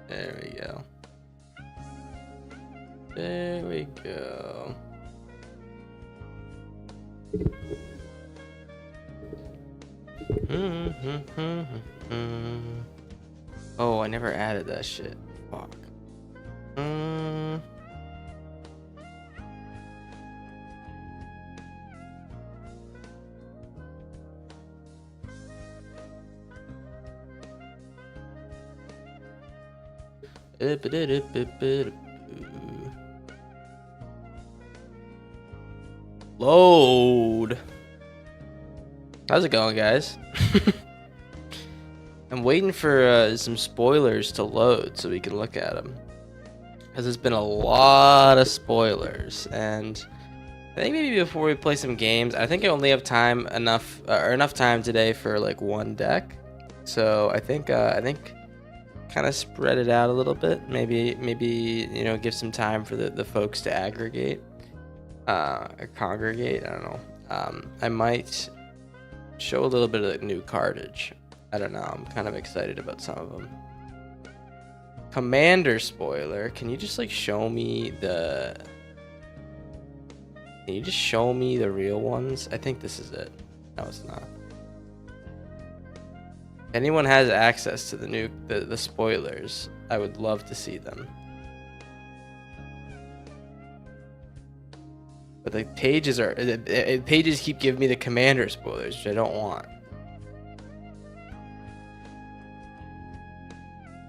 There we go. There we go. Oh, I never added that shit. Fuck. Load. How's it going, guys? I'm waiting for some spoilers to load so we can look at them, because there's been a lot of spoilers, and I think maybe before we play some games, I think I only have time enough time today for like one deck, so I think kind of spread it out a little bit. Maybe you know, give some time for the folks to aggregate, or congregate. I don't know. I might show a little bit of the new cardage. I don't know. I'm kind of excited about some of them. Commander spoiler. Can you just like show me the? Can you just show me the real ones? I think this is it. No, it's not. If anyone has access to the spoilers, I would love to see them. But the pages pages keep giving me the commander spoilers, which I don't want.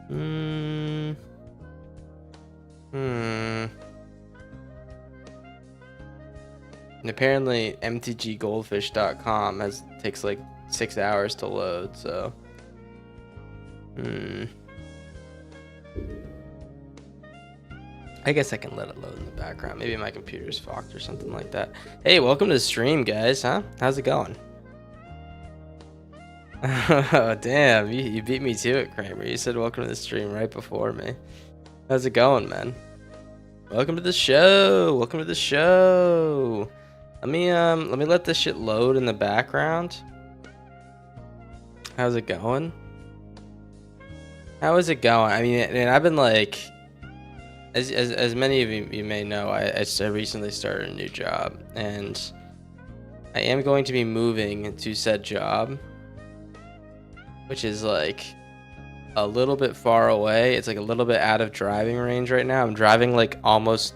And apparently mtggoldfish.com takes like 6 hours to load, so I guess I can let it load in the background. Maybe my computer's fucked or something like that. Hey, welcome to the stream, guys, huh? How's it going? Oh, damn, you beat me to it, Kramer. You said welcome to the stream right before me. How's it going, man? Welcome to the show. Welcome to the show. Let me let this shit load in the background. How's it going? How is it going? I mean, and I've been like, as many of you may know, I recently started a new job, and I am going to be moving to said job, which is like a little bit far away. It's like a little bit out of driving range right now. I'm driving like almost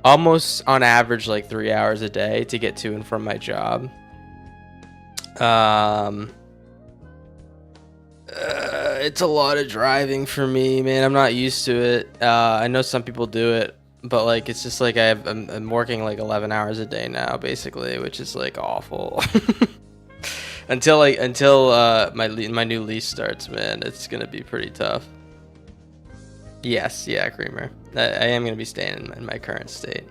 on average like 3 hours a day to get to and from my job. It's a lot of driving for me, man. I'm not used to it. I know some people do it, but like it's just like I'm working like 11 hours a day now, basically, which is like awful. until my new lease starts, man. It's gonna be pretty tough. Yes, yeah, Creamer. I am gonna be staying in my current state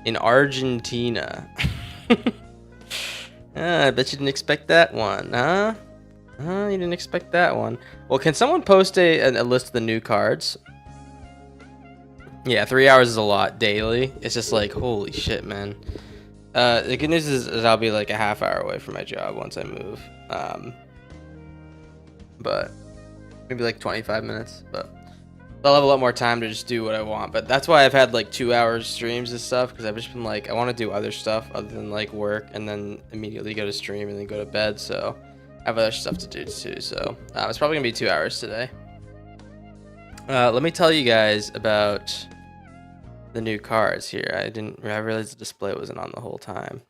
in Argentina. I bet you didn't expect that one, huh? You didn't expect that one. Well, can someone post a list of the new cards? Yeah, 3 hours is a lot daily. It's just like, holy shit, man. The good news is I'll be like a half hour away from my job once I move. But maybe like 25 minutes. But I'll have a lot more time to just do what I want. But that's why I've had like 2 hours streams and stuff, because I've just been like, I want to do other stuff other than like work, and then immediately go to stream and then go to bed. So I have other stuff to do too. So it's probably gonna be 2 hours today. Let me tell you guys about the new cards here. I realized the display wasn't on the whole time.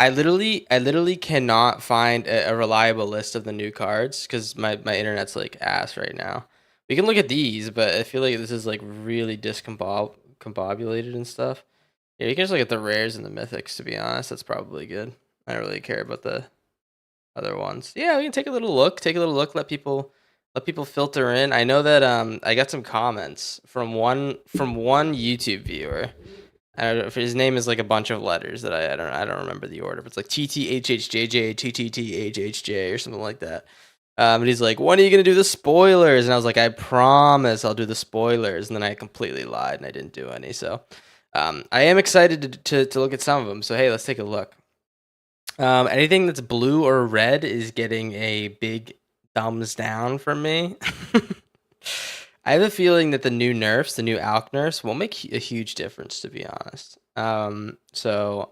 I literally cannot find a reliable list of the new cards because my internet's like ass right now. We can look at these, but I feel like this is like really discombobulated and stuff. Yeah, you can just look at the rares and the mythics. To be honest, that's probably good. I don't really care about the other ones. Yeah, we can take a little look. Take a little look. Let people filter in. I know that I got some comments from one YouTube viewer. I don't know if his name is like a bunch of letters that I don't remember the order, but it's like TTHHJJ, TTTHHJ or something like that. And he's like, "When are you gonna do the spoilers?" And I was like, "I promise I'll do the spoilers." And then I completely lied and I didn't do any. So I am excited to look at some of them. So hey, let's take a look. Anything that's blue or red is getting a big thumbs down from me. I have a feeling that the new nerfs, the new alk nerfs, will make a huge difference, to be honest. So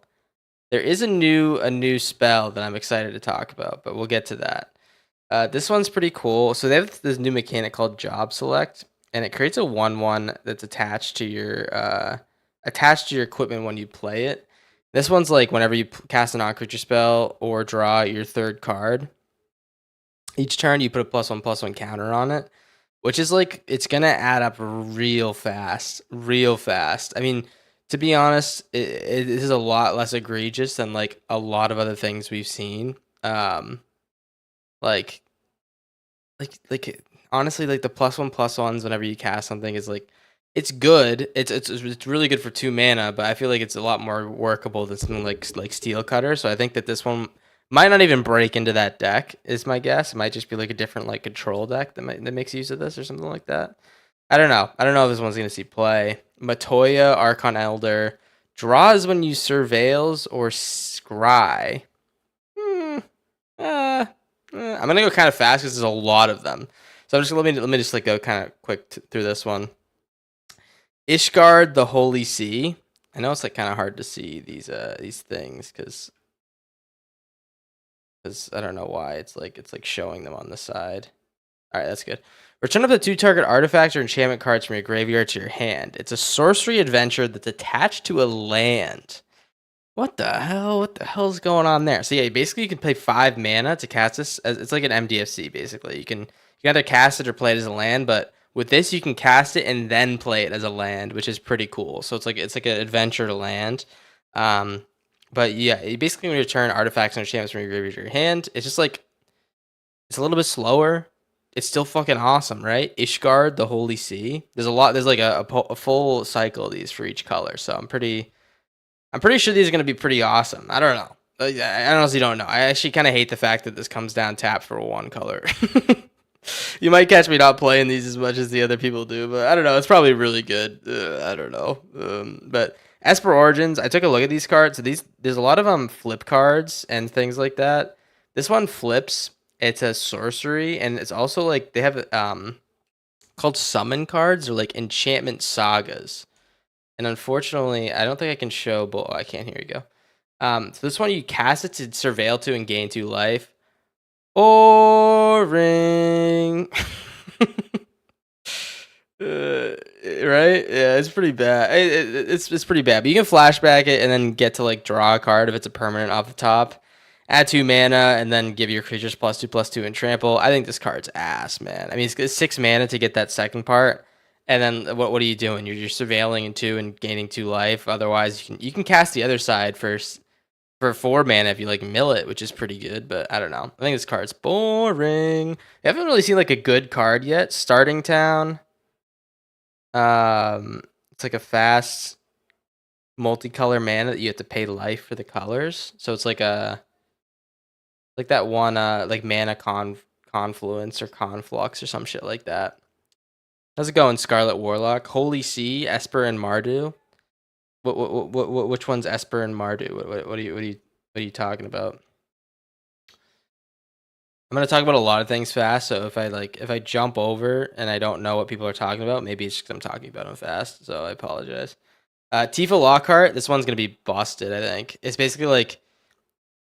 there is a new spell that I'm excited to talk about, but we'll get to that. This one's pretty cool. So they have this new mechanic called Job Select, and it creates a 1/1 that's attached to your equipment when you play it. This one's like whenever you cast a non-creature spell or draw your third card, each turn you put a +1/+1 counter on it, which is like it's gonna add up real fast, real fast. I mean, to be honest, it is a lot less egregious than like a lot of other things we've seen. Like, like honestly, like the +1/+1s whenever you cast something is like it's good. It's really good for 2 mana, but I feel like it's a lot more workable than something like Steel Cutter. So I think that this one might not even break into that deck, is my guess. It might just be like a different like control deck that makes use of this or something like that. I don't know. I don't know if this one's gonna see play. Matoya, Archon Elder. Draws when you surveils or scry. I'm gonna go kind of fast because there's a lot of them. So I'm just let me just like go kind of quick through this one. Ishgard, the Holy Sea. I know it's like kind of hard to see these things because I don't know why it's like showing them on the side. All right, that's good. Return up to 2 target artifacts or enchantment cards from your graveyard to your hand. It's a sorcery adventure that's attached to a land. What the hell? What the hell's going on there? So yeah, basically you can pay 5 mana to cast this. It's like an MDFC basically. You can either cast it or play it as a land, but with this you can cast it and then play it as a land, which is pretty cool. So it's like an adventure to land. But yeah, you basically when you return artifacts and enchantments from your graveyard to your hand, it's just like it's a little bit slower. It's still fucking awesome, right? Ishgard, the Holy Sea. There's like a full cycle of these for each color. So I'm pretty sure these are going to be pretty awesome. I don't know. I honestly don't know. I actually kind of hate the fact that this comes down tapped for one color. You might catch me not playing these as much as the other people do, but I don't know. It's probably really good. I don't know. But Esper Origins, I took a look at these cards. So there's a lot of flip cards and things like that. This one flips. It's a sorcery, and it's also like they have called summon cards or like enchantment sagas. And unfortunately, I don't think I can show. Oh, I can't. Here you go. So this one you cast it to surveil to and gain 2 life. Boring. Right? Yeah, it's pretty bad. It's pretty bad. But you can flashback it and then get to like draw a card if it's a permanent off the top. Add 2 mana and then give your creatures +2/+2 and trample. I think this card's ass, man. I mean, it's 6 mana to get that second part. And then what are you doing? You're surveilling in 2 and gaining 2 life. Otherwise, you can cast the other side first for 4 mana if you like mill it, which is pretty good. But I don't know. I think this card's boring. I haven't really seen like a good card yet. Starting Town. It's like a fast multicolor mana that you have to pay life for the colors. So it's like that one like mana confluence or conflux or some shit like that. How's it going, Scarlet Warlock? Holy Sea, Esper and Mardu. Which one's Esper and Mardu? What are you talking about? I'm gonna talk about a lot of things fast. So if I jump over and I don't know what people are talking about, maybe it's because I'm talking about them fast. So I apologize. Tifa Lockhart. This one's gonna be busted. I think it's basically like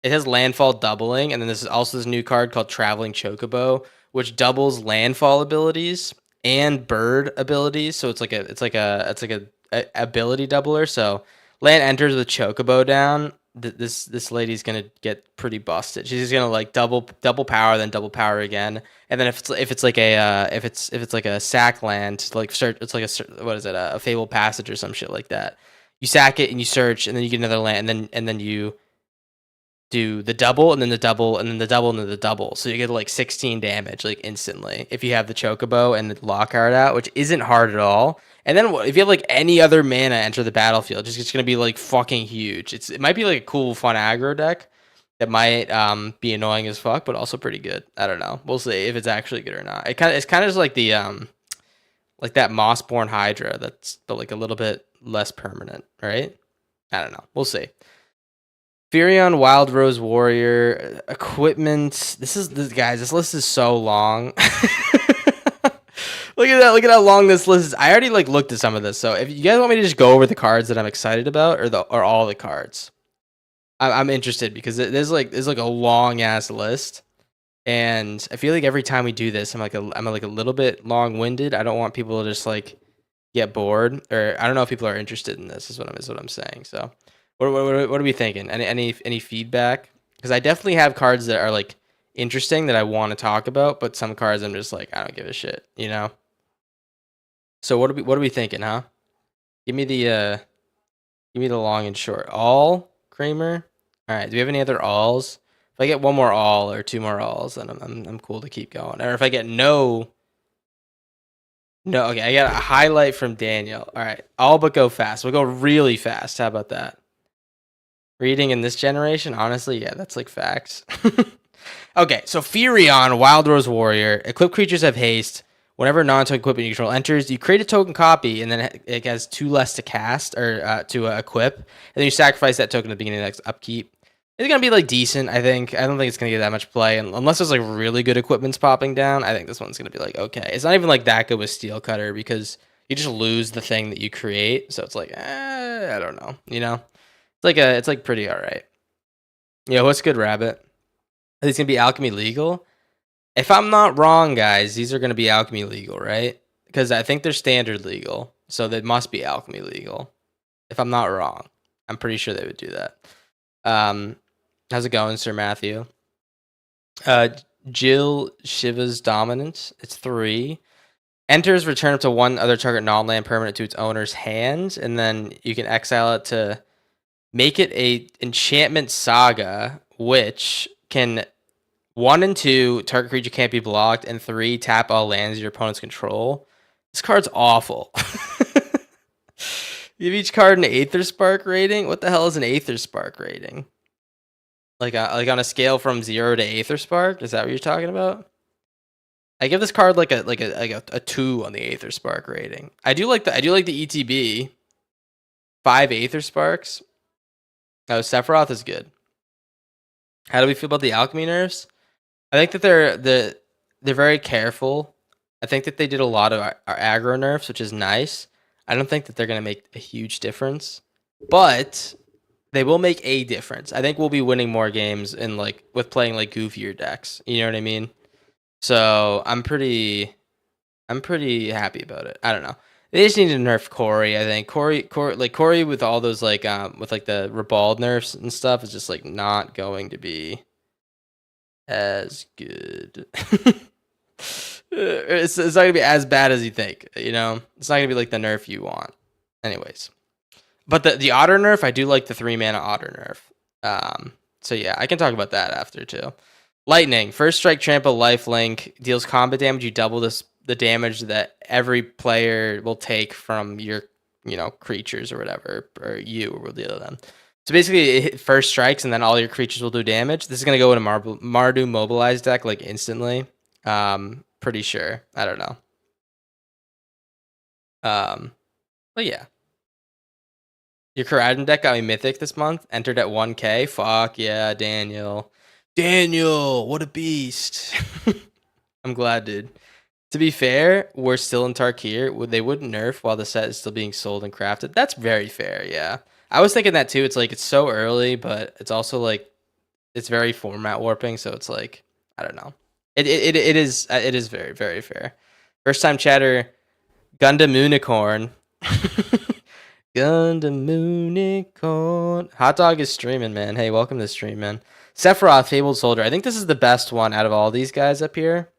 it has landfall doubling, and then there's also this new card called Traveling Chocobo, which doubles landfall abilities and bird abilities. So it's like a ability doubler. So land enters with Chocobo down. this lady's gonna get pretty busted. She's just gonna like double power, then double power again, and then if it's like a if it's like a sack land, like search, it's like what is it, a Fable Passage or some shit like that. You sack it and you search, and then you get another land, and then you do the double, and then the double, and then the double, and then the double. So you get like 16 damage like instantly if you have the Chocobo and the Lockhart out, which isn't hard at all. And then if you have like any other mana enter the battlefield, it's gonna be like fucking huge. It might be like a cool, fun aggro deck that might be annoying as fuck, but also pretty good. I don't know. We'll see if it's actually good or not. It's kind of just like the like that Mossborn Hydra that's but like a little bit less permanent, right? I don't know. We'll see. Furion, Wild Rose Warrior, equipment. Guys, this list is so long. Look at that. Look at how long this list is. I already like looked at some of this. So if you guys want me to just go over the cards that I'm excited about, or all the cards, I'm interested because there's like a long ass list, and I feel like every time we do this, I'm like a little bit long winded. I don't want people to just like get bored, or I don't know if people are interested in this. Is what I'm saying. So. What are we thinking? Any feedback? Because I definitely have cards that are like interesting that I want to talk about, but some cards I'm just like I don't give a shit, you know. So what are we thinking, huh? Give me the long and short. All Kramer. All right. Do we have any other alls? If I get one more all or two more alls, then I'm cool to keep going. Or if I get no. Okay, I got a highlight from Daniel. All right, all but go fast. We'll go really fast. How about that? Reading in this generation, honestly, yeah, that's like facts. Okay, so Furion, Wild Rose Warrior. Equipped creatures have haste. Whenever non-token equipment you control enters, you create a token copy, and then it has 2 less to cast or to equip. And then you sacrifice that token at the beginning of the next upkeep. It's gonna be like decent, I think. I don't think it's gonna get that much play, unless there's like really good equipments popping down. I think this one's gonna be like okay. It's not even like that good with Steel Cutter because you just lose the thing that you create. So it's like I don't know, you know. It's like pretty alright. Yeah, what's good, Rabbit? Are these gonna be Alchemy legal? If I'm not wrong, guys, these are gonna be Alchemy legal, right? Because I think they're standard legal, so they must be Alchemy legal. If I'm not wrong, I'm pretty sure they would do that. How's it going, Sir Matthew? Jill Shiva's Dominance. It's 3. Enters, return up to 1 other target non-land permanent to its owner's hand, and then you can exile it to make it a enchantment saga, which can 1 and 2 target creature can't be blocked, and 3 tap all lands your opponent's control. This card's awful. Give each card an Aether Spark rating. What the hell is an Aether Spark rating? Like on a scale from 0 to Aether Spark? Is that what you're talking about? I give this card like a 2 on the Aether Spark rating. I do like the ETB. 5 Aether Sparks. Oh, Sephiroth is good. How do we feel about the alchemy nerfs? I think that they're very careful. I think that they did a lot of our aggro nerfs, which is nice. I don't think that they're gonna make a huge difference, but they will make a difference. I think we'll be winning more games in like with playing like goofier decks. You know what I mean? So I'm pretty happy about it. I don't know. They just need to nerf Corey. I think Corey with all those like with like the Ribald nerfs and stuff is just like not going to be as good. It's not gonna be as bad as you think. You know, it's not gonna be like the nerf you want. Anyways, but the Otter nerf, I do like the 3 mana Otter nerf. So yeah, I can talk about that after too. Lightning, first strike, trample, lifelink, deals combat damage. You double the damage that every player will take from your, creatures or whatever, or you will deal to them. So basically, it hit first strikes, and then all your creatures will do damage. This is gonna go in a Mardu mobilized deck like instantly. Pretty sure. I don't know. But yeah. Your Karajan deck got me Mythic this month. Entered at 1K. Fuck yeah, Daniel. Daniel, what a beast. I'm glad, dude. To be fair, we're still in Tarkir. They wouldn't nerf while the set is still being sold and crafted. That's very fair, yeah. I was thinking that too. It's like it's so early, but it's also like it's very format warping, so it's like I don't know. It is very, very fair. First time chatter, Gundam Unicorn. Gundam Unicorn. Hot Dog is streaming, man. Hey, welcome to the stream, man. Sephiroth, Fabled Soldier. I think this is the best one out of all these guys up here.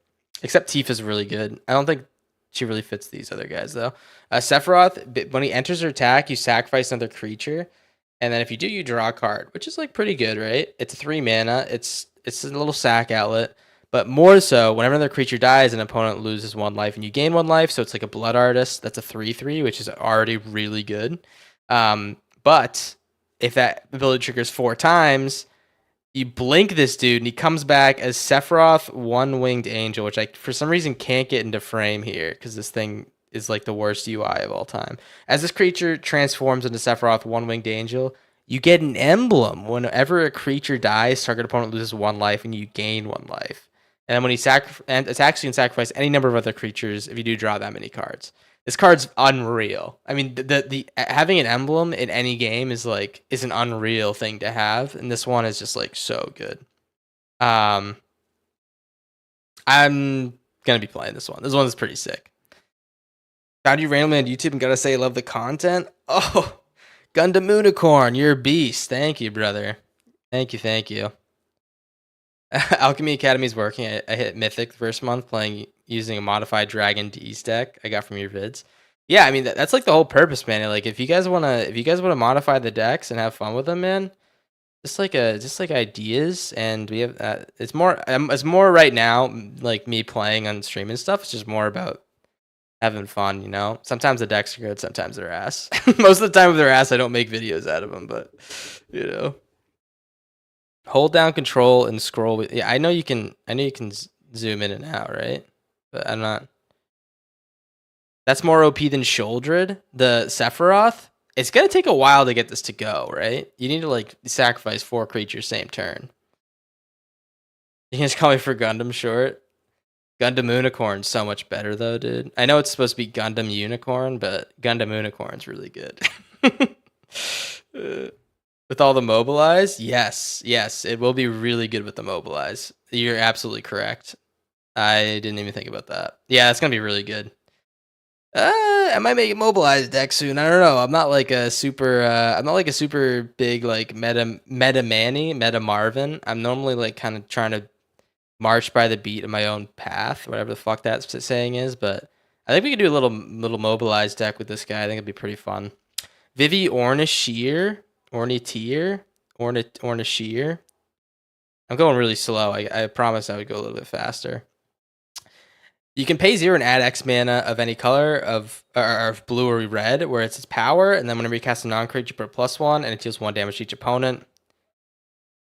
Except Tifa's really good. I don't think she really fits these other guys, though. Sephiroth, when he enters her attack, you sacrifice another creature. And then if you do, you draw a card, which is like pretty good, right? It's a 3 mana. It's a little sack outlet. But more so, whenever another creature dies, an opponent loses 1 life and you gain 1 life. So it's like a Blood Artist. That's a 3/3, which is already really good. But if that ability triggers 4 times, you blink this dude and he comes back as Sephiroth One-Winged Angel, which I for some reason can't get into frame here because this thing is like the worst UI of all time. As this creature transforms into Sephiroth One-Winged Angel, you get an emblem. Whenever a creature dies, target opponent loses 1 life and you gain 1 life. And then when he attacks, you can sacrifice any number of other creatures if you do draw that many cards. This card's unreal. I mean, the having an emblem in any game is an unreal thing to have, and this one is just like so good. I'm gonna be playing this one. This one is pretty sick. Found you randomly on YouTube and gotta say I love the content. Oh, Gundam Unicorn, you're a beast. Thank you, brother. Thank you. Alchemy Academy's working. I hit Mythic the first month playing using a modified Dragon D's deck I got from your vids. Yeah, I mean that's like the whole purpose, man. Like if you guys wanna modify the decks and have fun with them, man, just like ideas, and we have it's more right now like me playing on stream and stuff. It's just more about having fun, you know. Sometimes the decks are good, sometimes they're ass. Most of the time, if they're ass, I don't make videos out of them, but you know. Hold down control and scroll. Yeah, I know you can zoom in and out, right? But I'm not. That's more OP than Sholdred. The Sephiroth. It's gonna take a while to get this to go, right? You need to like sacrifice 4 creatures same turn. You can just call me for Gundam short. Gundam Unicorn's so much better though, dude. I know it's supposed to be Gundam Unicorn, but Gundam Unicorn's really good. With all the mobilize, yes, it will be really good with the mobilize. You're absolutely correct. I didn't even think about that. Yeah, it's gonna be really good. I might make a mobilized deck soon. I don't know. I'm not like a super big like meta Manny, meta Marvin. I'm normally like kind of trying to march by the beat of my own path, whatever the fuck that saying is. But I think we could do a little mobilized deck with this guy. I think it'd be pretty fun. Vivi Ornashear. Orniteer. I'm going really slow. I promise I would go a little bit faster. You can pay 0 and add X mana of any color of blue or red, where it's its power, and then whenever you cast a non-creature, you put +1, and it deals 1 damage to each opponent.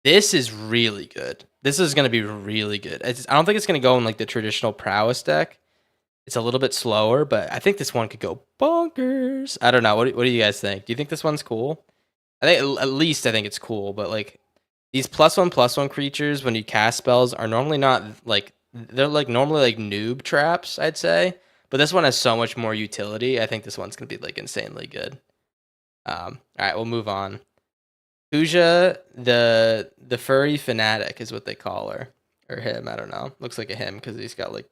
This is really good. This is going to be really good. I don't think it's going to go in like the traditional prowess deck. It's a little bit slower, but I think this one could go bonkers. I don't know. What do you guys think? Do you think this one's cool? I think it's cool, but like these +1/+1 creatures when you cast spells are normally not like they're like normally like noob traps, I'd say. But this one has so much more utility. I think this one's gonna be like insanely good. All right, we'll move on. Kuja, the furry fanatic is what they call her or him. I don't know. Looks like a him because he's got like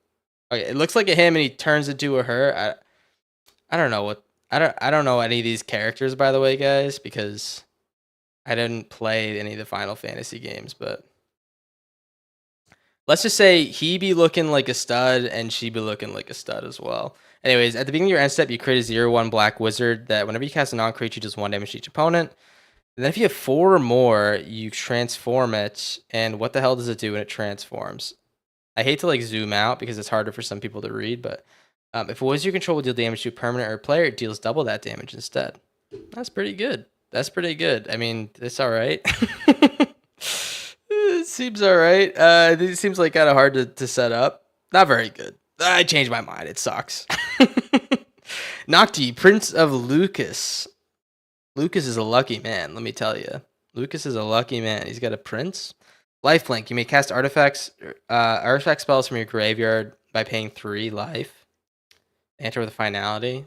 okay, it looks like a him and he turns into a her. I don't know what. I don't know any of these characters, by the way, guys, because I didn't play any of the Final Fantasy games, but let's just say he be looking like a stud and she be looking like a stud as well. Anyways, at the beginning of your end step, you create a 0/1 black wizard that whenever you cast a non-creature, does 1 damage to each opponent. And then if you have 4 or more, you transform it. And what the hell does it do when it transforms? I hate to like zoom out because it's harder for some people to read, but if a wizard you control will deal damage to a permanent or a player, it deals double that damage instead. That's pretty good. I mean, it's all right. It seems all right. It seems like kind of hard to set up. Not very good. I changed my mind. It sucks. Nocti, Prince of Lucas. Lucas is a lucky man, let me tell you. Lucas is a lucky man. He's got a prince. Lifelink. You may cast artifact spells from your graveyard by paying 3 life. Enter with a finality.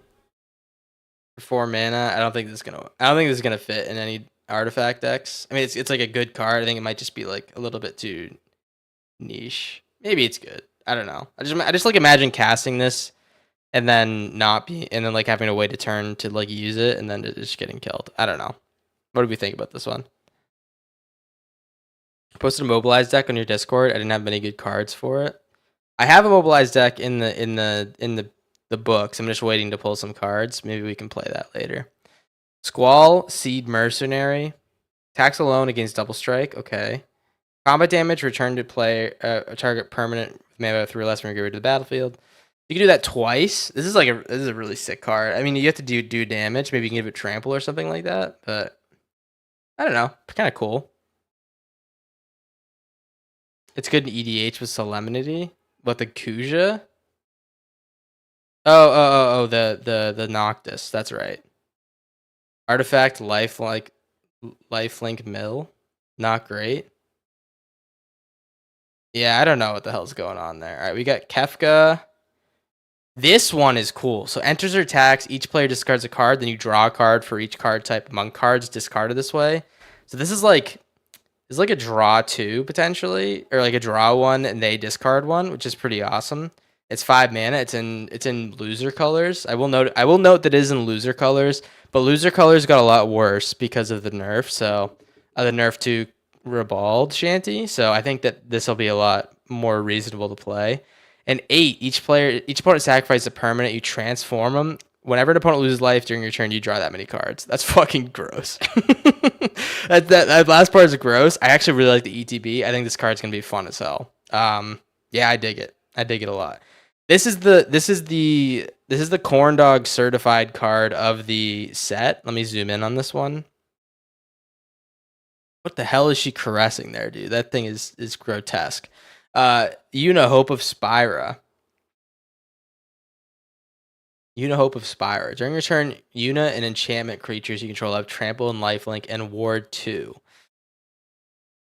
For 4 mana, I don't think this is gonna fit in any artifact decks. I mean, it's like a good card. I think it might just be like a little bit too niche. Maybe it's good. I don't know. I just like imagine casting this and then not be, and then like having to wait a turn to like use it, and then just getting killed. I don't know. What do we think about this one? Posted a mobilized deck on your Discord. I didn't have many good cards for it. I have a mobilized deck in the books. I'm just waiting to pull some cards. Maybe we can play that later. Squall, Seed Mercenary, tax alone against double strike. Okay. Combat damage, return to play a target permanent with mana 3 or less when you get rid of the battlefield. You can do that twice. This is a really sick card. I mean, you have to do damage. Maybe you can give it trample or something like that. But I don't know. Kind of cool. It's good in EDH with Solemnity. But the Kuja? The Noctis. That's right. Artifact, lifelink mill. Not great. Yeah, I don't know what the hell's going on there. All right, we got Kefka. This one is cool. So enters or attacks, each player discards a card, then you draw a card for each card type among cards discarded this way. So this is like a draw 2 potentially, or like a draw 1 and they discard 1, which is pretty awesome. It's 5 mana. It's in loser colors. I will note that it is in loser colors, but loser colors got a lot worse because of the nerf. So the nerf to Ribald Shanty. So I think that this will be a lot more reasonable to play. And 8, each opponent sacrifices a permanent. You transform them. Whenever an opponent loses life during your turn, you draw that many cards. That's fucking gross. that last part is gross. I actually really like the ETB. I think this card's gonna be fun as hell. Yeah, I dig it. I dig it a lot. This is the corn dog certified card of the set. Let me zoom in on this one. What the hell is she caressing there, dude? That thing is grotesque. Una Hope of Spyra. Una Hope of Spyra. During your turn, Una and enchantment creatures you control have trample and lifelink and ward 2.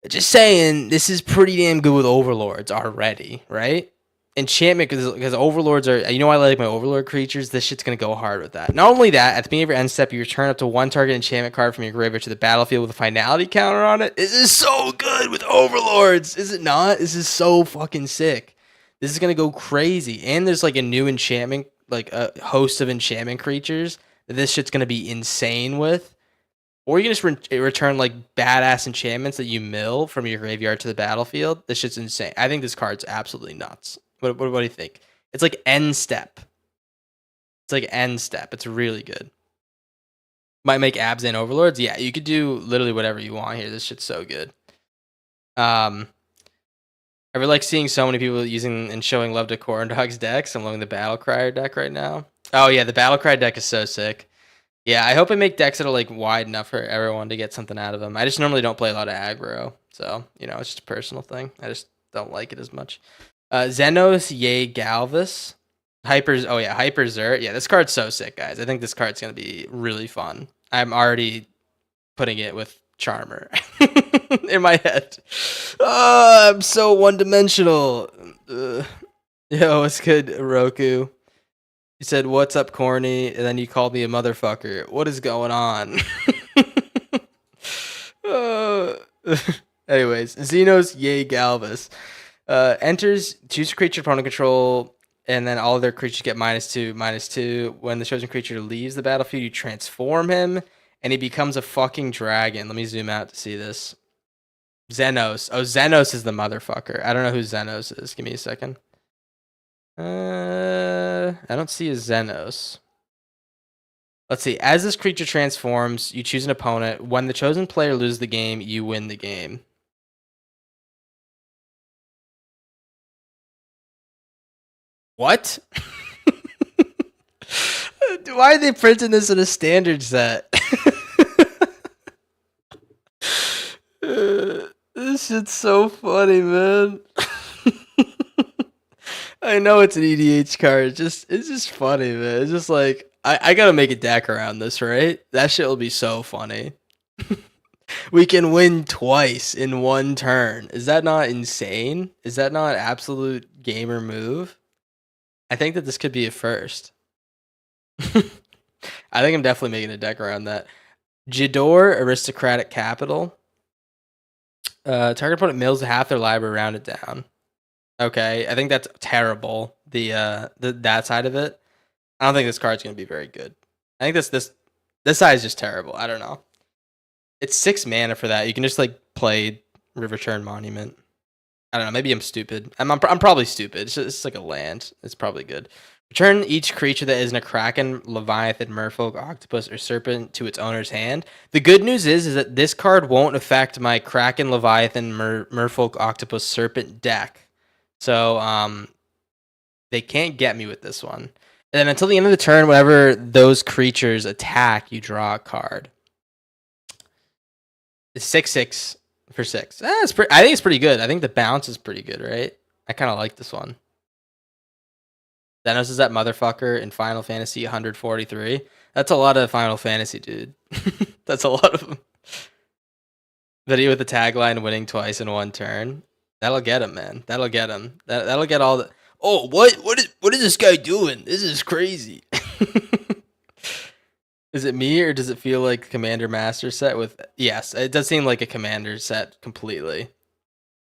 Just saying, this is pretty damn good with overlords already, right? Enchantment, because overlords are, you know, I like my overlord creatures. This shit's gonna go hard with that. Not only that, at the beginning of your end step, you return up to 1 target enchantment card from your graveyard to the battlefield with a finality counter on it. This is so good with overlords, is it not? This is so fucking sick. This is gonna go crazy, and there's like a new enchantment, like a host of enchantment creatures that this shit's gonna be insane with. Or you can just return like badass enchantments that you mill from your graveyard to the battlefield. This shit's insane. I think this card's absolutely nuts. What do you think? It's like end step. It's like end step. It's really good. Might make abs and overlords. Yeah, you could do literally whatever you want here. This shit's so good. I really like seeing so many people using and showing love to Corn Dog's decks. I'm loving the Battle Crier deck right now. Oh yeah, the Battle Cry deck is so sick. Yeah, I hope I make decks that are like wide enough for everyone to get something out of them. I just normally don't play a lot of aggro, so you know it's just a personal thing. I just don't like it as much. Xenos Yay Galvis. Hyper Zert. Yeah, this card's so sick, guys. I think this card's gonna be really fun. I'm already putting it with Charmer in my head. Oh, I'm so one-dimensional. Yo, what's good, Roku? You said, "What's up, corny?" And then you called me a motherfucker. What is going on? Anyways, Xenos Yay Galvis. Enters, choose a creature opponent control, and then all of their creatures get -2/-2. When the chosen creature leaves the battlefield, you transform him, and he becomes a fucking dragon. Let me zoom out to see this. Xenos. Oh, Xenos is the motherfucker. I don't know who Xenos is. Give me a second. I don't see a Xenos. Let's see. As this creature transforms, you choose an opponent. When the chosen player loses the game, you win the game. What? Why are they printing this in a standard set? This shit's so funny, man. I know it's an EDH card. It's just funny, man. It's just like I gotta make a deck around this, right? That shit will be so funny. We can win twice in 1 turn. Is that not insane? Is that not absolute gamer move? I think that this could be a first. I think I'm definitely making a deck around that. Jador, Aristocratic Capital. Target opponent mills half their library, round it down. Okay, I think that's terrible. The that side of it. I don't think this card's gonna be very good. I think this side is just terrible. I don't know. It's 6 mana for that. You can just like play Riverturn Monument. I don't know. Maybe I'm stupid. I'm probably stupid. It's like a land. It's probably good. Return each creature that isn't a Kraken, Leviathan, Merfolk, Octopus, or Serpent to its owner's hand. The good news is that this card won't affect my Kraken, Leviathan, Merfolk, Octopus, Serpent deck. So they can't get me with this one. And then until the end of the turn, whenever those creatures attack, you draw a card. It's 6/6 for 6. I think it's pretty good. I think the bounce is pretty good, right? I kind of like this one. Thanos is that motherfucker in Final Fantasy 143. That's a lot of Final Fantasy, dude. That's a lot of them. Video with the tagline "winning twice in one turn." That'll get him, man. That'll get him. That'll get all the. Oh, what is this guy doing? This is crazy. Is it me or does it feel like Commander Master set with? Yes, it does seem like a Commander set completely.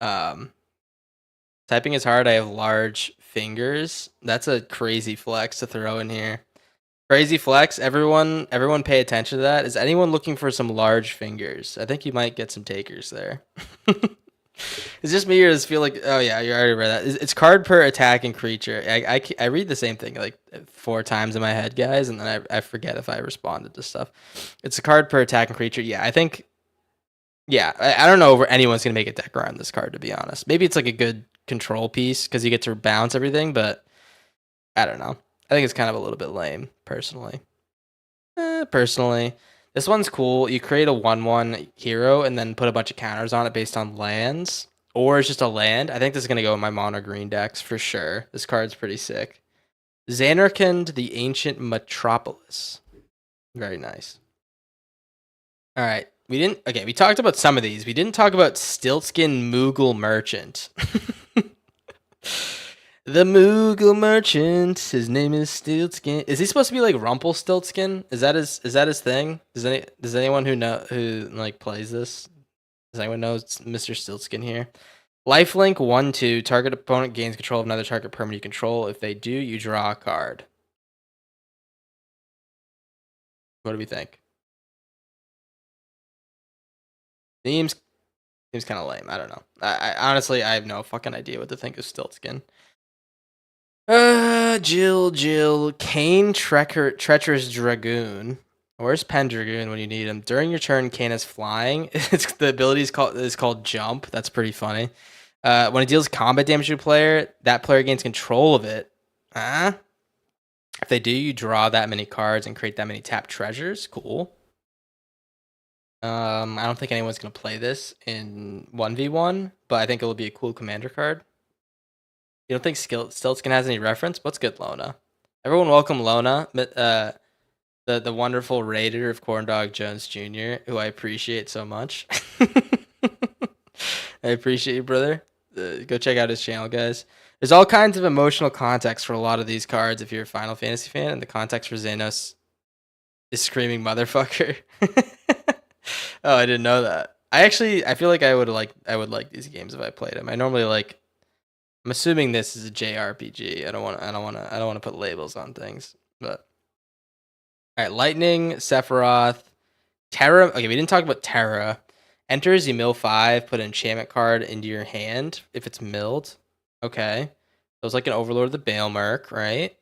Typing is hard. I have large fingers. That's a crazy flex to throw in here. Crazy flex. Everyone pay attention to that. Is anyone looking for some large fingers? I think you might get some takers there. Is this me or does it feel like? Oh yeah, you already read that. It's card per attacking creature. I read the same thing like 4 times in my head, guys, and then I forget if I responded to stuff. It's a card per attacking creature. Yeah, I think. Yeah, I don't know if anyone's gonna make a deck around this card, to be honest. Maybe it's like a good control piece because you get to bounce everything, but I don't know. I think it's kind of a little bit lame, personally. Personally, this one's cool. You create a 1/1 hero and then put a bunch of counters on it based on lands, or it's just a land. I think this is gonna go in my mono green decks for sure. This card's pretty sick. Xanarkand, the Ancient Metropolis. Very nice. All right. We talked about some of these. We didn't talk about Stiltskin Moogle Merchant. The Moogle Merchant. His name is Stiltskin. Is he supposed to be like Rumpelstiltskin? Is that his thing? Does anyone who like plays this? Does anyone know it's Mr. Stiltskin here? Lifelink 1/2. Target opponent gains control of another target permanent you control. If they do, you draw a card. What do we think? Seems kind of lame. I don't know. I honestly I have no fucking idea what to think of Stiltskin. Jill, Kane, Treacherous Dragoon. Where's Pendragoon when you need him? During your turn, Kane is flying. The ability is called Jump. That's pretty funny. When it deals combat damage to a player, that player gains control of it. If they do, you draw that many cards and create that many tapped treasures. Cool. I don't think anyone's gonna play this in 1v1, but I think it will be a cool commander card. You don't think Stiltskin has any reference? What's good, Lona? Everyone welcome Lona, the wonderful raider of Corndog Jones Jr., who I appreciate so much. I appreciate you, brother. Go check out his channel, guys. There's all kinds of emotional context for a lot of these cards if you're a Final Fantasy fan, and the context for Xenos is screaming motherfucker. Oh, I didn't know that. I feel like I would like these games if I played them. I normally like. I'm assuming this is a JRPG. I don't want to put labels on things, but all right. Lightning, Sephiroth, Terra. Okay, we didn't talk about Terra. Enters, you mill 5. Put an enchantment card into your hand if it's milled. Okay, so it's like an Overlord of the Baelmerk, right?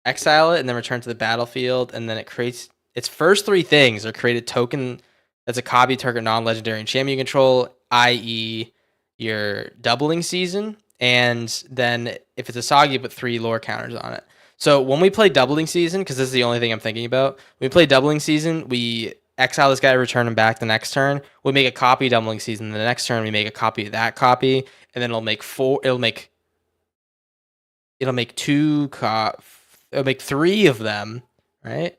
Exile it and then return to the battlefield, and then it creates its first 3 things are create a token that's a copy target non-legendary enchantment you control, i.e. your doubling season. And then if it's a saga, you put 3 lore counters on it. So when we play doubling season, because this is the only thing I'm thinking about, when we play doubling season, we exile this guy, return him back the next turn. We make a copy of doubling season. The next turn, we make a copy of that copy, and then it'll make 4. It'll make 3 of them, right?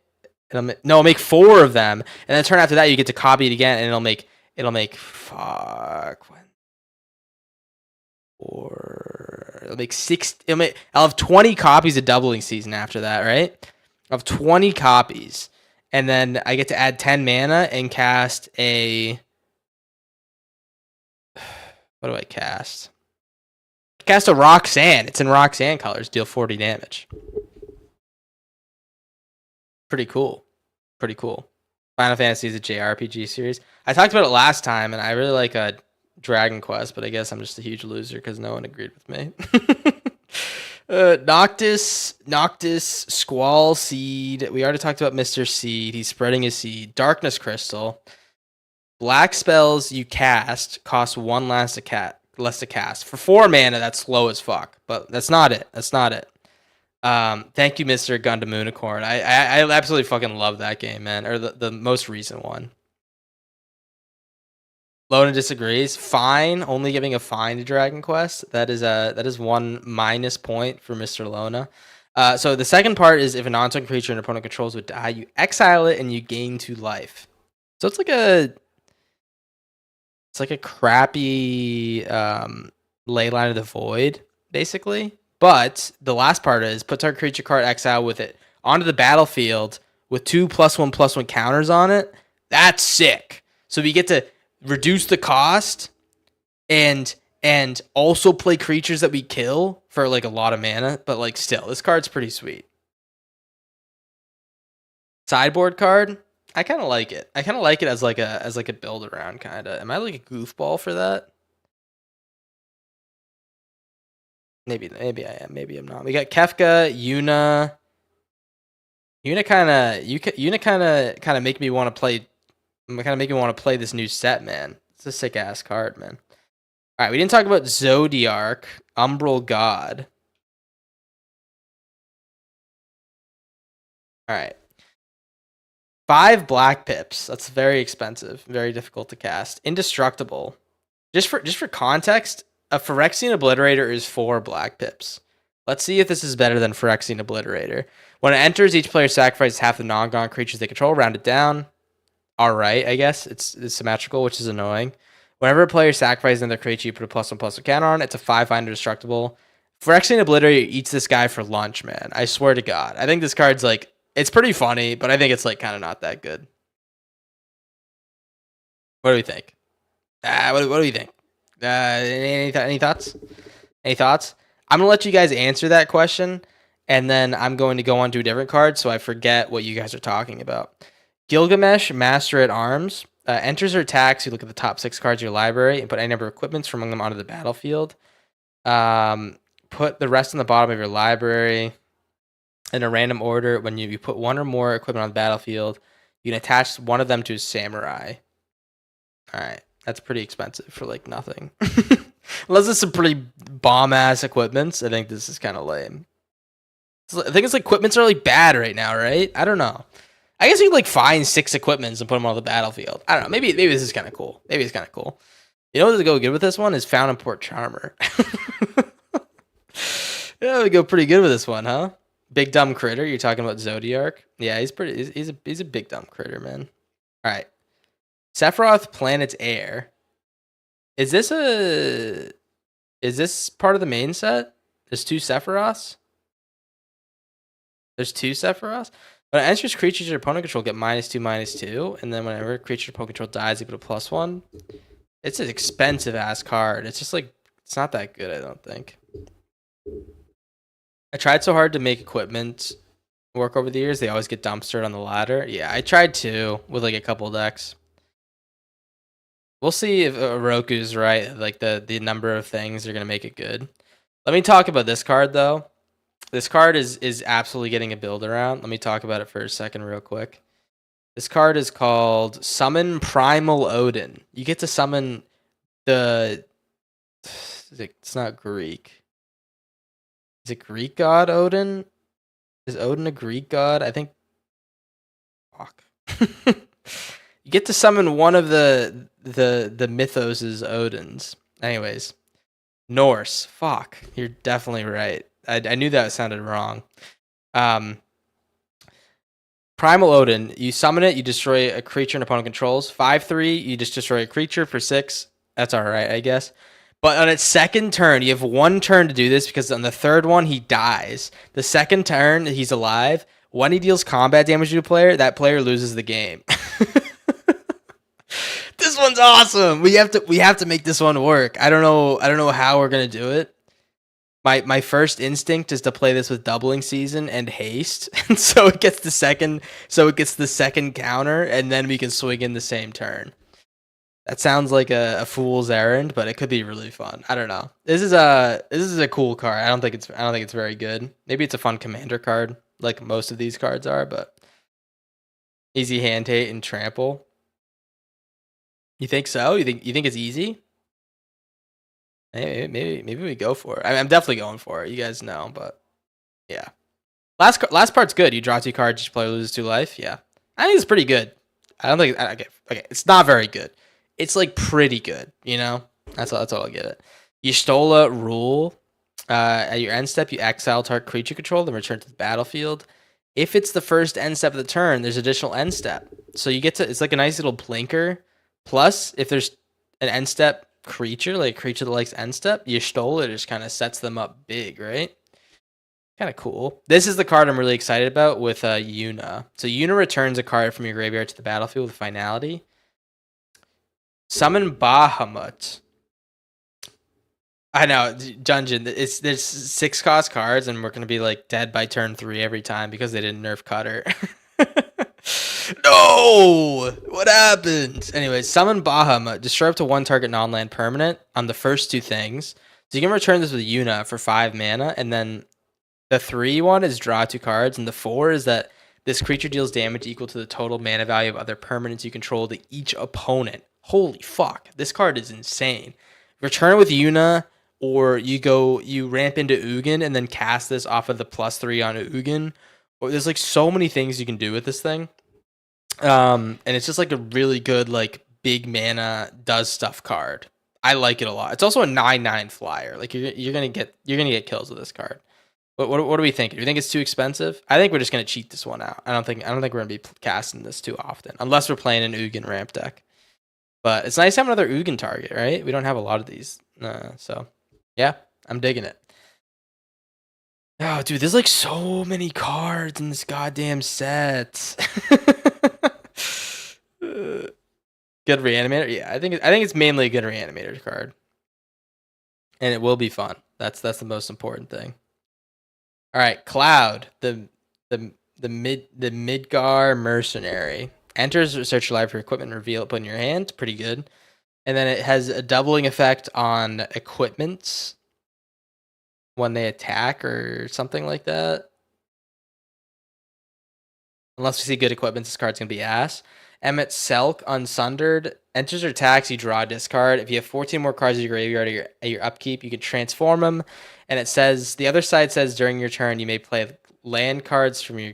It'll make 4 of them, and then turn after that, you get to copy it again, and it'll make It'll make 6. I'll have 20 copies of doubling season after that, right? I'll have 20 copies, and then I get to add 10 mana and cast a. What do I cast? Cast a Roxanne. It's in Roxanne colors. Deal 40 damage. Pretty cool. Pretty cool. Final Fantasy is a JRPG series. I talked about it last time, and I really like Dragon Quest, but I guess I'm just a huge loser because no one agreed with me. Noctis, Squall Seed. We already talked about Mr. Seed. He's spreading his seed. Darkness Crystal. Black spells you cast cost 1 less to cast. For 4 mana, that's slow as fuck. But that's not it. That's not it. Thank you, Mr. Gundam Unicorn. I absolutely fucking love that game, man. Or the most recent one. Lona disagrees. Fine, only giving a fine to Dragon Quest. That is 1 minus point for Mr. Lona. So the second part is if a non-token creature an opponent controls would die, you exile it and you gain 2 life. So it's like a crappy Leyline of the Void, basically. But the last part is put target creature card exile with it onto the battlefield with 2 +1/+1 counters on it. That's sick. So we get to reduce the cost and also play creatures that we kill for like a lot of mana, but like still, this card's pretty sweet. Sideboard card, I kind of like it. I kind of like it as like a build around kind of. Am I like a goofball for that? Maybe I am. Maybe I'm not. We got Kefka, Yuna. Yuna kind of make me want to play. Kind of make me want to play this new set, man. It's a sick ass card, man. All right, we didn't talk about Zodiark, Umbral God. All right. 5 black pips. That's very expensive. Very difficult to cast. Indestructible. Just for context, a Phyrexian Obliterator is 4 black pips. Let's see if this is better than Phyrexian Obliterator. When it enters, each player sacrifices half the non-gaunt creatures they control. Round it down. All right, I guess it's symmetrical, which is annoying. Whenever a player sacrifices another creature, you put a +1/+1 counter on it. It's a 5/5 indestructible. Phyrexian Obliterator eats this guy for lunch, man. I swear to God. I think this card's like, it's pretty funny, but I think it's like kind of not that good. What do we think? What do we think? Any thoughts? Any thoughts? I'm gonna let you guys answer that question, and then I'm going to go on to a different card so I forget what you guys are talking about. Gilgamesh, Master at Arms, enters or attacks. You look at the top 6 cards of your library and put any number of equipments from among them onto the battlefield. Put the rest on the bottom of your library in a random order. When you put 1 or more equipment on the battlefield, you can attach one of them to a samurai. All right, that's pretty expensive for like nothing. Unless it's some pretty bomb-ass equipments, I think this is kind of lame. I think it's like equipments are like bad right now, right? I don't know. I guess you could like find 6 equipments and put them on the battlefield. I don't know. Maybe this is kind of cool. Maybe it's kind of coul. You know what would go good with this one is Fountain Port Charmer. Yeah, we go pretty good with this one, huh? Big dumb critter. You're talking about Zodiark. Yeah, he's a big dumb critter, man. All right. Sephiroth Planet's Heir. Is this part of the main set? There's 2 Sephiroths? There's 2 Sephiroths? When it enters creatures your opponent control, get -2/-2, and then whenever a creature your opponent control dies, you put a +1. It's an expensive ass card. It's just like, it's not that good, I don't think. I tried so hard to make equipment work over the years. They always get dumpstered on the ladder. Yeah, I tried too with like a couple decks. We'll see if Oroku's right. Like the number of things are gonna make it good. Let me talk about this card though. This card is absolutely getting a build around. Let me talk about it for a second real quick. This card is called Summon Primal Odin. You get to summon the... It's not Greek. Is it Greek god Odin? Is Odin a Greek god? I think... Fuck. You get to summon one of the mythos' Odins. Anyways. Norse. Fuck. You're definitely right. I knew that sounded wrong. Primal Odin. You summon it, you destroy a creature an opponent controls. 5/3, you just destroy a creature for 6. That's alright, I guess. But on its second turn, you have 1 turn to do this because on the 3rd one, he dies. The second turn, he's alive. When he deals combat damage to a player, that player loses the game. This one's awesome. We have to make this one work. I don't know how we're gonna do it. My first instinct is to play this with doubling season and haste, and so it gets the second counter, and then we can swing in the same turn. That sounds like a fool's errand, but it could be really fun. I don't know. This is a cool card. I don't think it's very good. Maybe it's a fun commander card, like most of these cards are, but easy hand hate and trample. You think so? You think it's easy? Maybe we go for it. I'm definitely going for it. You guys know, but yeah. Last part's good. You draw 2 cards, each player loses 2 life. Yeah, I think it's pretty good. I don't think okay. It's not very good. It's like pretty good. You know, that's all I'll give it. Y'shtola rule. At your end step, you exile target creature control, then return to the battlefield. If it's the first end step of the turn, there's additional end step. So you get to. It's like a nice little blinker. Plus, if there's an end step creature, like a creature that likes end step, Y'shtola just kind of sets them up big, right? Kind of cool. This is the card I'm really excited about with Yuna. So Yuna returns a card from your graveyard to the battlefield with finality. Summon Bahamut. I know, Dungeon. There's 6 cost cards, and we're gonna be like dead by turn 3 every time because they didn't nerf Cutter. No! What happened? Anyways, summon Bahamut. Destroy up to 1 target non-land permanent on the first 2 things. So you can return this with Yuna for 5 mana, and then the 3 one is draw 2 cards, and the 4 is that this creature deals damage equal to the total mana value of other permanents you control to each opponent. Holy fuck, this card is insane. Return it with Yuna, or you ramp into Ugin and then cast this off of the +3 on Ugin. Or there's like so many things you can do with this thing. And it's just like a really good like big mana does stuff card. I like it a lot. It's also a 9/9 flyer. Like you're gonna get kills with this card. What do we think? Do you think it's too expensive? I think we're just gonna cheat this one out. I don't think we're gonna be casting this too often, unless we're playing an Ugin ramp deck. But it's nice to have another Ugin target, right? We don't have a lot of these, so yeah, I'm digging it. Oh, dude, there's like so many cards in this goddamn set. Good reanimator, yeah. I think it's mainly a good reanimator card, and it will be fun. That's the most important thing. All right, Cloud, the Midgar mercenary enters, search your library for equipment, reveal it, put in your hand. Pretty good. And then it has a doubling effect on equipment when they attack or something like that. Unless we see good equipment, this card's gonna be ass. Emmet Selk, Unsundered, enters or attacks, you draw a discard. If you have 14 more cards in your graveyard at your upkeep, you can transform them. And it says, the other side says during your turn, you may play land cards from you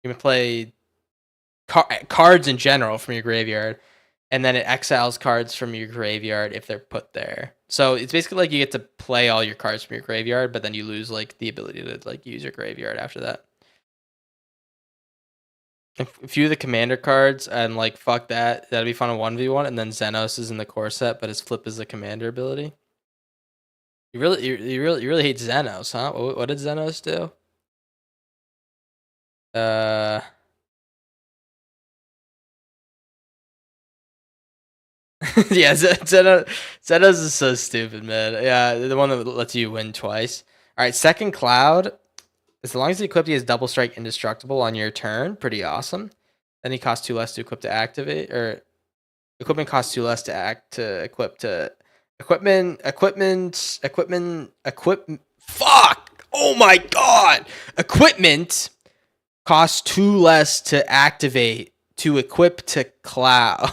may play cards in general from your graveyard. And then it exiles cards from your graveyard if they're put there. So it's basically like you get to play all your cards from your graveyard, but then you lose like the ability to like use your graveyard after that. A few of the commander cards and like fuck that. That'd be fun on 1v1, and then Xenos is in the core set, but his flip is the commander ability. You really hate Xenos, huh? What did Xenos do? Yeah, Xenos is so stupid, man. Yeah, the one that lets you win twice. All right, second Cloud. As long as he equipped, he has double strike indestructible on your turn. Pretty awesome. Then he costs 2 less to equip to activate, or equipment costs 2 less to act to equip to equipment. Fuck! Oh my god! Equipment costs 2 less to activate to equip to Cloud.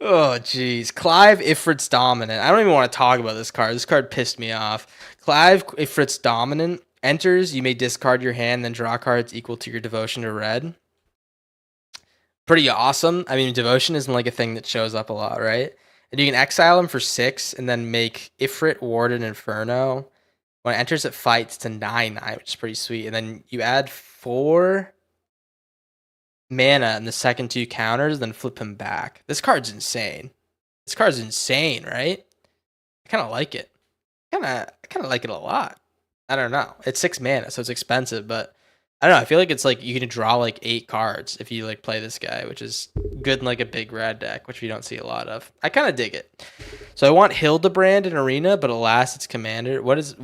Oh jeez, Clive Ifrit's Dominant. I don't even want to talk about this card. This card pissed me off. Clive Ifrit's Dominant enters. You may discard your hand, then draw cards equal to your devotion to red. Pretty awesome. I mean, devotion isn't like a thing that shows up a lot, right? And you can exile him for 6, and then make Ifrit Warden Inferno. When it enters, it fights to 9/9, which is pretty sweet. And then you add 4 mana in the second 2 counters, then flip him back. This card's insane. This card's insane, right? I kind of like it. I kind of like it a lot. I don't know. It's 6 mana, so it's expensive, but I don't know. I feel like it's like you can draw like 8 cards if you like play this guy, which is good in like a big red deck, which we don't see a lot of. I kind of dig it. So I want Hildebrand in Arena, but alas, it's Commander. What is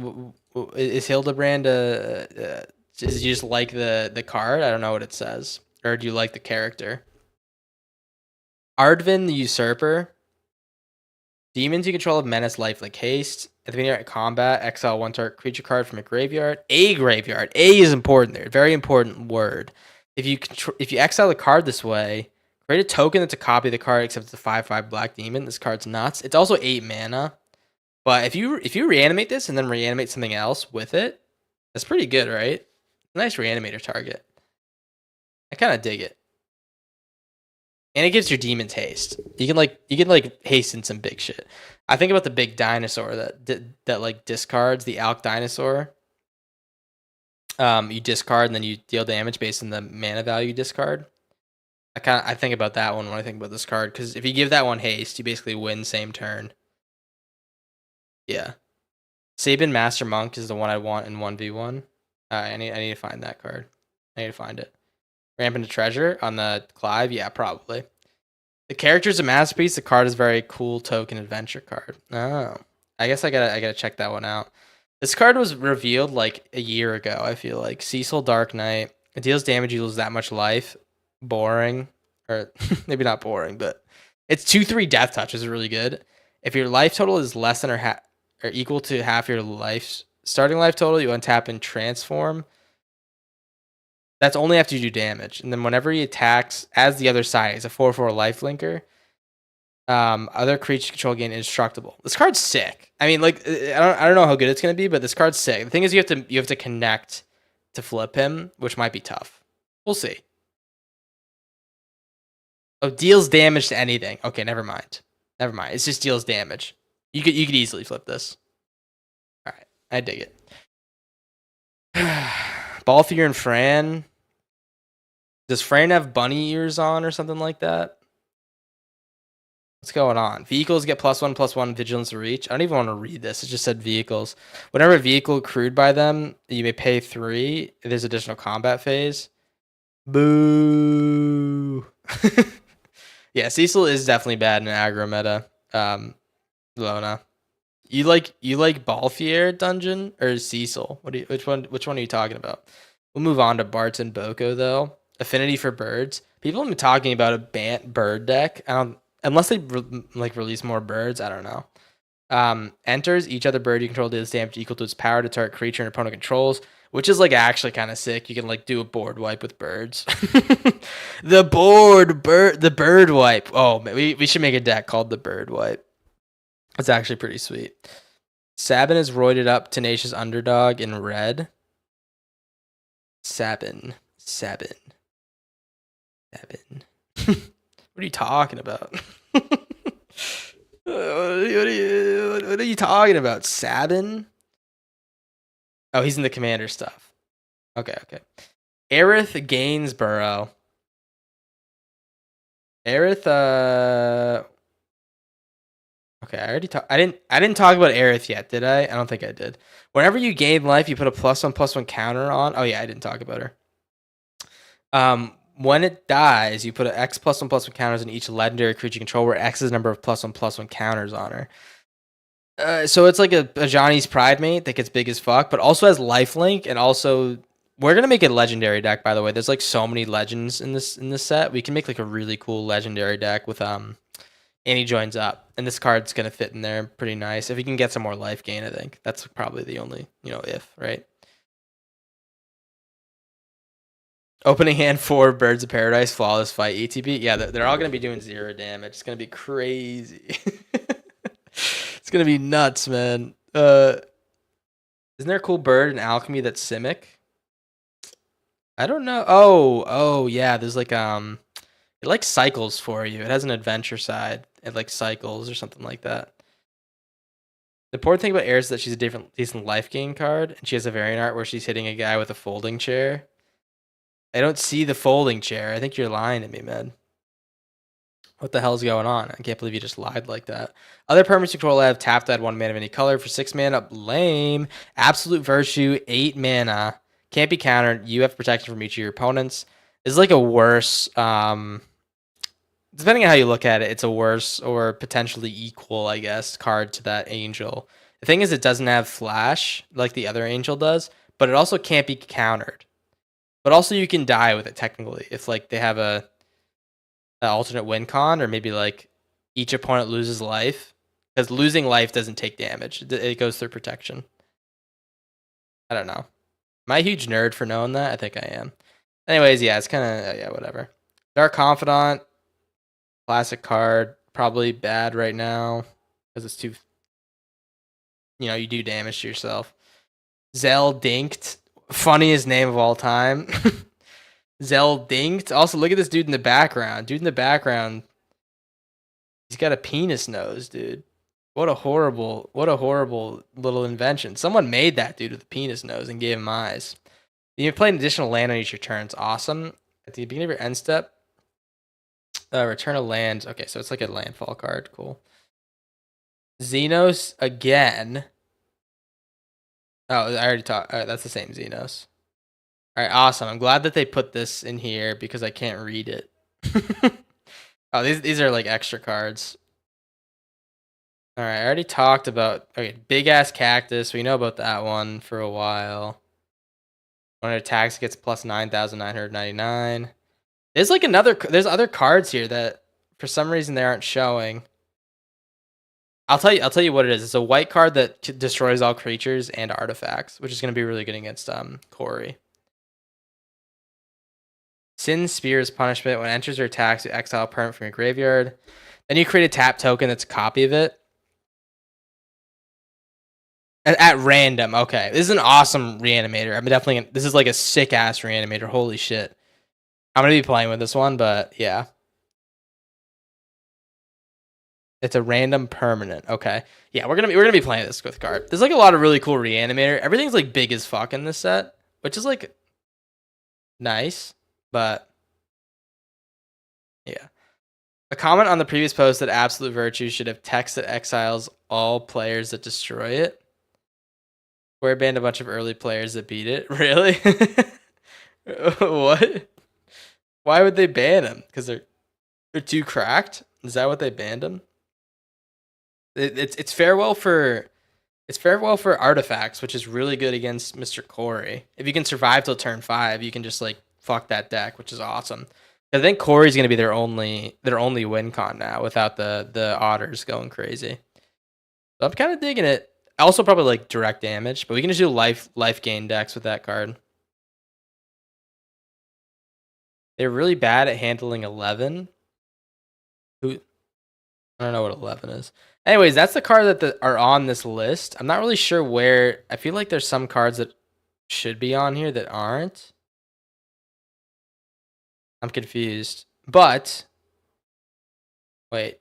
Hildebrand? Is you just like the card? I don't know what it says. Or do you like the character? Ardvin the Usurper. Demons you control have menace, life, like haste. At the beginning of combat, exile one target creature card from a graveyard. A graveyard. A is important there. Very important word. If you exile the card this way, create a token that's a copy of the card, except it's a 5/5 black demon. This card's nuts. It's also 8 mana. But if you reanimate this and then reanimate something else with it, that's pretty good, right? Nice reanimator target. I kind of dig it. And it gives your demons haste. You can like hasten some big shit. I think about the big dinosaur that like discards the Alk dinosaur. You discard and then you deal damage based on the mana value you discard. I think about that one when I think about this card, because if you give that one haste, you basically win same turn. Yeah. Sabin Master Monk is the one I want in 1v1. I need to find that card. I need to find it. Ramp into Treasure on the Clive? Yeah, probably. The character's a masterpiece. The card is a very cool token adventure card. Oh. I guess I gotta check that one out. This card was revealed like a year ago, I feel like. Cecil Dark Knight. It deals damage, you lose that much life. Boring. Or maybe not boring, but it's 2/3 death touch is really good. If your life total is less than or equal to half your life starting life total, you untap and transform. That's only after you do damage. And then whenever he attacks as the other side, it's a 4/4 lifelinker. Other creature control gain indestructible. This card's sick. I mean, like, I don't know how good it's gonna be, but this card's sick. The thing is, you have to connect to flip him, which might be tough. We'll see. Oh, deals damage to anything. Okay, never mind. Never mind. It's just deals damage. You could easily flip this. All right, I dig it. Balthier and Fran. Does Fran have bunny ears on or something like that? What's going on? Vehicles get +1/+1 vigilance to reach. I don't even want to read this. It just said vehicles. Whenever a vehicle accrued by them, you may pay 3. There's additional combat phase. Boo. Yeah, Cecil is definitely bad in aggro meta. Lona. You like Balthier dungeon or Cecil? Which one are you talking about? We'll move on to Bartz and Boko though. Affinity for birds. People have been talking about a bird deck. Unless they release more birds, I don't know. Enters each other bird you control deals damage equal to its power to target creature and opponent controls, which is like actually kind of sick. You can like do a board wipe with birds. The bird wipe. Oh man, we should make a deck called the bird wipe. It's actually pretty sweet. Sabin is roided up, tenacious underdog in red. Sabin. What are you talking about? What are you talking about? Sabin? Oh, he's in the commander stuff. Okay. Aerith Gainsborough. Aerith, okay, I didn't talk about Aerith yet, did I? I don't think I did. Whenever you gain life, you put a +1/+1 counter on. Oh yeah, I didn't talk about her. When it dies, you put an X +1/+1 counters on each legendary creature you control, where X is the number of +1/+1 counters on her. So it's like a Johnny's Pride mate that gets big as fuck, but also has lifelink, and also we're gonna make a legendary deck. By the way, there's like so many legends in this set. We can make like a really cool legendary deck with Annie joins up, and this card's gonna fit in there pretty nice. If you can get some more life gain, I think that's probably the only if, right? Opening hand 4 Birds of Paradise, Flawless Fight, ETB. Yeah, they're all gonna be doing 0 damage. It's gonna be crazy. It's gonna be nuts, man. Isn't there a cool bird in Alchemy that's Simic? I don't know. Oh yeah. There's like it like cycles for you. It has an adventure side. It like cycles or something like that. The important thing about Air is that she's a decent life gain card, and she has a variant art where she's hitting a guy with a folding chair. I don't see the folding chair. I think you're lying to me, man. What the hell's going on? I can't believe you just lied like that. Other permanents you control have tapped add 1 mana of any color for 6 mana. Lame. Absolute Virtue, 8 mana. Can't be countered. You have protection from each of your opponents. This is like a worse. This depending on how you look at it, it's a worse or potentially equal, I guess, card to that angel. The thing is, it doesn't have flash like the other angel does, but it also can't be countered. But also, you can die with it technically if like they have a alternate win con, or maybe like each opponent loses life, because losing life doesn't take damage. It goes through protection. I don't know. Am I a huge nerd for knowing that? I think I am. Anyways, yeah, it's kind of yeah, whatever. Dark Confidant, classic card, probably bad right now because it's too. You do damage to yourself. Zell Dinked, funniest name of all time. Zell Dinked. Also, look at this dude in the background. Dude in the background, he's got a penis nose, dude. What a horrible little invention. Someone made that dude with a penis nose and gave him eyes. You can play an additional land on each of your turns. Awesome. At the beginning of your end step, return a land. Okay, so it's like a landfall card. Cool. Xenos again. Oh, I already talked. All right, that's the same Xenos. All right, awesome. I'm glad that they put this in here because I can't read it. Oh, these are like extra cards. All right, I already talked about big ass cactus. We know about that one for a while. When it attacks, it gets plus 9,999. There's like there's other cards here that for some reason they aren't showing. I'll tell you what it is. It's a white card that destroys all creatures and artifacts, which is going to be really good against Corey. Sin Spear's punishment. When it enters or attacks, you exile a permanent from your graveyard. Then you create a tap token that's a copy of it. At random. Okay. This is an awesome reanimator. I'm definitely this is like a sick ass reanimator. Holy shit. I'm going to be playing with this one, but yeah. It's a random permanent. Okay. Yeah, we're gonna be playing this with card. There's like a lot of really cool reanimator. Everything's like big as fuck in this set, which is like nice, but yeah. A comment on the previous post that Absolute Virtue should have text that exiles all players that destroy it. Square banned a bunch of early players that beat it. Really? What? Why would they ban them? Because they're too cracked? Is that what they banned them? It's farewell for artifacts, which is really good against Mr. Corey. If you can survive till turn 5, you can just like fuck that deck, which is awesome. I think Corey's gonna be their only win con now without the otters going crazy. So I'm kind of digging it. Also probably like direct damage, but we can just do life gain decks with that card. They're really bad at handling 11. I don't know what 11 is. Anyways, that's the card that are on this list. I'm not really sure where. I feel like there's some cards that should be on here that aren't. I'm confused. But wait.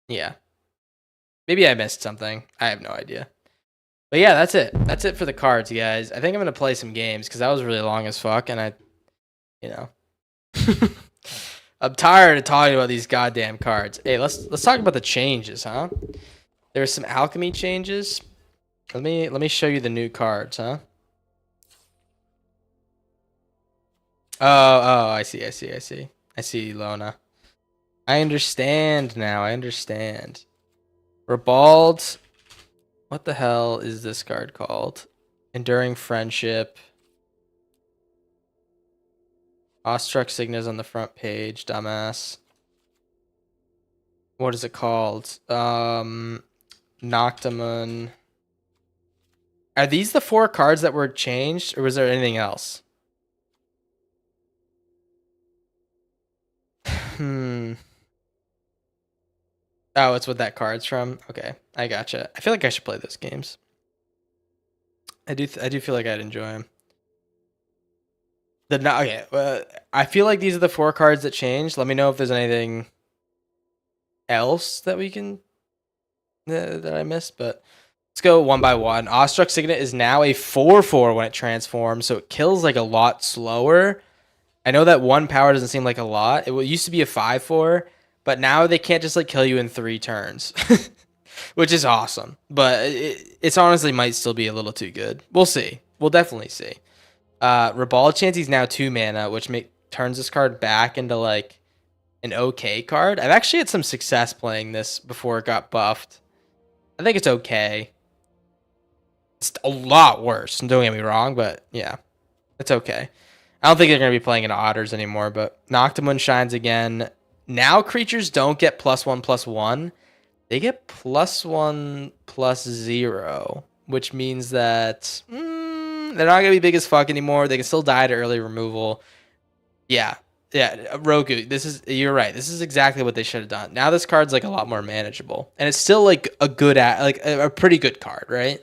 Yeah. Maybe I missed something. I have no idea. But yeah, that's it. That's it for the cards, guys. I think I'm going to play some games because that was really long as fuck. And I'm tired of talking about these goddamn cards. Hey, let's talk about the changes, huh? There were some alchemy changes. Let me show you the new cards, huh? Oh, I see, Lona. I understand now. I understand. Ribald. What the hell is this card called? Enduring Friendship. Awestruck Signa's on the front page, dumbass. What is it called? Noctamon. Are these the 4 cards that were changed, or was there anything else? Oh, it's what that card's from? Okay, I gotcha. I feel like I should play those games. I do feel like I'd enjoy them. I feel like these are the 4 cards that changed. Let me know if there's anything else that we can that I missed, but let's go one by one. Awestruck Signet is now a 4/4 when it transforms, so it kills like a lot slower. I know that 1 power doesn't seem like a lot. It used to be a 5/4, but now they can't just like kill you in 3 turns, which is awesome. But it's honestly might still be a little too good. We'll see. We'll definitely see. Ribald Chansey's now 2 mana, which turns this card back into like an okay card. I've actually had some success playing this before it got buffed. I think it's okay. It's a lot worse, don't get me wrong, but yeah, it's okay. I don't think they're going to be playing in Otters anymore, but Noctimoon shines again. Now creatures don't get +1/+1. They get +1/+0, which means that they're not going to be big as fuck anymore. They can still die to early removal. Yeah, Roku, you're right. This is exactly what they should have done. Now this card's like a lot more manageable, and it's still like a pretty good card, right?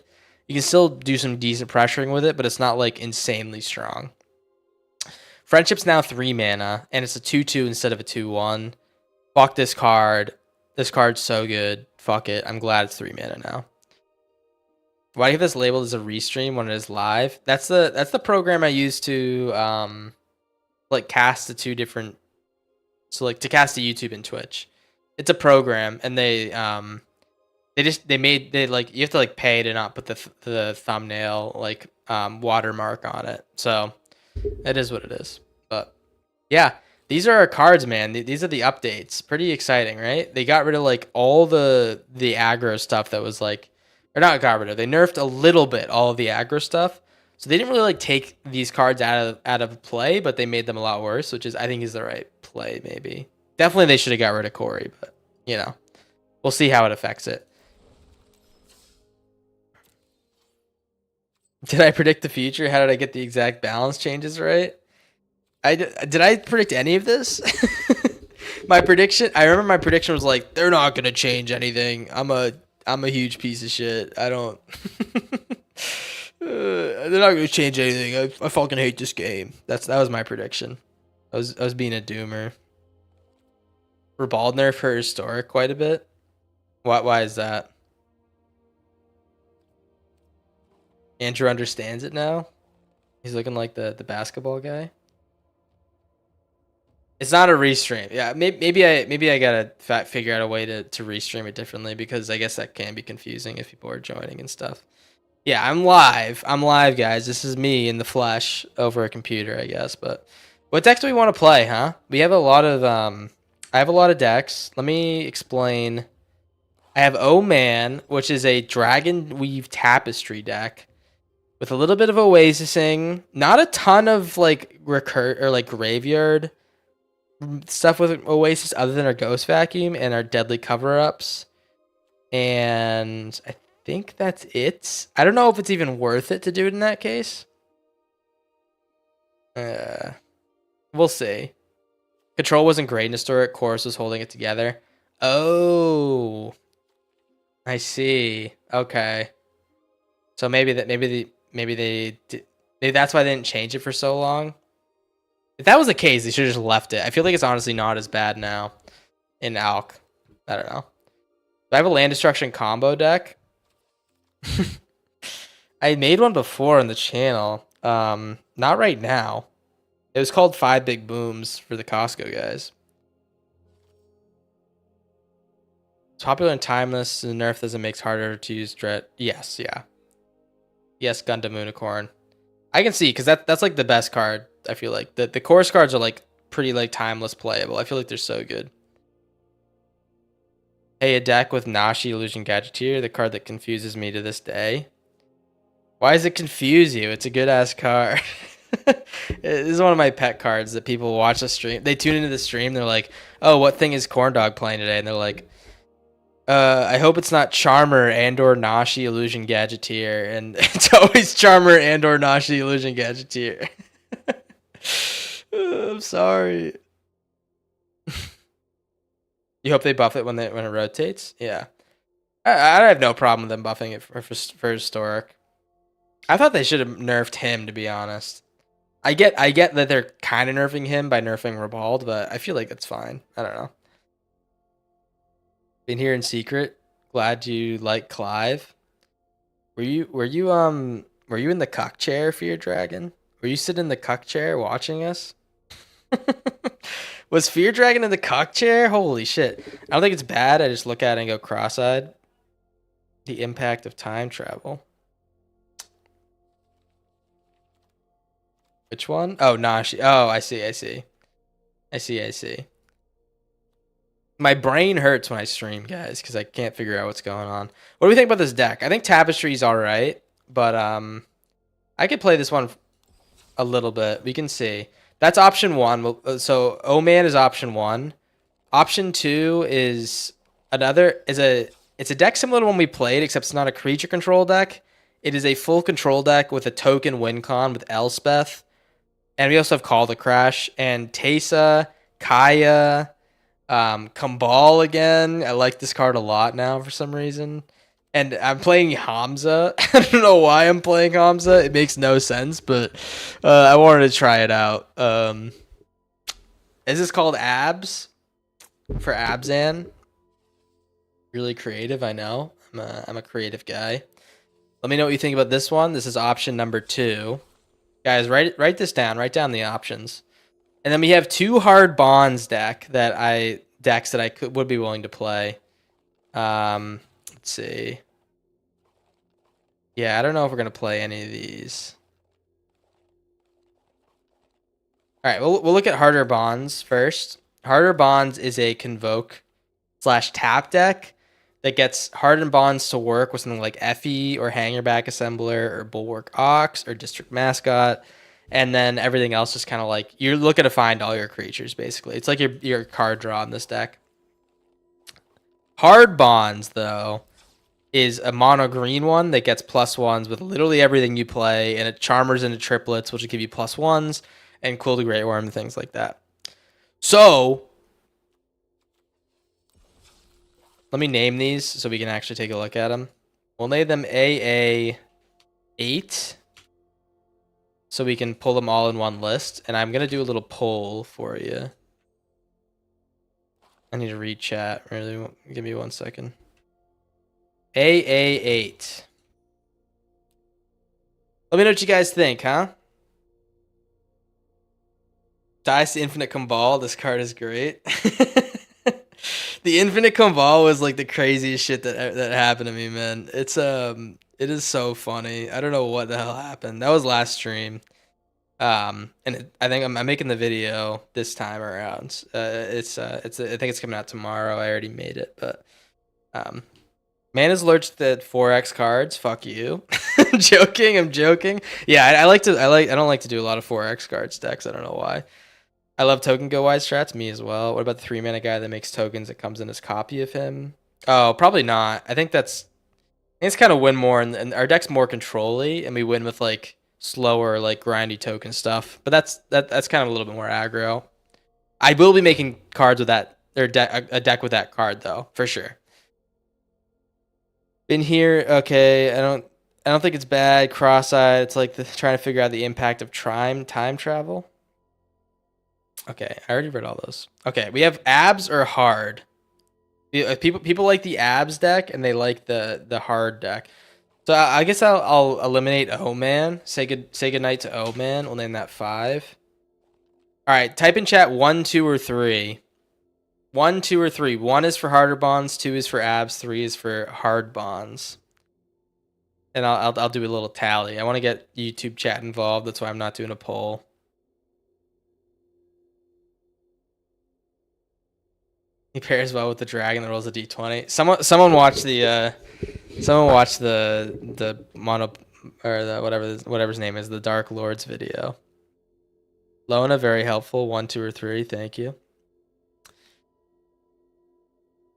You can still do some decent pressuring with it, but it's not like insanely strong. Friendship's now 3 mana, and it's a 2/2 instead of a 2/1. Fuck this card. This card's so good. Fuck it. I'm glad it's 3 mana now. Why do you have this labeled as a restream when it is live? That's the program I use to like cast the two different, so like to cast to YouTube and Twitch. It's a program, and they like you have to like pay to not put the thumbnail like watermark on it. So it is what it is. But yeah, these are our cards, man. These are the updates. Pretty exciting, right? They got rid of like all the aggro stuff that was like, or not got rid of. They nerfed a little bit all of the aggro stuff. So they didn't really like take these cards out of play, but they made them a lot worse, which is I think is the right play. Maybe definitely they should have got rid of Corey, but you know, we'll see how it affects it. Did I predict the future? How did I get the exact balance changes right? Did I predict any of this? My prediction. I remember my prediction was like, they're not gonna change anything. I'm a huge piece of shit. I don't. They're not gonna change anything. I fucking hate this game. That was my prediction. I was being a doomer. Rebald nerf her historic quite a bit. Why is that? Andrew understands it now. He's looking like the basketball guy. It's not a restream. Yeah, maybe I gotta figure out a way to restream it differently, because I guess that can be confusing if people are joining and stuff. Yeah, I'm live. I'm live, guys. This is me in the flesh over a computer, I guess. But what deck do we want to play, huh? We have a lot of I have a lot of decks. Let me explain. I have Oh Man, which is a Dragon Weave Tapestry deck with a little bit of Oasising, not a ton of like graveyard stuff with Oasis other than our Ghost Vacuum and our Deadly Cover-Ups. And I think that's it. I don't know if it's even worth it to do it in that case. We'll see. Control wasn't great in Historic. Chorus was holding it together. Oh, I see. Okay. So maybe that's why they didn't change it for so long. If that was the case, they should have just left it. I feel like it's honestly not as bad now in Alk. I don't know. I have a land destruction combo deck. I made one before on the channel. Not right now. It was called 5 Big Booms for the Costco guys. It's popular and timeless, and nerf doesn't make it harder to use Dread. Yes, yeah. Yes, Gundam Unicorn. I can see, because that's like the best card. I feel like the chorus cards are like pretty like timeless playable. I feel like they're so good. Hey, a deck with Nashi Illusion Gadgeteer, the card that confuses me to this day. Why does it confuse you? It's a good ass card. This is one of my pet cards that people watch the stream. They tune into the stream. They're like, "Oh, what thing is Corndog playing today?" And they're like, I hope it's not Charmer and or Nashi Illusion Gadgeteer. And it's always Charmer and or Nashi Illusion Gadgeteer. I'm sorry. You hope they buff it when it rotates? Yeah. I have no problem with them buffing it for Historic. I thought they should have nerfed him, to be honest. I get that they're kind of nerfing him by nerfing Rebald, but I feel like it's fine. I don't know. Been here in secret. Glad you like Clive. Were you in the cuck chair, Fear Dragon? Were you sitting in the cuck chair watching us? Was Fear Dragon in the cuck chair? Holy shit. I don't think it's bad. I just look at it and go cross-eyed. The impact of time travel. Which one? Oh, Nashi. Oh, I see. I see, I see. My brain hurts when I stream, guys, because I can't figure out what's going on. What do we think about this deck? I think Tapestry's alright, but I could play this one a little bit. We can see. That's option one. So Oman is option one. Option two is it's a deck similar to one we played, except it's not a creature control deck. It is a full control deck with a token win con with Elspeth. And we also have Call to Crash and Teysa, Kaya, Kambal again. I like this card a lot now for some reason. And I'm playing Hamza. I don't know why I'm playing Hamza. It makes no sense, but I wanted to try it out. Is this called Abs? For Abzan? Really creative, I know. I'm a creative guy. Let me know what you think about this one. This is option number 2. Guys, write this down. Write down the options. And then we have 2 hard bonds decks that I would be willing to play. Let's see. Yeah, I don't know if we're gonna play any of these. All right, we'll look at harder bonds first. Harder bonds is a convoke / tap deck that gets hardened bonds to work with something like Effie or Hangerback Assembler or Bulwark Ox or District Mascot. And then everything else is kind of like you're looking to find all your creatures, basically. It's like your card draw in this deck. Hard bonds, though, is a mono green one that gets +1s with literally everything you play, and it charmers into triplets, which will give you +1s, and Quill to Great Worm and things like that. So let me name these so we can actually take a look at them. We'll name them AA8 so we can pull them all in one list. And I'm going to do a little poll for you. I need to read chat. Really, give me 1 second. AA8. Let me know what you guys think, huh? Dice the Infinite Kambal. This card is great. The Infinite Kambal was like the craziest shit that happened to me, man. It is so funny. I don't know what the hell happened. That was last stream. I think I'm making the video this time around. I think it's coming out tomorrow. I already made it, but man is allergic to 4X cards. Fuck you. I'm joking. Yeah, I don't like to do a lot of 4X cards decks. I don't know why. I love token go wide strats. Me as well. What about the 3-mana guy that makes tokens that comes in as copy of him? Oh, probably not. I think it's kind of win more, and our deck's more control-y, and we win with like slower, like grindy token stuff. But that's kind of a little bit more aggro. I will be making cards with that, or a deck with that card though, for sure. Been here, okay. I don't think it's bad. Cross-eyed. It's like trying to figure out the impact of time travel. Okay, I already read all those. Okay, we have abs or hard. People like the abs deck and they like the hard deck. So I guess I'll eliminate Oman. Say goodnight to Oman. We'll name that 5. All right, type in chat 1, 2, or 3. 1, 2, or 3. 1 is for harder bonds. 2 is for abs. 3 is for hard bonds. And I'll do a little tally. I want to get YouTube chat involved. That's why I'm not doing a poll. He pairs well with the dragon that rolls a d20. Someone watched the mono or the whatever his name is, the Dark Lords video. Lona, very helpful. 1, 2, or 3. Thank you.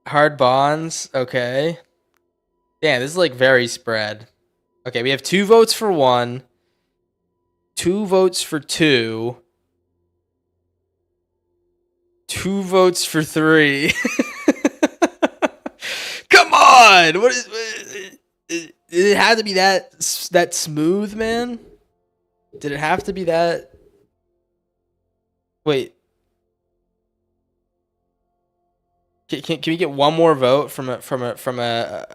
Hard bonds. Okay. Damn, this is like very spread. Okay, we have 2 votes for 1, 2 votes for 2. 2 votes for 3. Come on! What is it had to be that smooth, man? Did it have to be that? Wait. Can we get one more vote from a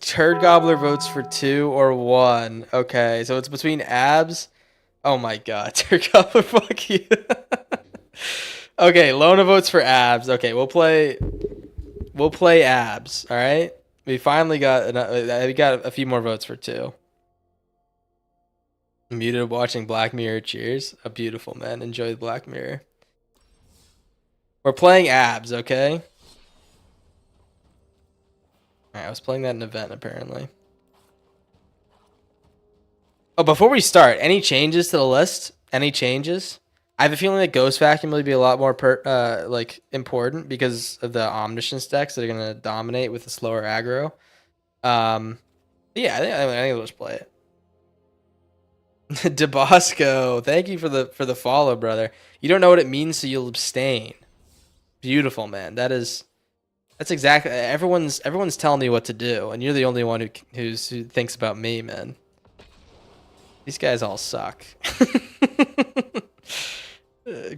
Turd Gobbler votes for 2 or 1? Okay, so it's between abs. Oh my god, Turd Gobbler, fuck you. Okay, Lona votes for abs. Okay, we'll play abs. All right, we finally got we got a few more votes for 2. Muted watching Black Mirror. Cheers. A beautiful man. Enjoy the Black Mirror. We're playing abs, okay? Alright, I was playing that in an event apparently. Oh, before we start, any changes to the list? Any changes? I have a feeling that Ghost Vacuum will be a lot more like important because of the Omniscience decks that are gonna dominate with the slower aggro. Yeah, I think we'll just play it. DeBosco, thank you for the follow, brother. You don't know what it means, so you'll abstain. Beautiful, man. That's exactly everyone's telling me what to do, and you're the only one who thinks about me, man. These guys all suck.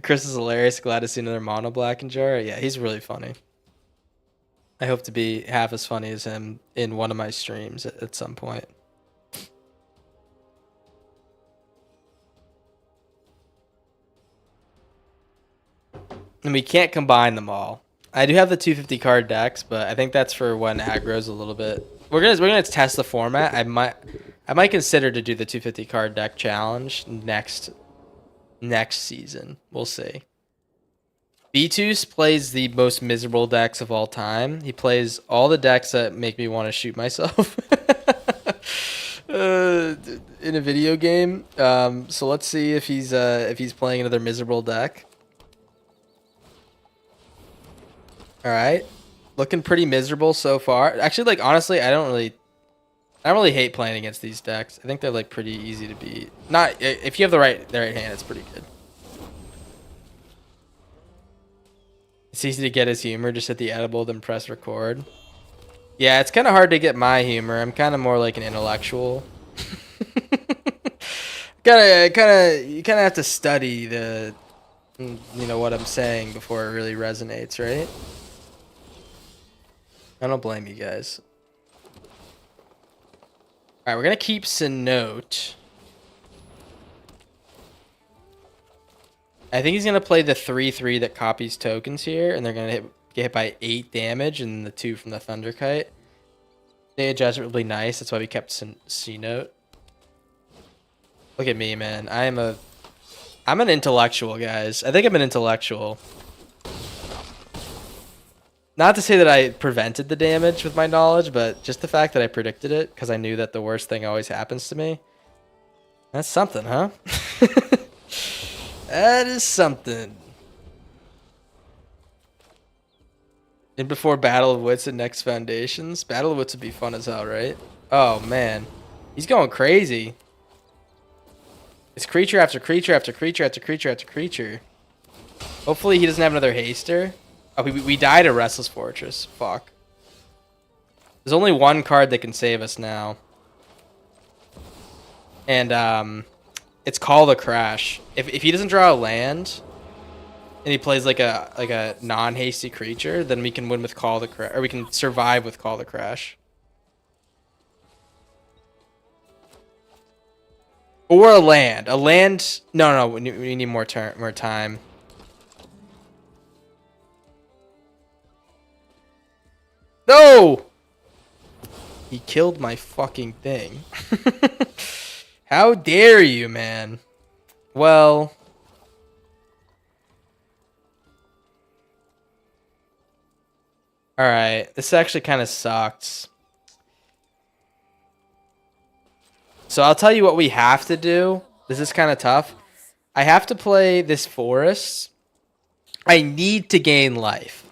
Chris is hilarious. Glad to see another mono black in jar. Yeah, he's really funny. I hope to be half as funny as him in one of my streams at some point. And we can't combine them all. I do have the 250 card decks, but I think that's for when aggro's a little bit. We're gonna test the format. I might consider to do the 250 card deck challenge next season. We'll see. Vitus plays the most miserable decks of all time. He plays all the decks that make me want to shoot myself in a video game. So let's see if he's playing another miserable deck. All right, looking pretty miserable so far. Actually, like honestly, I don't really hate playing against these decks. I think they're like pretty easy to beat. Not if you have the right hand, it's pretty good. It's easy to get his humor. Just hit the edible, then press record. Yeah, it's kind of hard to get my humor. I'm kind of more like an intellectual. You kind of have to study what I'm saying before it really resonates, right? I don't blame you guys. All right, we're gonna keep Sinote. I think he's gonna play the 3/3 that copies tokens here, and they're gonna get hit by 8 damage, and the 2 from the Thunderkite. They adjustment will be nice. That's why we kept C-Note. Look at me, man. I'm an intellectual, guys. I think I'm an intellectual. Not to say that I prevented the damage with my knowledge, but just the fact that I predicted it, because I knew that the worst thing always happens to me. That's something, huh? That is something. And before Battle of Wits and Next Foundations. Battle of Wits would be fun as hell, right? Oh, man. He's going crazy. It's creature after creature after creature after creature after creature. Hopefully he doesn't have another haster. Oh, we died at Restless Fortress. Fuck. There's only one card that can save us now. And, it's Call the Crash. If he doesn't draw a land, and he plays like a non-hasty creature, then we can win with Call the Crash, or we can survive with Call the Crash. Or a land. A land. No, we need more time. No! He killed my fucking thing. How dare you, man? Well, all right. This actually kind of sucks. So I'll tell you what we have to do. This is kind of tough. I have to play this forest. I need to gain life.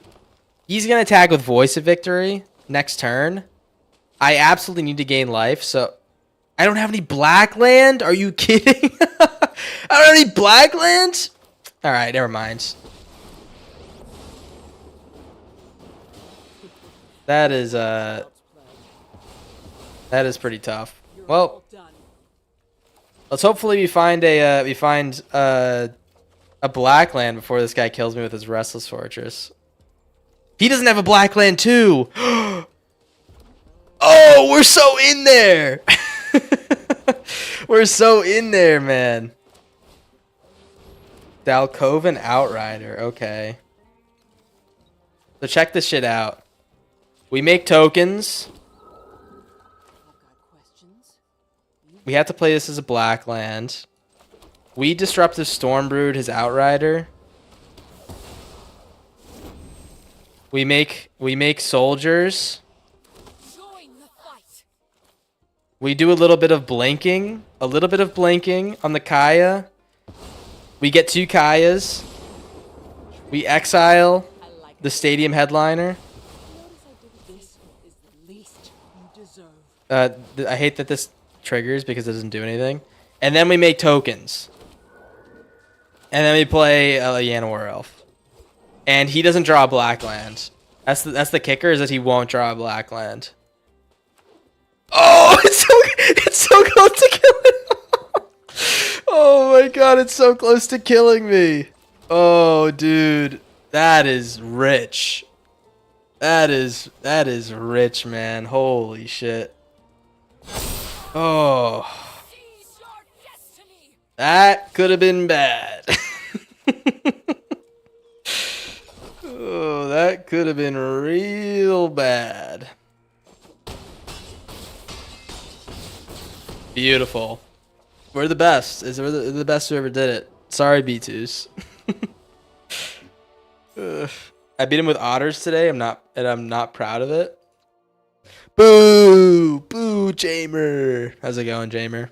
He's going to attack with Voice of Victory next turn. I absolutely need to gain life, so I don't have any black land? Are you kidding? I don't have any black land? Alright, never mind. That is pretty tough. Well, let's hopefully we find a black land before this guy kills me with his Restless Fortress. He doesn't have a black land too. Oh, we're so in there. We're so in there, man. Dalcoven Outrider. Okay. So check this shit out. We make tokens. We have to play this as a black land. We Disruptive Stormbrood his Outrider. We make soldiers. We do a little bit of blinking. On the Kaya. We get 2 Kayas. We exile the stadium headliner. I hate that this triggers because it doesn't do anything. And then we make tokens. And then we play a Llanowar Elf. And he doesn't draw a black land. That's the kicker, is that he won't draw a black land. Oh, it's so close to killing. Oh my god, it's so close to killing me. Oh, dude, that is rich. That is rich, man. Holy shit. Oh, that could have been bad. Oh, that could have been real bad. Beautiful. We're the best. We're the best who ever did it. Sorry, B2s. I beat him with otters today. I'm not proud of it. Boo! Boo, Jamer. How's it going, Jamer?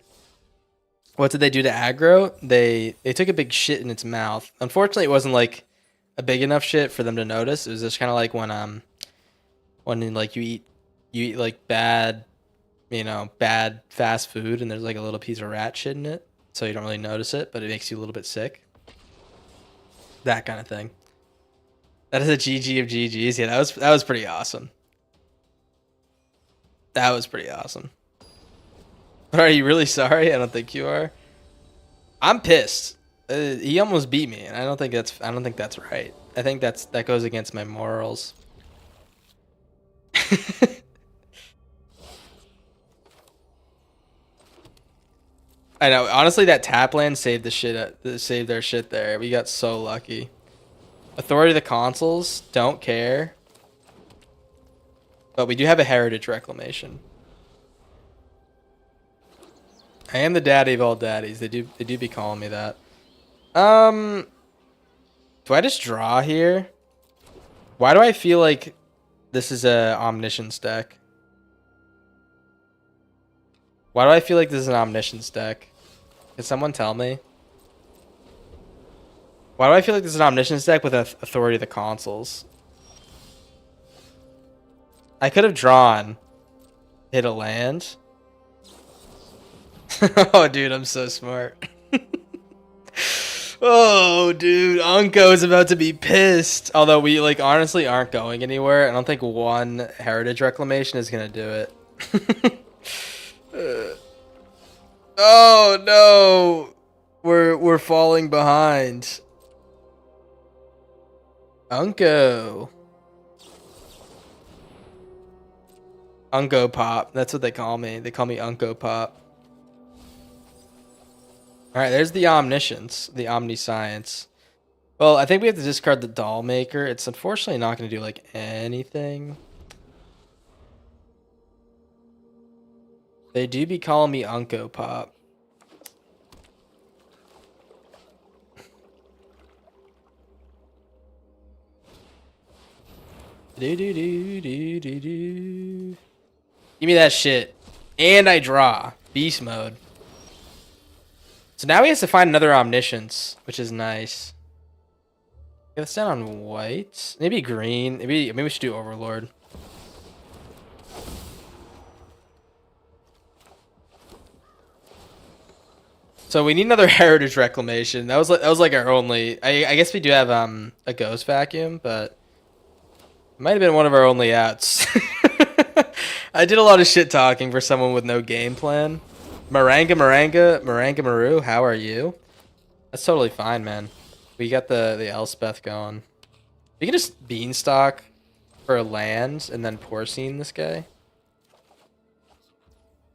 What did they do to Aggro? They took a big shit in its mouth. Unfortunately, it wasn't like a big enough shit for them to notice. It was just kind of like when like you eat like bad, bad fast food, and there's like a little piece of rat shit in it, so you don't really notice it, but it makes you a little bit sick. That kind of thing. That is a GG of GGs. Yeah, that was pretty awesome. That was pretty awesome. But are you really sorry? I don't think you are. I'm pissed. He almost beat me, and I don't think that's right. I think that goes against my morals. I know. Honestly, that tap land saved saved our shit there. We got so lucky. Authority of the Consuls, don't care. But we do have a heritage reclamation. I am the daddy of all daddies. They do be calling me that. Do I just draw here? Why do I feel like this is a Omniscience deck? Why do I feel like this is an Omniscience deck? Can someone tell me? Why do I feel like this is an Omniscience deck with Authority of the Consuls? I could have drawn, hit a land. Oh, dude, I'm so smart. Oh, dude, Unko is about to be pissed. Although we honestly aren't going anywhere. I don't think one heritage reclamation is gonna do it. Oh no, we're falling behind. Unko Pop. That's what they call me. They call me Unko Pop. All right, there's the Omniscience, the Omniscience. Well, I think we have to discard the Doll Maker. It's unfortunately not going to do like anything. They do be calling me Unko Pop. Do. Give me that shit. And I draw. Beast mode. So now he has to find another Omniscience, which is nice. Get this down on white. Maybe green. Maybe we should do Overlord. So we need another Heritage Reclamation. That was like our only. I guess we do have a Ghost Vacuum, but it might have been one of our only outs. I did a lot of shit talking for someone with no game plan. Maranga Maru, how are you? That's totally fine, man. We got the Elspeth going. We can just Beanstalk for a land and then Porcine this guy.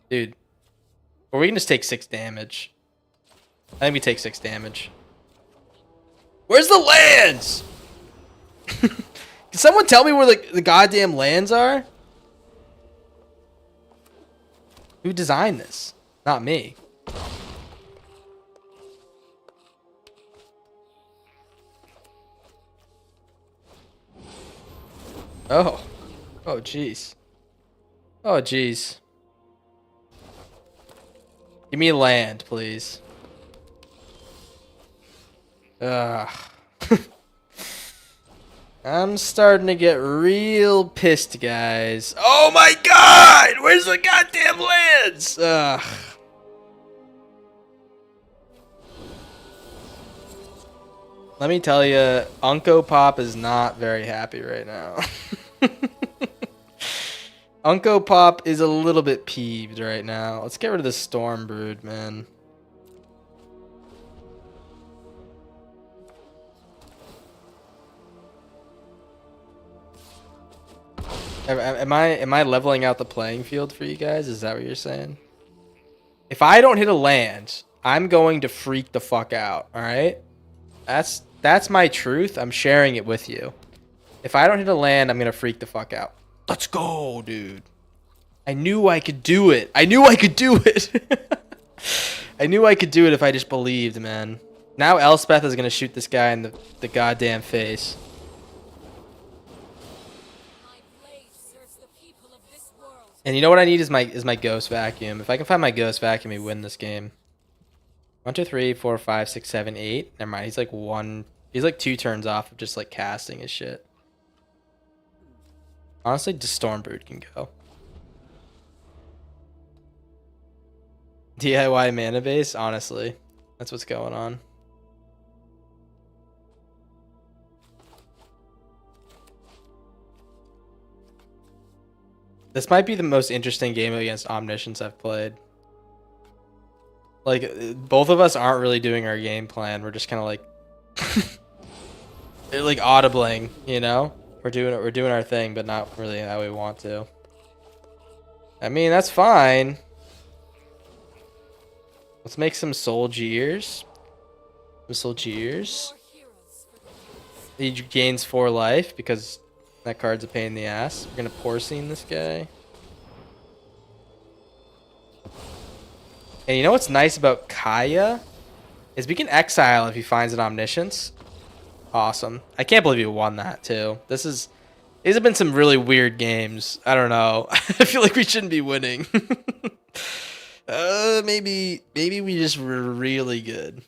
Dude. Or we can just take 6 damage. I think we take 6 damage. Where's the lands? Can someone tell me where the goddamn lands are? Who designed this? Not me. Oh. Oh, jeez. Oh, jeez. Give me land, please. Ugh. I'm starting to get real pissed, guys. Oh my god! Where's the goddamn lands? Ugh. Let me tell you, Unco Pop is not very happy right now. Unco Pop is a little bit peeved right now. Let's get rid of the Storm Brood, man. Am I leveling out the playing field for you guys? Is that what you're saying? If I don't hit a land, I'm going to freak the fuck out, all right? That's my truth. I'm sharing it with you. If I don't hit a land, I'm going to freak the fuck out. Let's go, dude. I knew I could do it. I knew I could do it. I knew I could do it if I just believed, man. Now Elspeth is going to shoot this guy in the goddamn face. And you know what I need is my ghost vacuum. If I can find my ghost vacuum, we win this game. 1, 2, 3, 4, 5, 6, 7, 8. Never mind. He's like 2 turns off of just like casting his shit. Honestly, just Stormbrood can go. DIY mana base. Honestly, that's what's going on. This might be the most interesting game against Omniscience I've played. Like, both of us aren't really doing our game plan. We're just kind of like, like audibling, you know? We're doing our thing, but not really how we want to. I mean, that's fine. Let's make some Soldiers. Some Soldiers. He gains 4 life because that card's a pain in the ass. We're gonna Porcine this guy. And you know what's nice about Kaya? Is we can exile if he finds an Omniscience. Awesome. I can't believe you won that too. These have been some really weird games. I don't know. I feel like we shouldn't be winning. Maybe we just were really good.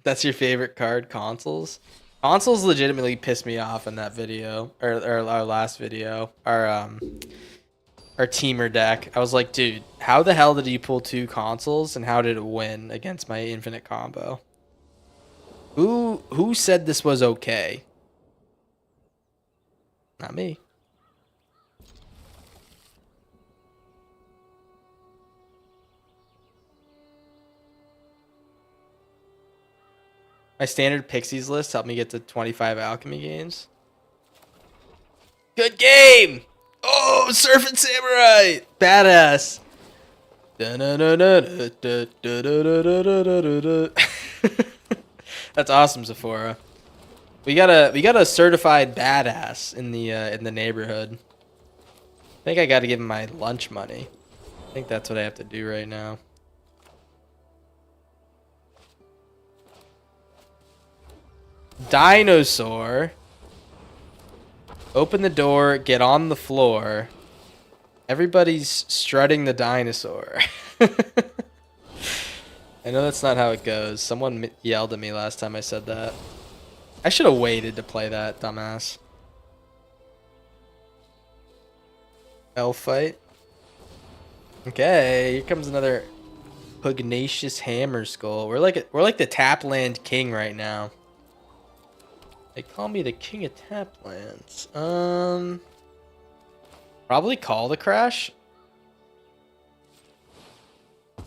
That's your favorite card, Consoles? Consoles legitimately pissed me off in that video, or our last video, our teamer deck. I was like, dude, how the hell did you pull 2 Consoles, and how did it win against my infinite combo? Who said this was okay? Not me. My standard Pixies list helped me get to 25 Alchemy games. Good game! Oh, Surfing Samurai! Badass! That's awesome, Sephora. We got a certified badass in the neighborhood. I think I got to give him my lunch money. I think that's what I have to do right now. Dinosaur. Open the door, get on the floor. Everybody's strutting the dinosaur. I know that's not how it goes. Someone yelled at me last time I said that. I should have waited to play that, dumbass. Elf fight. Okay, here comes another pugnacious hammer skull. We're like the Tapland king right now. They call me the king of Taplands. Probably call the crash.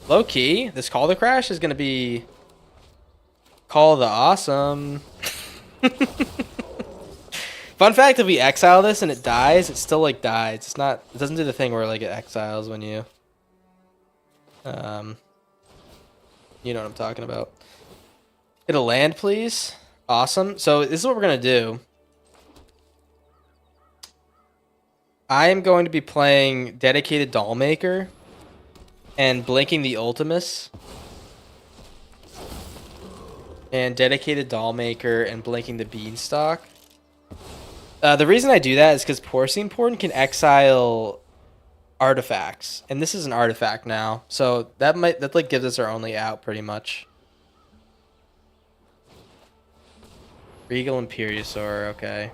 Low key, this call the crash is gonna be call the awesome. Fun fact: if we exile this and it dies, it still like dies. It's not. It doesn't do the thing where like it exiles when you. You know what I'm talking about. Hit a land, please. Awesome. So this is what we're gonna do. I am going to be playing Dedicated Dollmaker and Blinking the Ultimus. And Dedicated Dollmaker and Blinking the Beanstalk. The reason I do that is because Porcine Porn can exile artifacts, and this is an artifact now, so that like gives us our only out pretty much. Regal Imperiosaur, okay.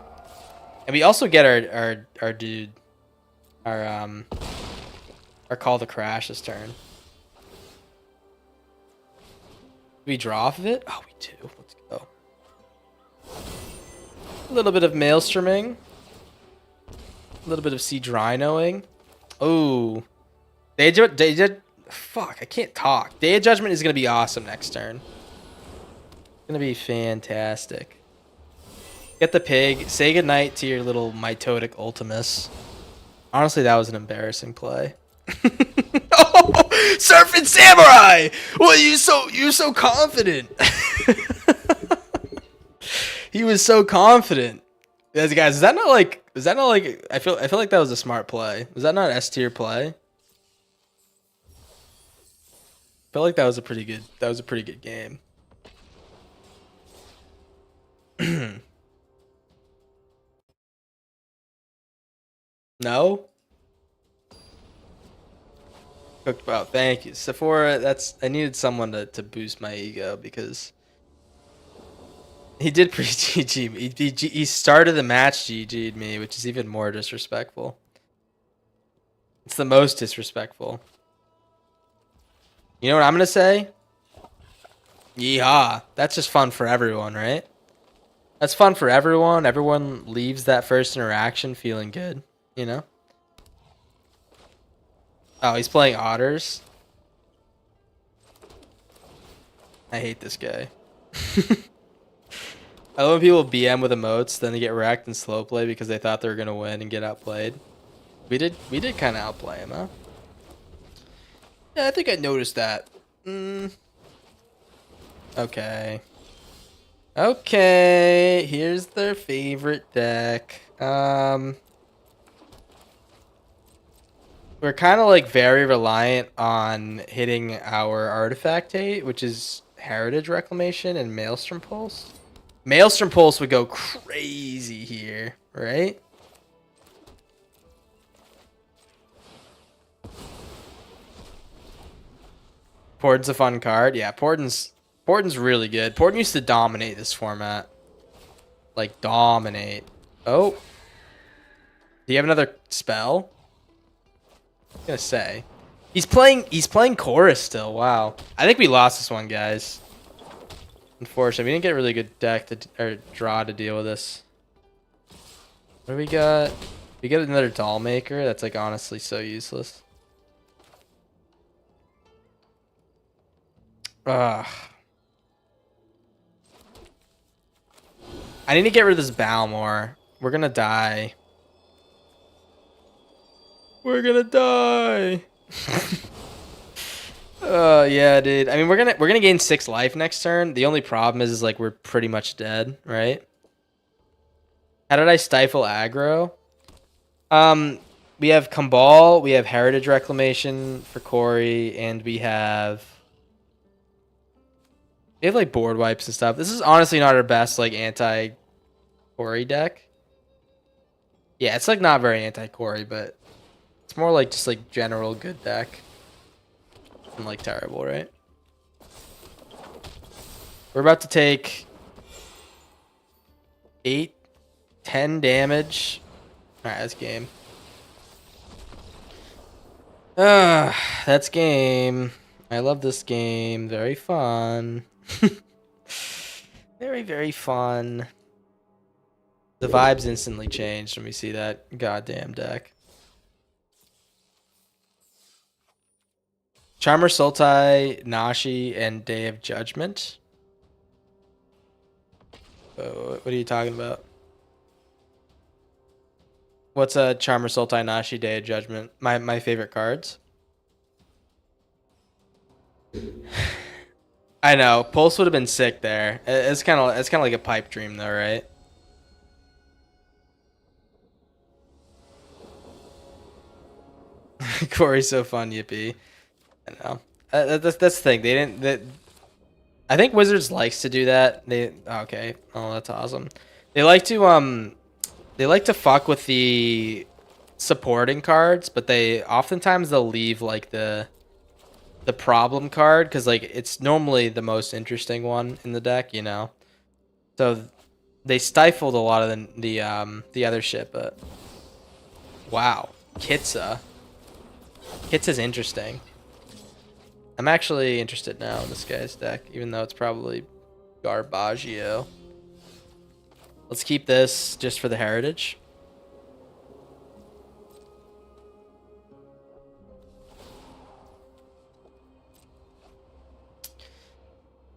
And we also get our dude, our Call to Crash this turn. Do we draw off of it? Oh, we do. Let's go. A little bit of Maelstroming. A little bit of Seedrinoing. Oh. Fuck, I can't talk. Day of Judgment is going to be awesome next turn. It's going to be fantastic. Get the pig. Say goodnight to your little Mitotic Ultimus. Honestly, that was an embarrassing play. Oh, Surfing Samurai! Well, you're so confident. He was so confident. Guys, is that not like I feel like that was a smart play. Was that not an S tier play? I feel like that was a pretty good game. No? Cooked wow, thank you. Sephora, I needed someone to boost my ego because he did pre-GG me. He started the match GG'd me, which is even more disrespectful. It's the most disrespectful. You know what I'm gonna say? Yeehaw. That's just fun for everyone, right? That's fun for everyone. Everyone leaves that first interaction feeling good, you know? Oh, he's playing Otters. I hate this guy. I love when people BM with emotes, then they get wrecked in slow play because they thought they were gonna win and get outplayed. We did kind of outplay him, huh? Yeah, I think I noticed that. Okay. Okay, here's their favorite deck. We're kind of like very reliant on hitting our artifact hate, which is Heritage Reclamation and Maelstrom Pulse. Maelstrom Pulse would go crazy here, right? Porden's a fun card. Yeah, Porden's really good. Porden used to dominate this format. Like, dominate. Oh. Do you have another spell? I was gonna say. He's playing Chorus still. Wow. I think we lost this one, guys. Unfortunately, we didn't get a really good deck or draw to deal with this. What do we got? We get another Doll Maker. That's like honestly so useless. Ugh. I need to get rid of this Balmor. We're gonna die. We're gonna die. Yeah, dude. I mean, we're gonna gain 6 life next turn. The only problem is like we're pretty much dead, right? How did I stifle aggro? We have Kambal, we have Heritage Reclamation for Corey, and we have like board wipes and stuff. This is honestly not our best like anti-Corey deck. Yeah, it's like not very anti-Corey, but it's more like just like general good deck. And like terrible, right? We're about to take 8, 10 damage. Alright, that's game. That's game. I love this game. Very fun. Very, very fun. The vibes instantly changed when we see that goddamn deck. Charmer, Sultai, Nashi, and Day of Judgment. What are you talking about? What's a Charmer, Sultai, Nashi, Day of Judgment? My favorite cards. I know Pulse would have been sick there. It's kind of like a pipe dream though, right? Corey's so fun, yippee. I know. That's the thing. They didn't. I think Wizards likes to do that. Okay. Oh, that's awesome. They like to fuck with the supporting cards, but they oftentimes they'll leave like the problem card because like it's normally the most interesting one in the deck, you know. So they stifled a lot of the other shit, but wow, Kitsa's interesting. I'm actually interested now in this guy's deck, even though it's probably Garbaggio. Let's keep this just for the heritage.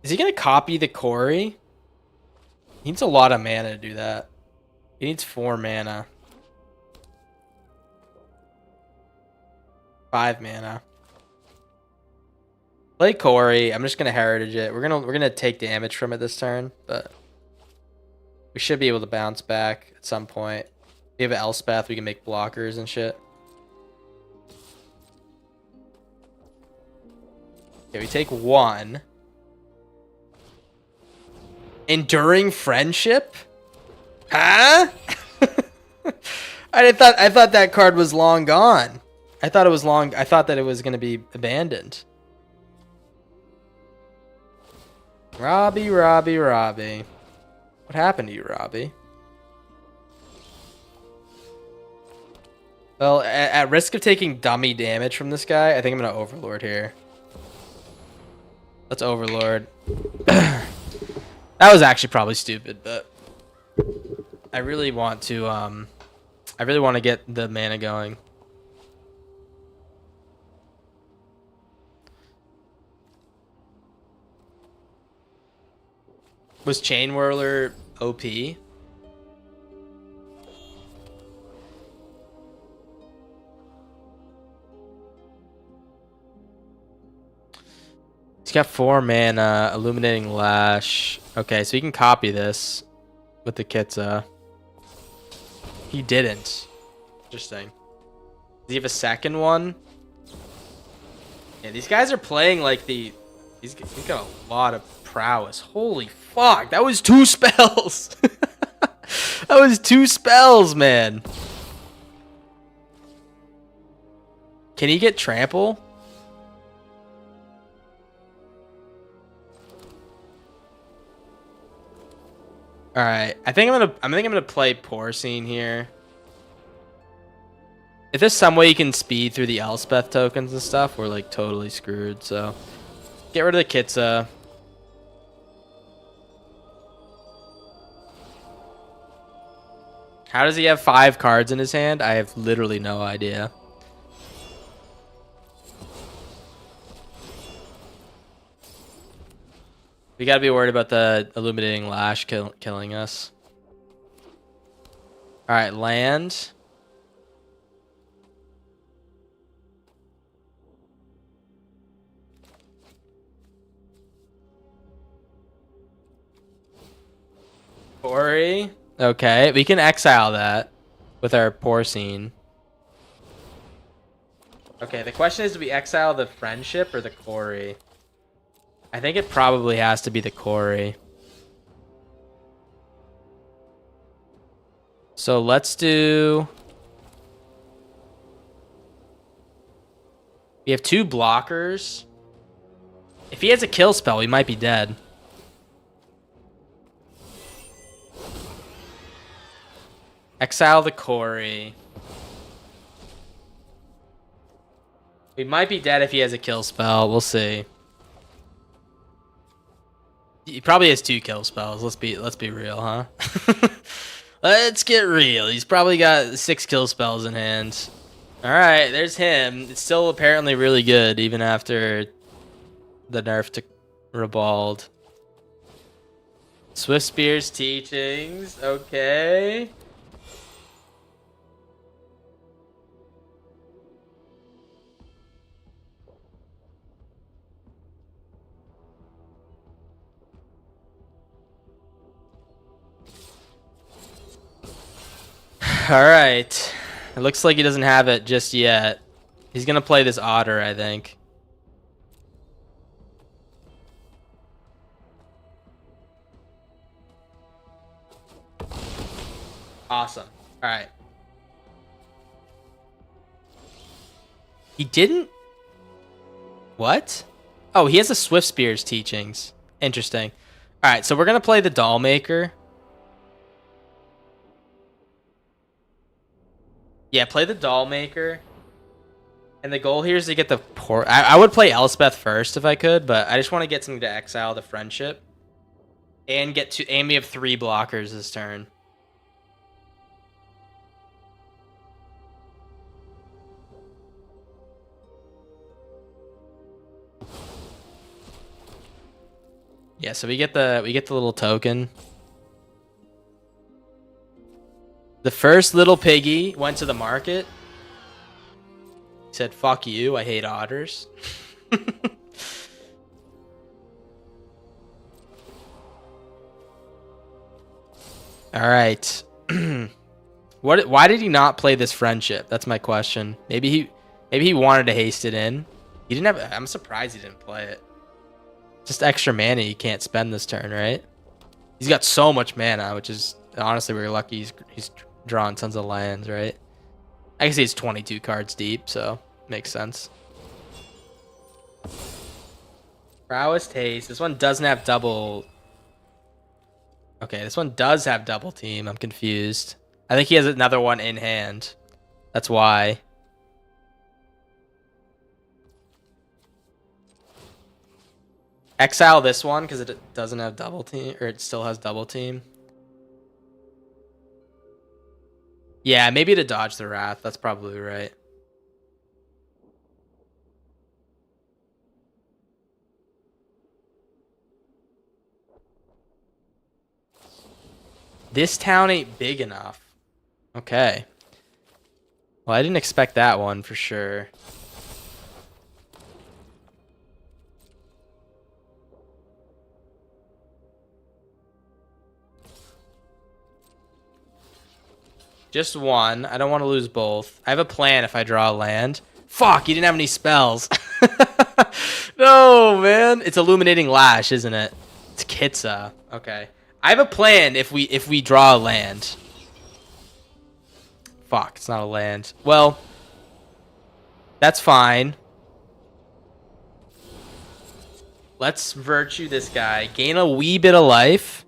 Is he gonna copy the Corey? He needs a lot of mana to do that. He needs 4 mana. 5 mana. Play Corey. I'm just gonna heritage it. We're gonna take damage from it this turn, but we should be able to bounce back at some point. We have an Elspeth. We can make blockers and shit. Okay, we take 1. Enduring friendship? Huh? I thought that card was long gone. I thought that it was gonna be abandoned. Robbie. What happened to you, Robbie? Well, at risk of taking dummy damage from this guy, I think I'm gonna Overlord here. Let's Overlord. That was actually probably stupid, but I really want to get the mana going. Was Chain Whirler OP? He's got 4 mana, Illuminating Lash. Okay, so he can copy this with the Kitsa. He didn't. Interesting. Does he have a second one? Yeah, these guys are playing like he's got a lot of prowess. Holy fuck, that was 2 spells. That was 2 spells, man. Can he get trample? All right, I think I'm gonna play Porcine here. If there's some way you can speed through the Elspeth tokens and stuff, we're like totally screwed. So get rid of the Kitsa. How does he have 5 cards in his hand? I have literally no idea. We gotta be worried about the Illuminating Lash killing us. Alright, land. Corey. Okay, we can exile that with our Porcine. Okay, the question is, do we exile the Friendship or the Corey? I think it probably has to be the Corey. So let's do... We have 2 blockers. If he has a kill spell, we might be dead. Exile the Corey. We might be dead if he has a kill spell. We'll see. He probably has 2 kill spells. Let's be real, huh? Let's get real. He's probably got 6 kill spells in hand. All right, there's him. It's still apparently really good even after the nerf to Ribald. Swift Spear's teachings. Okay. All right. It looks like he doesn't have it just yet. He's gonna play this otter, I think. Awesome. All right. He didn't. What? Oh, he has the Swift Spear's teachings. Interesting. All right, so we're gonna play the Doll Maker. Yeah, play the Doll Maker. And the goal here is to get the port. I would play Elspeth first if I could, but I just want to get something to exile the Friendship. And get to. And we have 3 blockers this turn. Yeah, so we get the little token. The first little piggy went to the market. He said, "Fuck you, I hate otters." All right. Why did he not play this Friendship? That's my question. Maybe he wanted to haste it in. He didn't have. I'm surprised he didn't play it. Just extra mana you can't spend this turn, right? He's got so much mana, which is honestly we're lucky he's drawing tons of lands, right? I guess he's 22 cards deep, so makes sense. Prowess Taste. This one doesn't have double. Okay, this one does have double team. I'm confused. I think he has another one in hand. That's why. Exile this one because it doesn't have double team, or it still has double team. Yeah, maybe to dodge the Wrath. That's probably right. This town ain't big enough. Okay. Well, I didn't expect that one for sure. Just one. I don't want to lose both. I have a plan if I draw a land. Fuck, you didn't have any spells. No, man. It's Illuminating Lash, isn't it? It's Kitsa. Okay. I have a plan if we draw a land. Fuck, it's not a land. Well, that's fine. Let's Virtue this guy. Gain a wee bit of life.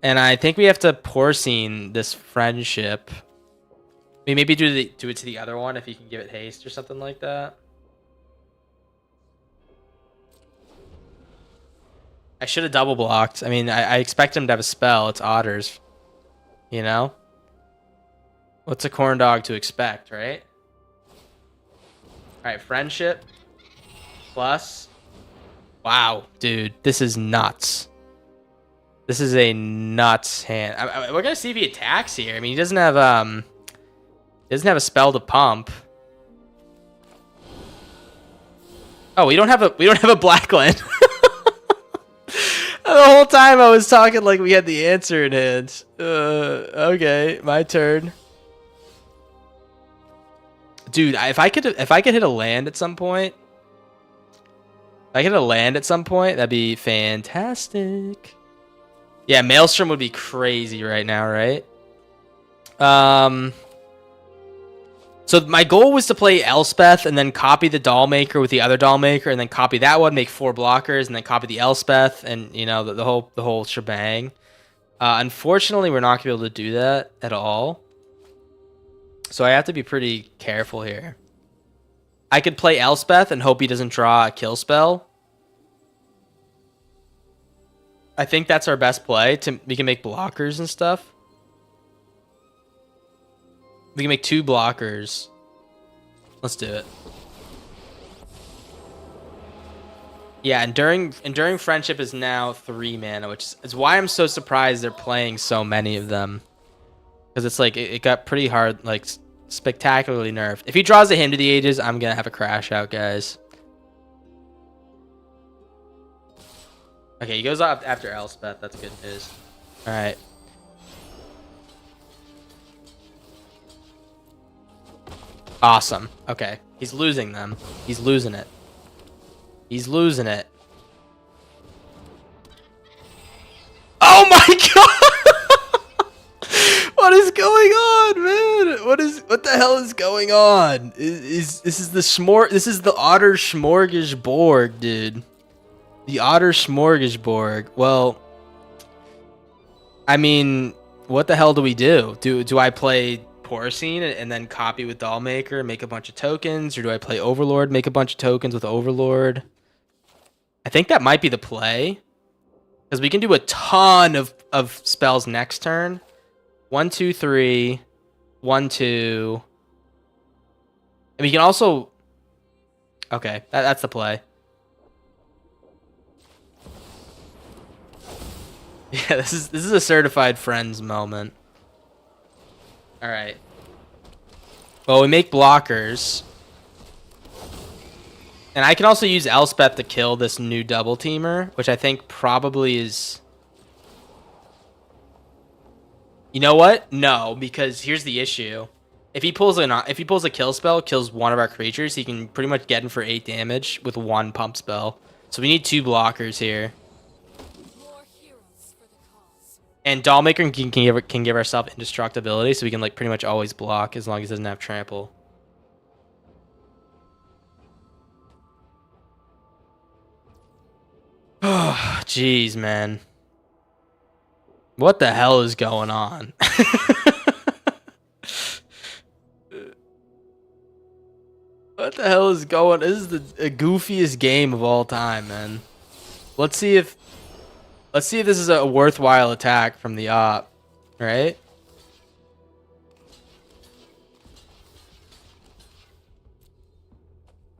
And I think we have to Porcine this Friendship. I mean, maybe do it to the other one if you can give it haste or something like that. I should have double blocked. I mean, I expect him to have a spell. It's otters. You know? What's a corn dog to expect, right? Alright, Friendship. Plus. Wow, dude. This is nuts. This is a nuts hand. We're gonna see if he attacks here. I mean, he doesn't have a spell to pump. Oh, we don't have a black land. The whole time I was talking like we had the answer in hand. Okay, my turn. Dude, if I could hit a land at some point. If I could hit a land at some point, that'd be fantastic. Yeah, Maelstrom would be crazy right now, right? So my goal was to play Elspeth and then copy the Doll Maker with the other Doll Maker and then copy that one, make 4 blockers, and then copy the Elspeth and, you know, the whole shebang. Unfortunately, we're not going to be able to do that at all. So I have to be pretty careful here. I could play Elspeth and hope he doesn't draw a kill spell. I think that's our best play. We can make blockers and stuff. We can make 2 blockers. Let's do it. Yeah, Enduring Friendship is now 3 mana, which is why I'm so surprised they're playing so many of them. Because it's like, it got pretty hard, like, spectacularly nerfed. If he draws a Hymn to the Ages, I'm going to have a crash out, guys. Okay, he goes off after Elspeth. That's good news. All right. Awesome. Okay. He's losing them. He's losing it. He's losing it. Oh my god! What is going on, man? What the hell is going on? This is the Otter Smorgasbord, dude. The Otter Smorgasbord. Well, I mean, what the hell do we do? Do I play Porcine and then copy with Dollmaker, make a bunch of tokens, or do I play Overlord, make a bunch of tokens with Overlord? I think that might be the play, because we can do a ton of spells next turn. 1, 2, 3, 1, 2, and we can also. Okay, that's the play. Yeah, this is a certified friends moment. All right. Well, we make blockers. And I can also use Elspeth to kill this new double teamer, which I think probably is... You know what? No, because here's the issue. If he pulls a kill spell, kills one of our creatures, he can pretty much get him for 8 damage with 1 pump spell. So we need 2 blockers here. And Dollmaker can give ourselves indestructibility, so we can like pretty much always block as long as it doesn't have trample. Oh, jeez, man. What the hell is going on? What the hell is going on? This is the goofiest game of all time, man. Let's see if this is a worthwhile attack from the op, right?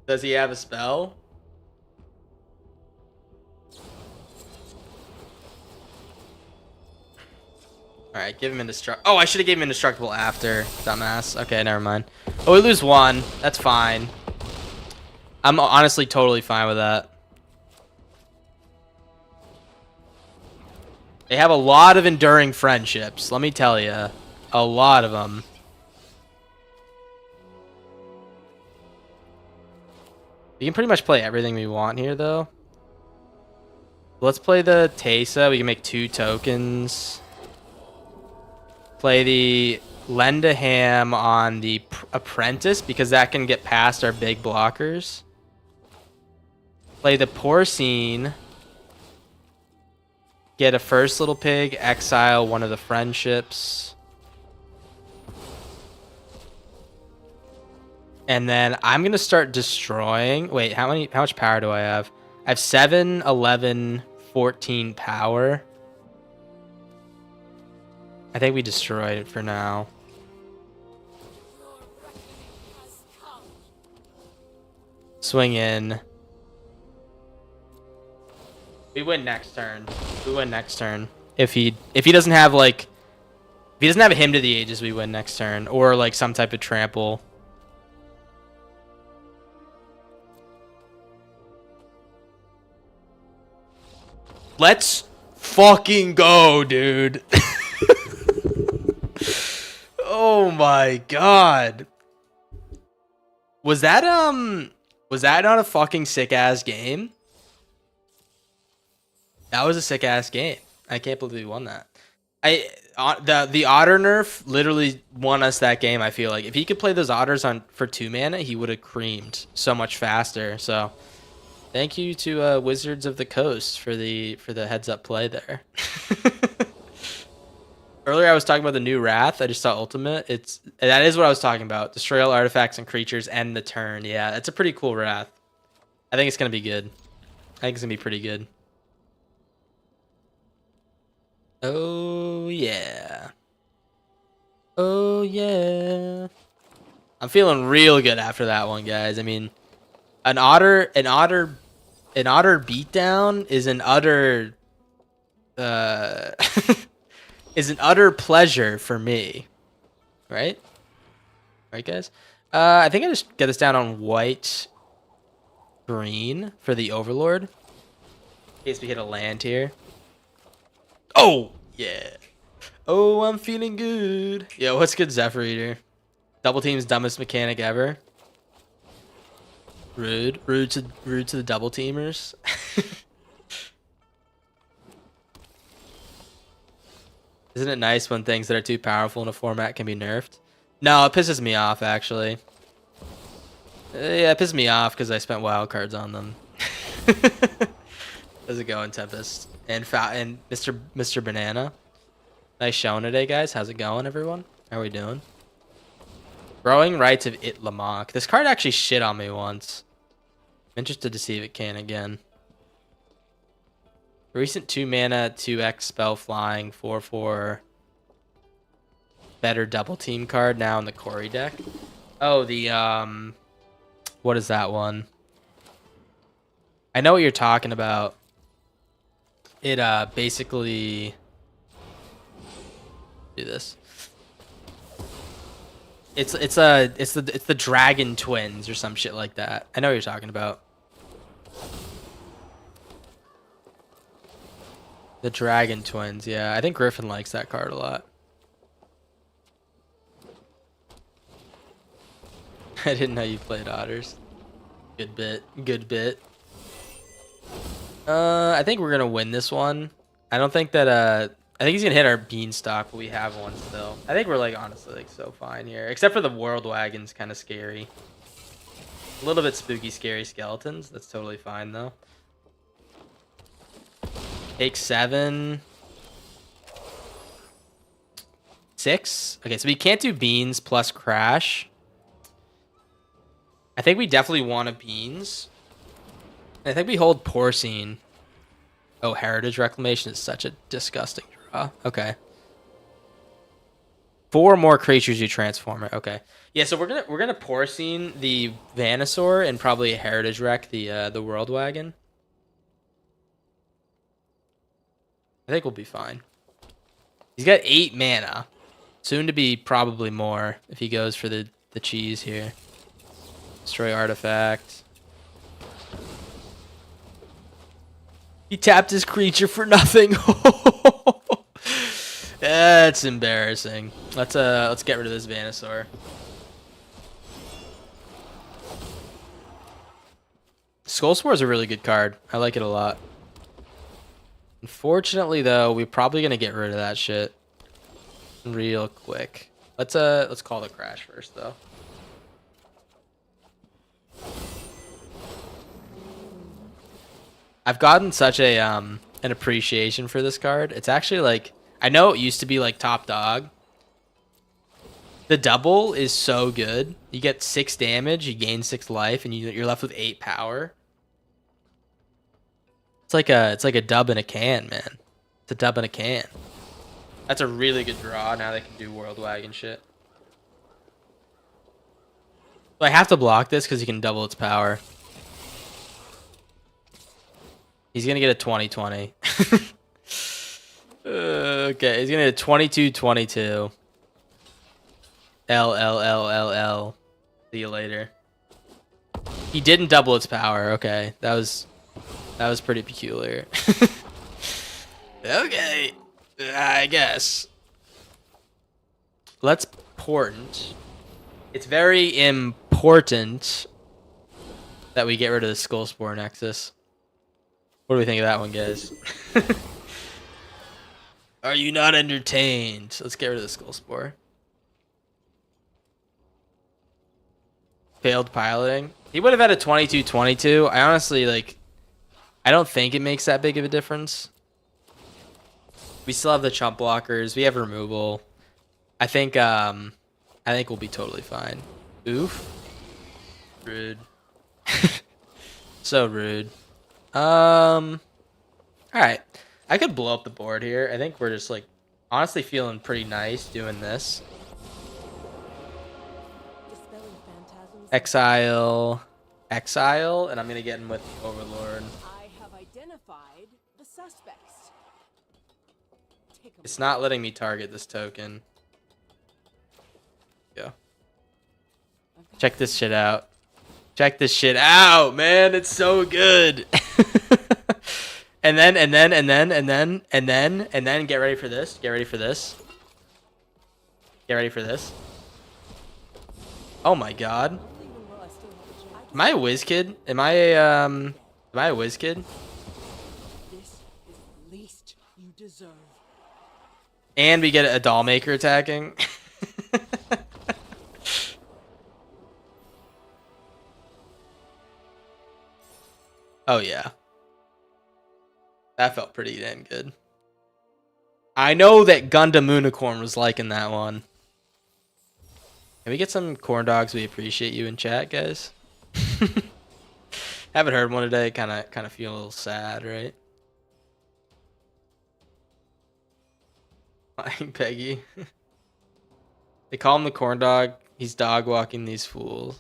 Does he have a spell? Alright, give him indestructible. Oh, I should have given him indestructible after, dumbass. Okay, never mind. Oh, we lose 1. That's fine. I'm honestly totally fine with that. They have a lot of enduring friendships, let me tell you. A lot of them. We can pretty much play everything we want here, though. Let's play the Teysa. We can make 2 tokens. Play the Lend a Ham on the Apprentice, because that can get past our big blockers. Play the Porcine. Get a first little pig. Exile one of the friendships. And then I'm going to start destroying. Wait, how much power do I have? I have 7, 11, 14 power. I think we destroyed it for now. Swing in. We win next turn. We win next turn. If he doesn't have like, if he doesn't have a Hymn to the Ages, we win next turn, or like some type of trample. Let's fucking go, dude. Oh my god. Was that not a fucking sick ass game? That was a sick ass game. I can't believe we won that. The otter nerf literally won us that game. I feel like if he could play those otters for 2 mana, he would have creamed so much faster. So thank you to Wizards of the Coast for the heads up play there. Earlier I was talking about the new Wrath. I just saw Ultimate. That is what I was talking about. Destroy all artifacts and creatures end the turn. Yeah, it's a pretty cool Wrath. I think it's gonna be good. I think it's gonna be pretty good. Oh yeah. Oh yeah. I'm feeling real good after that one, guys. I mean, an otter beatdown is an utter is an utter pleasure for me. Right? Right, guys? I think I just get this down on white green for the Overlord. In case we hit a land here. Oh, yeah. Oh, I'm feeling good. Yo, what's good, Zephyr Eater? Double team's dumbest mechanic ever. Rude to the double teamers. Isn't it nice when things that are too powerful in a format can be nerfed? No, it pisses me off actually. Yeah, it pisses me off because I spent wildcards on them. How's it going, Tempest? And Mr. Banana. Nice showing today, guys. How's it going, everyone? How are we doing? Growing Rights of Itlamok. This card actually shit on me once. I'm interested to see if it can again. Recent 2 mana, 2x spell flying, 4/4. Better double team card now in the Corey deck. Oh, the what is that one? I know what you're talking about. It basically do this. It's the Dragon Twins or some shit like that. I know what you're talking about. The Dragon Twins, yeah. I think Griffin likes that card a lot. I didn't know you played Otters. Good bit. Good bit. I think we're gonna win this one. I don't think that I think he's gonna hit our beanstalk, but we have one still. I think we're like honestly like so fine here. Except for the World Wagon's kinda scary. A little bit spooky scary skeletons. That's totally fine though. Take 7. 6. Okay, so we can't do beans plus crash. I think we definitely want a beans. I think we hold porcine. Oh, heritage reclamation is such a disgusting draw. Okay. 4 more creatures you transform it. Okay. Yeah, so we're gonna porcine the Venusaur and probably heritage wreck the World Wagon. I think we'll be fine. He's got 8 mana. Soon to be probably more if he goes for the cheese here. Destroy artifact. He tapped his creature for nothing. That's embarrassing. Let's get rid of this Venusaur. Skullspore is a really good card. I like it a lot. Unfortunately, though, we're probably gonna get rid of that shit real quick. Let's call the crash first, though. I've gotten such a an appreciation for this card. It's actually like, I know it used to be like top dog. The double is so good. You get 6 damage, you gain 6 life, and you're left with 8 power. It's like a dub in a can, man. It's a dub in a can. That's a really good draw. Now they can do World Wagon shit. So I have to block this because he can double its power. He's gonna get a 20/20. Okay, he's gonna get a 22/22. L. See you later. He didn't double its power. Okay, that was pretty peculiar. Okay, I guess. Let's important. It's very important that we get rid of the Skullspore Nexus. What do we think of that one, guys? Are you not entertained? Let's get rid of the Skullspore. Failed piloting. He would have had a 22/22. I honestly, like, I don't think it makes that big of a difference. We still have the chump blockers. We have removal. I think we'll be totally fine. Oof. Rude. So rude. Alright. I could blow up the board here. I think we're just like honestly feeling pretty nice doing this. Exile, and I'm gonna get in with Overlord. I have identified the suspects. It's not letting me target this token. Go. Check this shit out. Check this shit out, man. It's so good. and then get ready for this. Get ready for this. Get ready for this. Oh my god. Am I a whiz kid? Am I a whiz kid? This is the least you deserve. And we get a doll maker attacking. Oh yeah. That felt pretty damn good. I know that Gundam Unicorn was liking that one. Can we get some corn dogs? We appreciate you in chat, guys. Haven't heard one today. Kind of feel a little sad, right? Peggy. They call him the corn dog. He's dog walking these fools.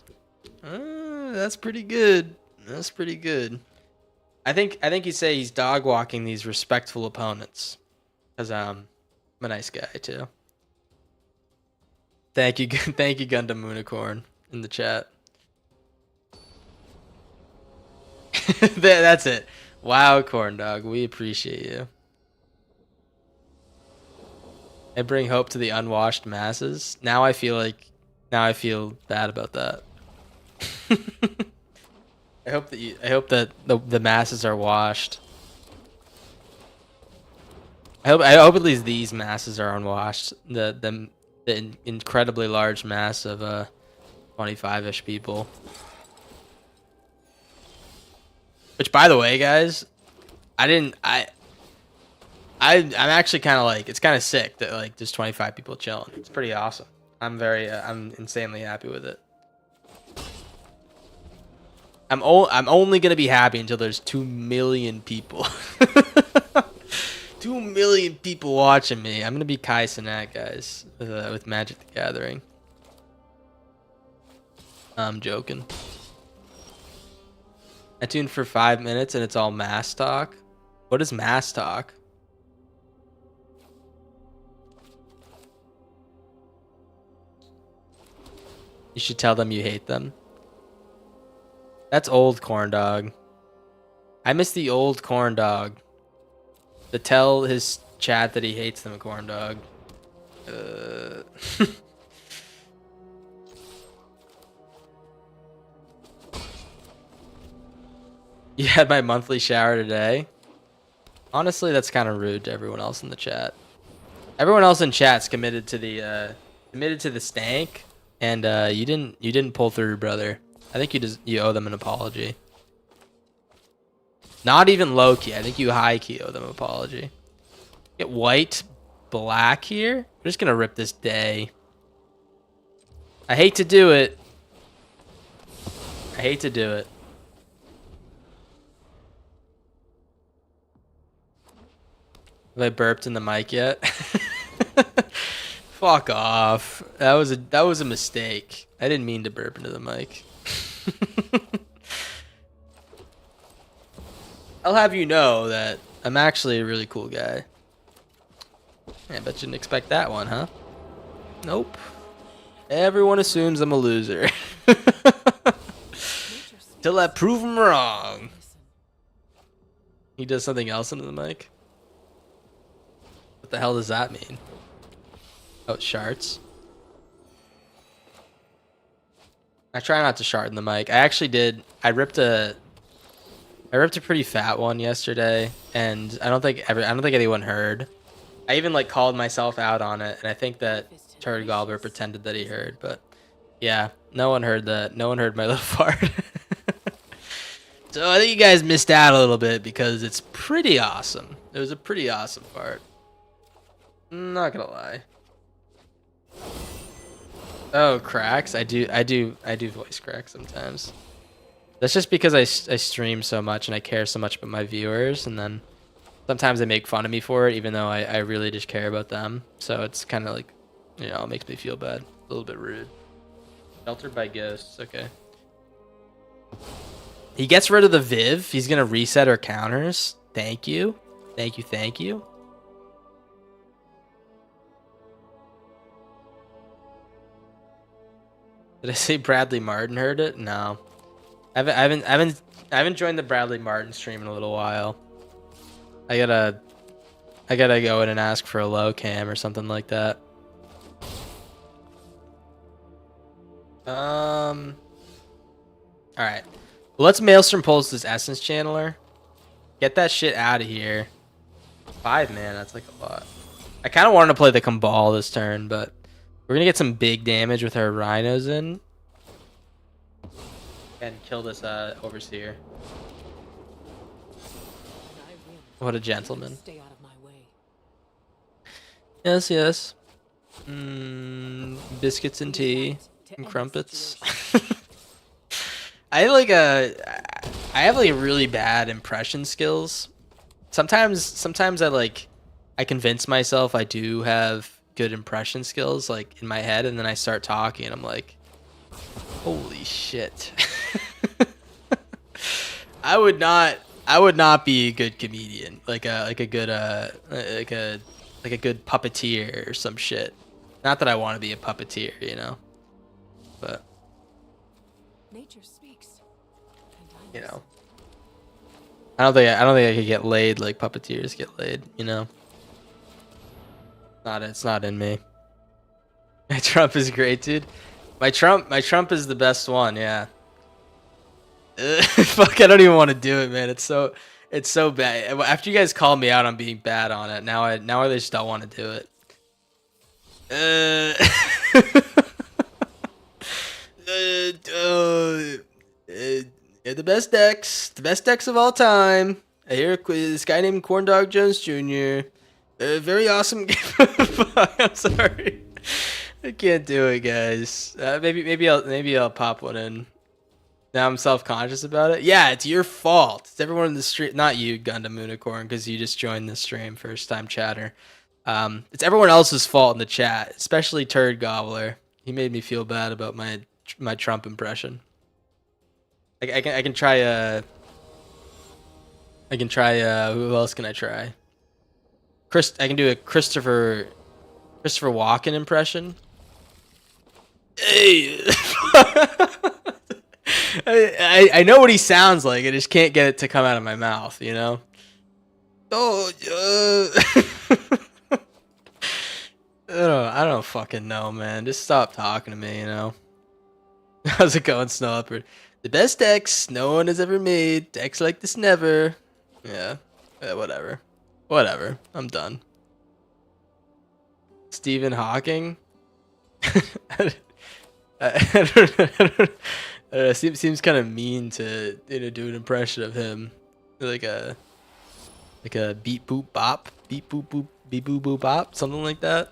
That's pretty good. That's pretty good. I think you say he's dog walking these respectful opponents. Cause I'm a nice guy too. Thank you, Gundam Unicorn in the chat. That's it. Wow, corn dog. We appreciate you. And bring hope to the unwashed masses. Now I feel bad about that. I hope that the masses are washed. I hope at least these masses are unwashed. The incredibly large mass of 25-ish people. Which, by the way, guys, I'm actually kind of like, it's kind of sick that like there's 25 people chilling. It's pretty awesome. I'm insanely happy with it. I'm only gonna be happy until there's 2 million people. 2 million people watching me. I'm gonna be Kai Cenat, guys, with Magic the Gathering. I'm joking. I tuned for 5 minutes and it's all mass talk. What is mass talk? You should tell them you hate them. That's old corn dog. I miss the old corn dog. To tell his chat that he hates them, corn dog. You had my monthly shower today. Honestly, that's kind of rude to everyone else in the chat. Everyone else in chat's committed to the stank, and you didn't pull through, brother. I think you owe them an apology. Not even low key. I think you high key owe them an apology. Get white, black here. We're just gonna rip this day. I hate to do it. I hate to do it. Have I burped in the mic yet? Fuck off. That was a mistake. I didn't mean to burp into the mic. I'll have you know that I'm actually a really cool guy. Yeah, I bet you didn't expect that one, huh? Nope. Everyone assumes I'm a loser. Till I prove them wrong. He does something else into the mic? What the hell does that mean? Oh, it sharts. I try not to shart in the mic. I actually did. I ripped a pretty fat one yesterday, and I don't think anyone heard. I even like called myself out on it, and I think that Turd Gobbler pretended that he heard, but yeah, no one heard that. No one heard my little fart. So I think you guys missed out a little bit because it's pretty awesome. It was a pretty awesome fart. Not gonna lie. Oh, cracks. I do voice cracks sometimes. That's just because I stream so much and I care so much about my viewers, and then sometimes they make fun of me for it, even though I really just care about them. So it's kind of like, you know, it makes me feel bad. A little bit rude. Sheltered by ghosts. Okay. He gets rid of the Viv. He's gonna reset our counters. Thank you. Thank you. Thank you. Did I say Bradley Martin heard it? No. I haven't joined the Bradley Martin stream in a little while. I gotta go in and ask for a low cam or something like that. All right. Well, let's Maelstrom Pulse this Essence Channeler. Get that shit out of here. 5 mana, that's like a lot. I kind of wanted to play the Cabal this turn, but we're going to get some big damage with our Rhinos in. And kill this Overseer. What a gentleman. Stay out of my way. Yes, yes. Biscuits and tea and crumpets. I have like really bad impression skills. Sometimes I convince myself I do have good impression skills like in my head, and then I start talking and I'm like, holy shit. I would not be a good comedian, like a good puppeteer or some shit. Not that I want to be a puppeteer, you know, but Nature speaks. you know, I don't think I could get laid like puppeteers get laid, you know. It's not in me. My Trump is great, dude. My Trump is the best one, yeah. Fuck, I don't even want to do it, man. It's so bad. After you guys called me out on being bad on it, now I just don't want to do it. The best decks of all time. I hear this guy named Corn Dog Jones Jr. Very awesome game. Fuck, I'm sorry. I can't do it, guys. Maybe I'll pop one in. Now I'm self-conscious about it. Yeah, it's your fault. It's everyone in the street. Not you, Gundam Unicorn, because you just joined the stream, first-time chatter. It's everyone else's fault in the chat, especially Turd Gobbler. He made me feel bad about my Trump impression. I can try who else can I try? I can do a Christopher Walken impression. Hey. I know what he sounds like. I just can't get it to come out of my mouth, you know? Oh, I don't fucking know, man. Just stop talking to me, you know? How's it going, Snow Leopard? The best decks no one has ever made. Decks like this never. Yeah, whatever. Whatever. I'm done. Stephen Hawking? I don't know. Seems kind of mean to do an impression of him, like a beep boop bop, beep boop boop, beep boop boop bop, something like that.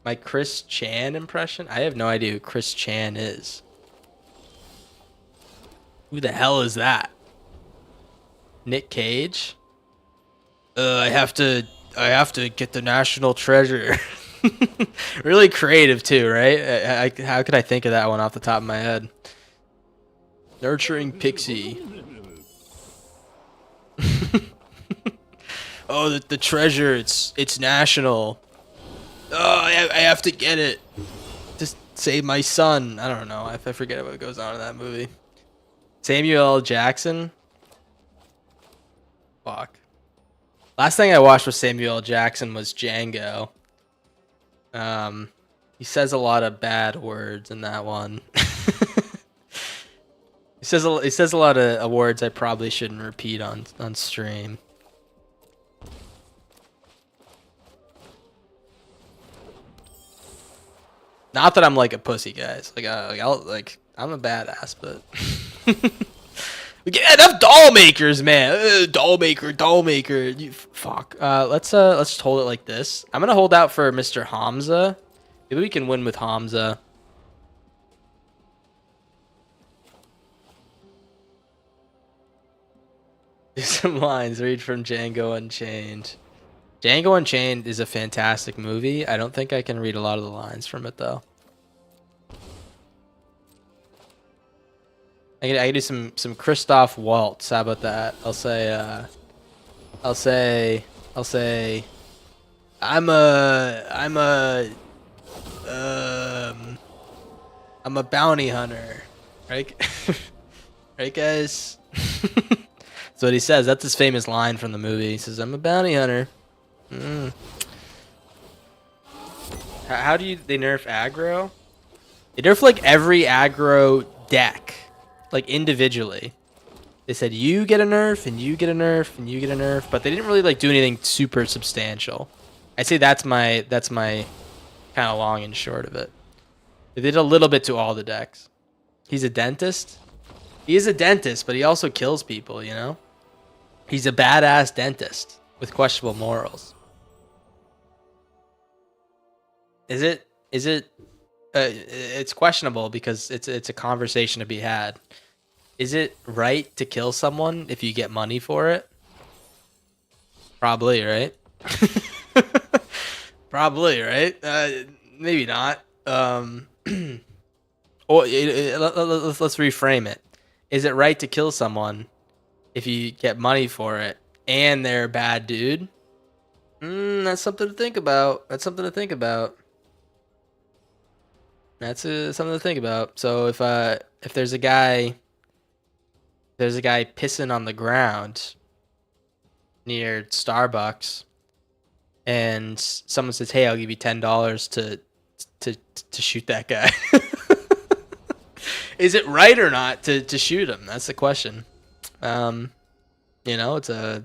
My Chris Chan impression? I have no idea who Chris Chan is. Who the hell is that? Nick Cage? I have to get the national treasure. Really creative too, right? How could I think of that one off the top of my head? Nurturing Pixie. Oh, the treasure, it's national. Oh, I have to get it. Just save my son. I don't know. I forget what goes on in that movie. Samuel L. Jackson. Fuck. Last thing I watched with Samuel L. Jackson was Django. He says a lot of bad words in that one. He says a lot of words I probably shouldn't repeat on stream. Not that I'm like a pussy, guys. I'm a badass, but we get enough doll makers, man. Doll maker. You fuck. Let's hold it like this. I'm gonna hold out for Mr. Hamza. Maybe we can win with Hamza. Do some lines. Read from Django Unchained. Django Unchained is a fantastic movie. I don't think I can read a lot of the lines from it though. I can do some Christoph Waltz. How about that? I'll say I'm a bounty hunter. Right? Right, guys? That's what he says. That's his famous line from the movie. He says, I'm a bounty hunter. How do they nerf aggro? They nerf like every aggro deck like individually. They said you get a nerf and you get a nerf and you get a nerf, but they didn't really like do anything super substantial. I'd say that's my kind of long and short of it. They did a little bit to all the decks. He's a dentist. He is a dentist, but he also kills people, you know? He's a badass dentist with questionable morals. Is it it's questionable because it's a conversation to be had. Is it right to kill someone if you get money for it? Probably, right? Probably, right? Maybe not. Let's reframe it. Is it right to kill someone if you get money for it and they're a bad dude? That's something to think about. That's something to think about. That's something to think about. So if there's a guy pissing on the ground near Starbucks, and someone says, "Hey, I'll give you $10 to shoot that guy." Is it right or not to shoot him? That's the question. You know, I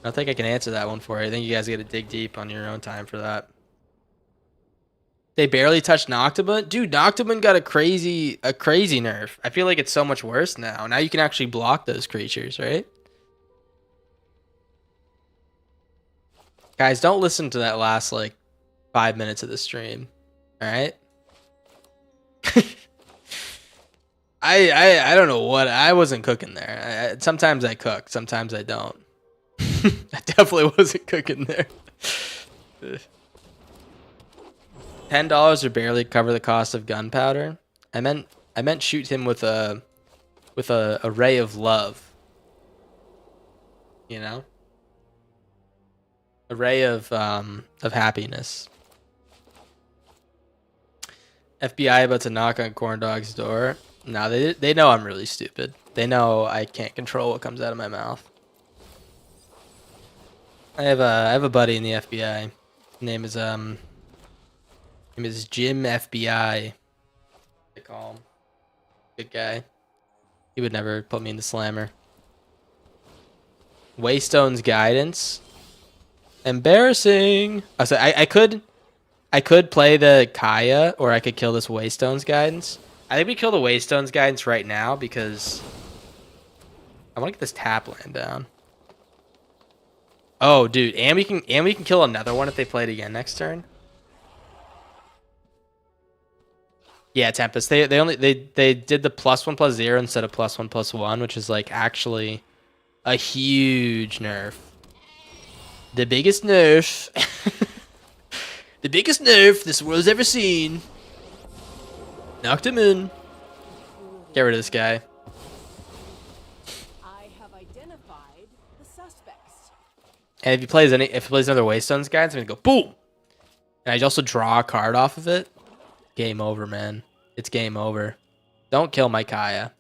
don't think I can answer that one for you. I think you guys got to dig deep on your own time for that. They barely touched Noctimun. Dude, Noctimun got a crazy nerf. I feel like it's so much worse now. Now you can actually block those creatures, right? Guys, don't listen to that last like 5 minutes of the stream. All right? I don't know what, I wasn't cooking there. Sometimes I cook, sometimes I don't. I definitely wasn't cooking there. $10 would barely cover the cost of gunpowder. I meant shoot him with a ray of love. You know? A ray of happiness. FBI about to knock on Corndog's door. No, they know I'm really stupid. They know I can't control what comes out of my mouth. I have a buddy in the FBI. His name is Jim FBI. They call him. Good guy. He would never put me in the slammer. Waystone's guidance. Embarrassing. I said I could play the Kaya, or I could kill this Waystone's guidance. I think we kill the Waystone's guidance right now because I want to get this tap land down. Oh, dude, and we can kill another one if they play it again next turn. Yeah, Tempest. They did the +1/+0 instead of +1/+1, which is like actually a huge nerf. The biggest nerf. The biggest nerf this world's ever seen. Knocked him in. Get rid of this guy. I have identified the suspects. And if he plays another Waystone's guide, it's gonna go boom. And I also draw a card off of it. Game over, man. It's game over. Don't kill my Kaya.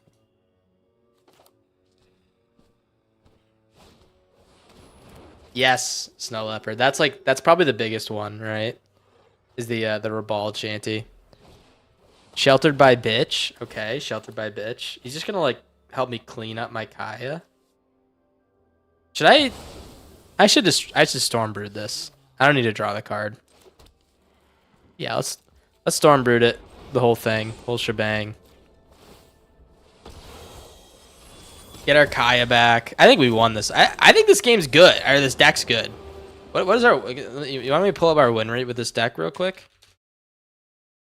Yes, Snow Leopard. That's probably the biggest one, right? Is the Ribald Shanty. Sheltered by Bitch. Okay, Sheltered by Bitch. He's just gonna like help me clean up my Kaya. Should I should Storm Brood this. I don't need to draw the card. Yeah, let's Storm Brood it. The whole thing. Whole shebang. Get our Kaya back. I think we won this. I think this game's good. Or this deck's good. What is our... You want me to pull up our win rate with this deck real quick?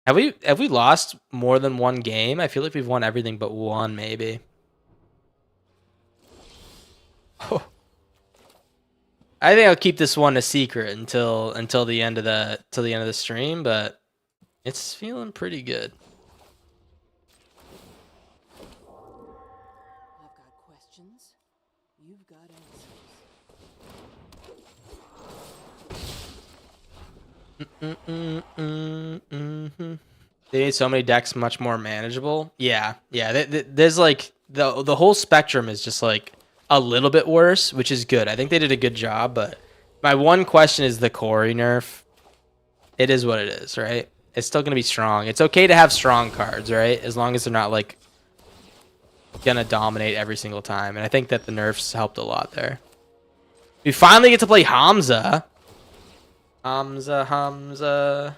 Have we lost more than one game? I feel like we've won everything but one, maybe. Oh. I think I'll keep this one a secret until the end of the stream, but it's feeling pretty good. I've got questions. You've got answers. They made so many decks much more manageable. Yeah. There's like the whole spectrum is just like a little bit worse, which is good. I think they did a good job, but my one question is the Corey nerf. It is what it is, right? It's still gonna be strong. It's okay to have strong cards, right? As long as they're not like gonna dominate every single time, and I think that the nerfs helped a lot there. We finally get to play Hamza. Hamza.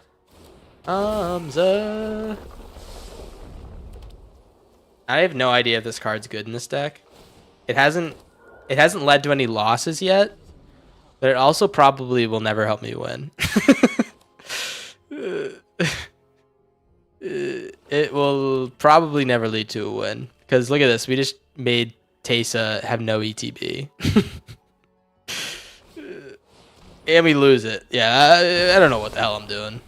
I have no idea if this card's good in this deck. It hasn't led to any losses yet, but it also probably will never help me win. It will probably never lead to a win. Because look at this. We just made Teysa have no ETB. And we lose it. Yeah, I don't know what the hell I'm doing.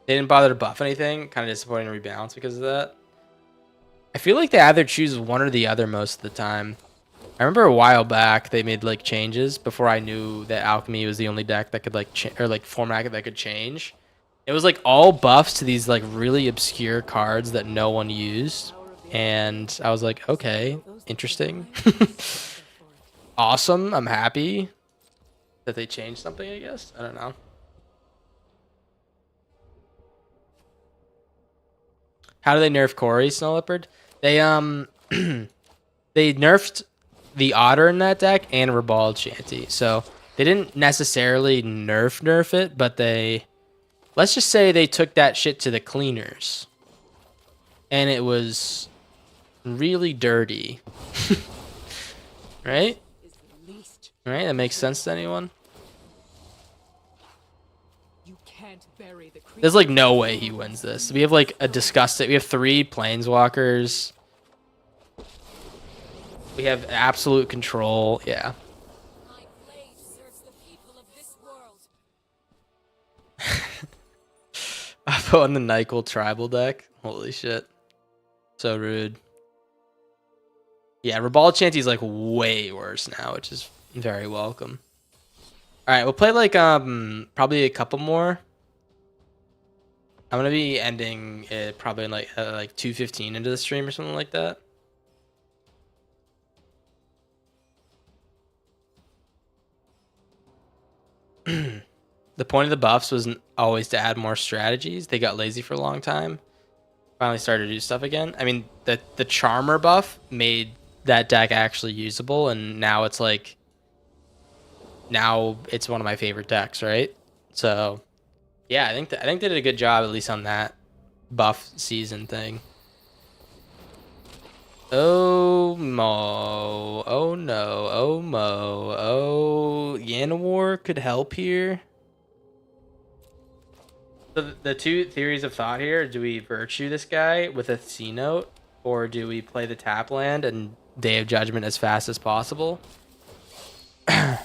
They didn't bother to buff anything. Kind of disappointing to rebalance because of that. I feel like they either choose one or the other most of the time. I remember a while back they made like changes before I knew that Alchemy was the only deck that could like format that could change. It was like all buffs to these like really obscure cards that no one used, and I was like, okay, interesting. Awesome. I'm happy that they changed something, I guess. I don't know. How do they nerf Corey, Snow Leopard? They they nerfed the Otter in that deck and Ribald Shanty. So they didn't necessarily nerf it, but they, let's just say they took that shit to the cleaners. And it was really dirty. Right? Right? That makes sense to anyone? There's like no way he wins this. We have like a disgusting, we have 3 planeswalkers. We have absolute control. Yeah. My blade serves the people of this world. I put on the Nyquil tribal deck. Holy shit. So rude. Yeah, Ribald Shanty's like way worse now, which is very welcome. Alright, we'll play like probably a couple more. I'm gonna be ending it probably in like 2:15 into the stream or something like that. The point of the buffs wasn't always to add more strategies. They got lazy for a long time. Finally started to do stuff again. I mean, the Charmer buff made that deck actually usable, and now it's like, now it's one of my favorite decks, right? So, yeah, I think they did a good job at least on that buff season thing. Oh mo, oh no, oh mo, oh Yanawar could help here. So the 2 theories of thought here: do we virtue this guy with a C note, or do we play the tap land and Day of Judgment as fast as possible? I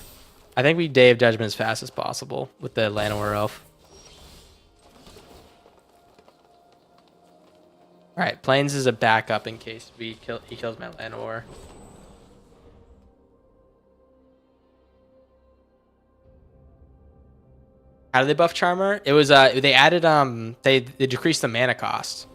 think we Day of Judgment as fast as possible with the Llanowar Elf. Alright, Plains is a backup in case he kills my Llanowar. How did they buff Charmer? It was they added they decreased the mana cost,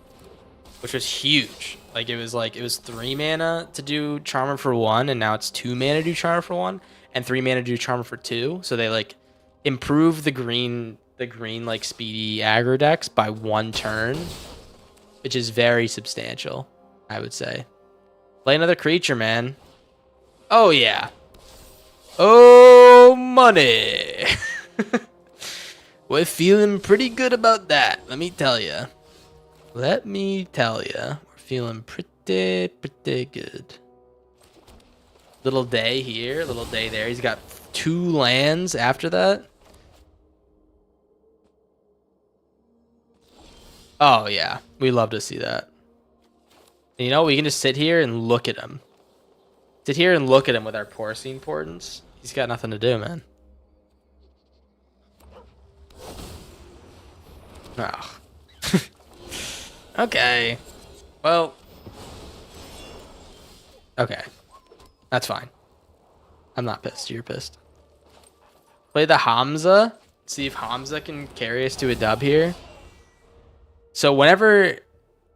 which was huge. Like it was 3 mana to do Charmer for 1, and now it's 2 mana to do Charmer for 1, and 3 mana to do Charmer for 2. So they like improved the green like speedy aggro decks by 1 turn, which is very substantial, I would say. Play another creature, man. Oh yeah. Oh money. We're feeling pretty good about that. Let me tell you. We're feeling pretty good. Little day here, little day there. He's got 2 lands after that. Oh yeah, we love to see that. And, you know, we can just sit here and look at him. Sit here and look at him with our Porcine Portents. He's got nothing to do, man. Oh. Okay. Well. Okay. That's fine. I'm not pissed. You're pissed. Play the Hamza. See if Hamza can carry us to a dub here. So whenever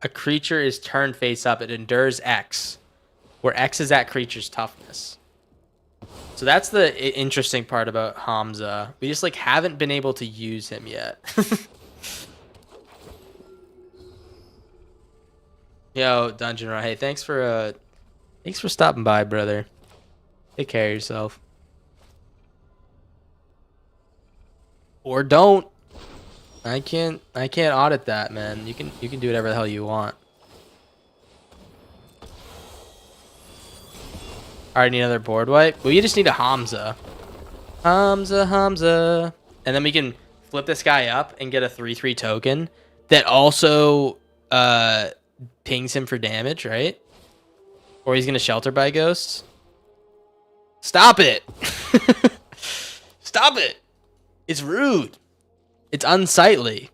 a creature is turned face up, it endures X, where X is that creature's toughness. So that's the interesting part about Hamza. We just like haven't been able to use him yet. Yo, Dungeon Run. Hey, thanks for stopping by, brother. Take care of yourself. Or don't. I can't audit that, man. You can do whatever the hell you want. Alright, need another board wipe. We just need a Hamza. Hamza. And then we can flip this guy up and get a 3/3 token that also pings him for damage, right? Or he's gonna shelter by ghosts. Stop it! Stop it! It's rude. It's unsightly.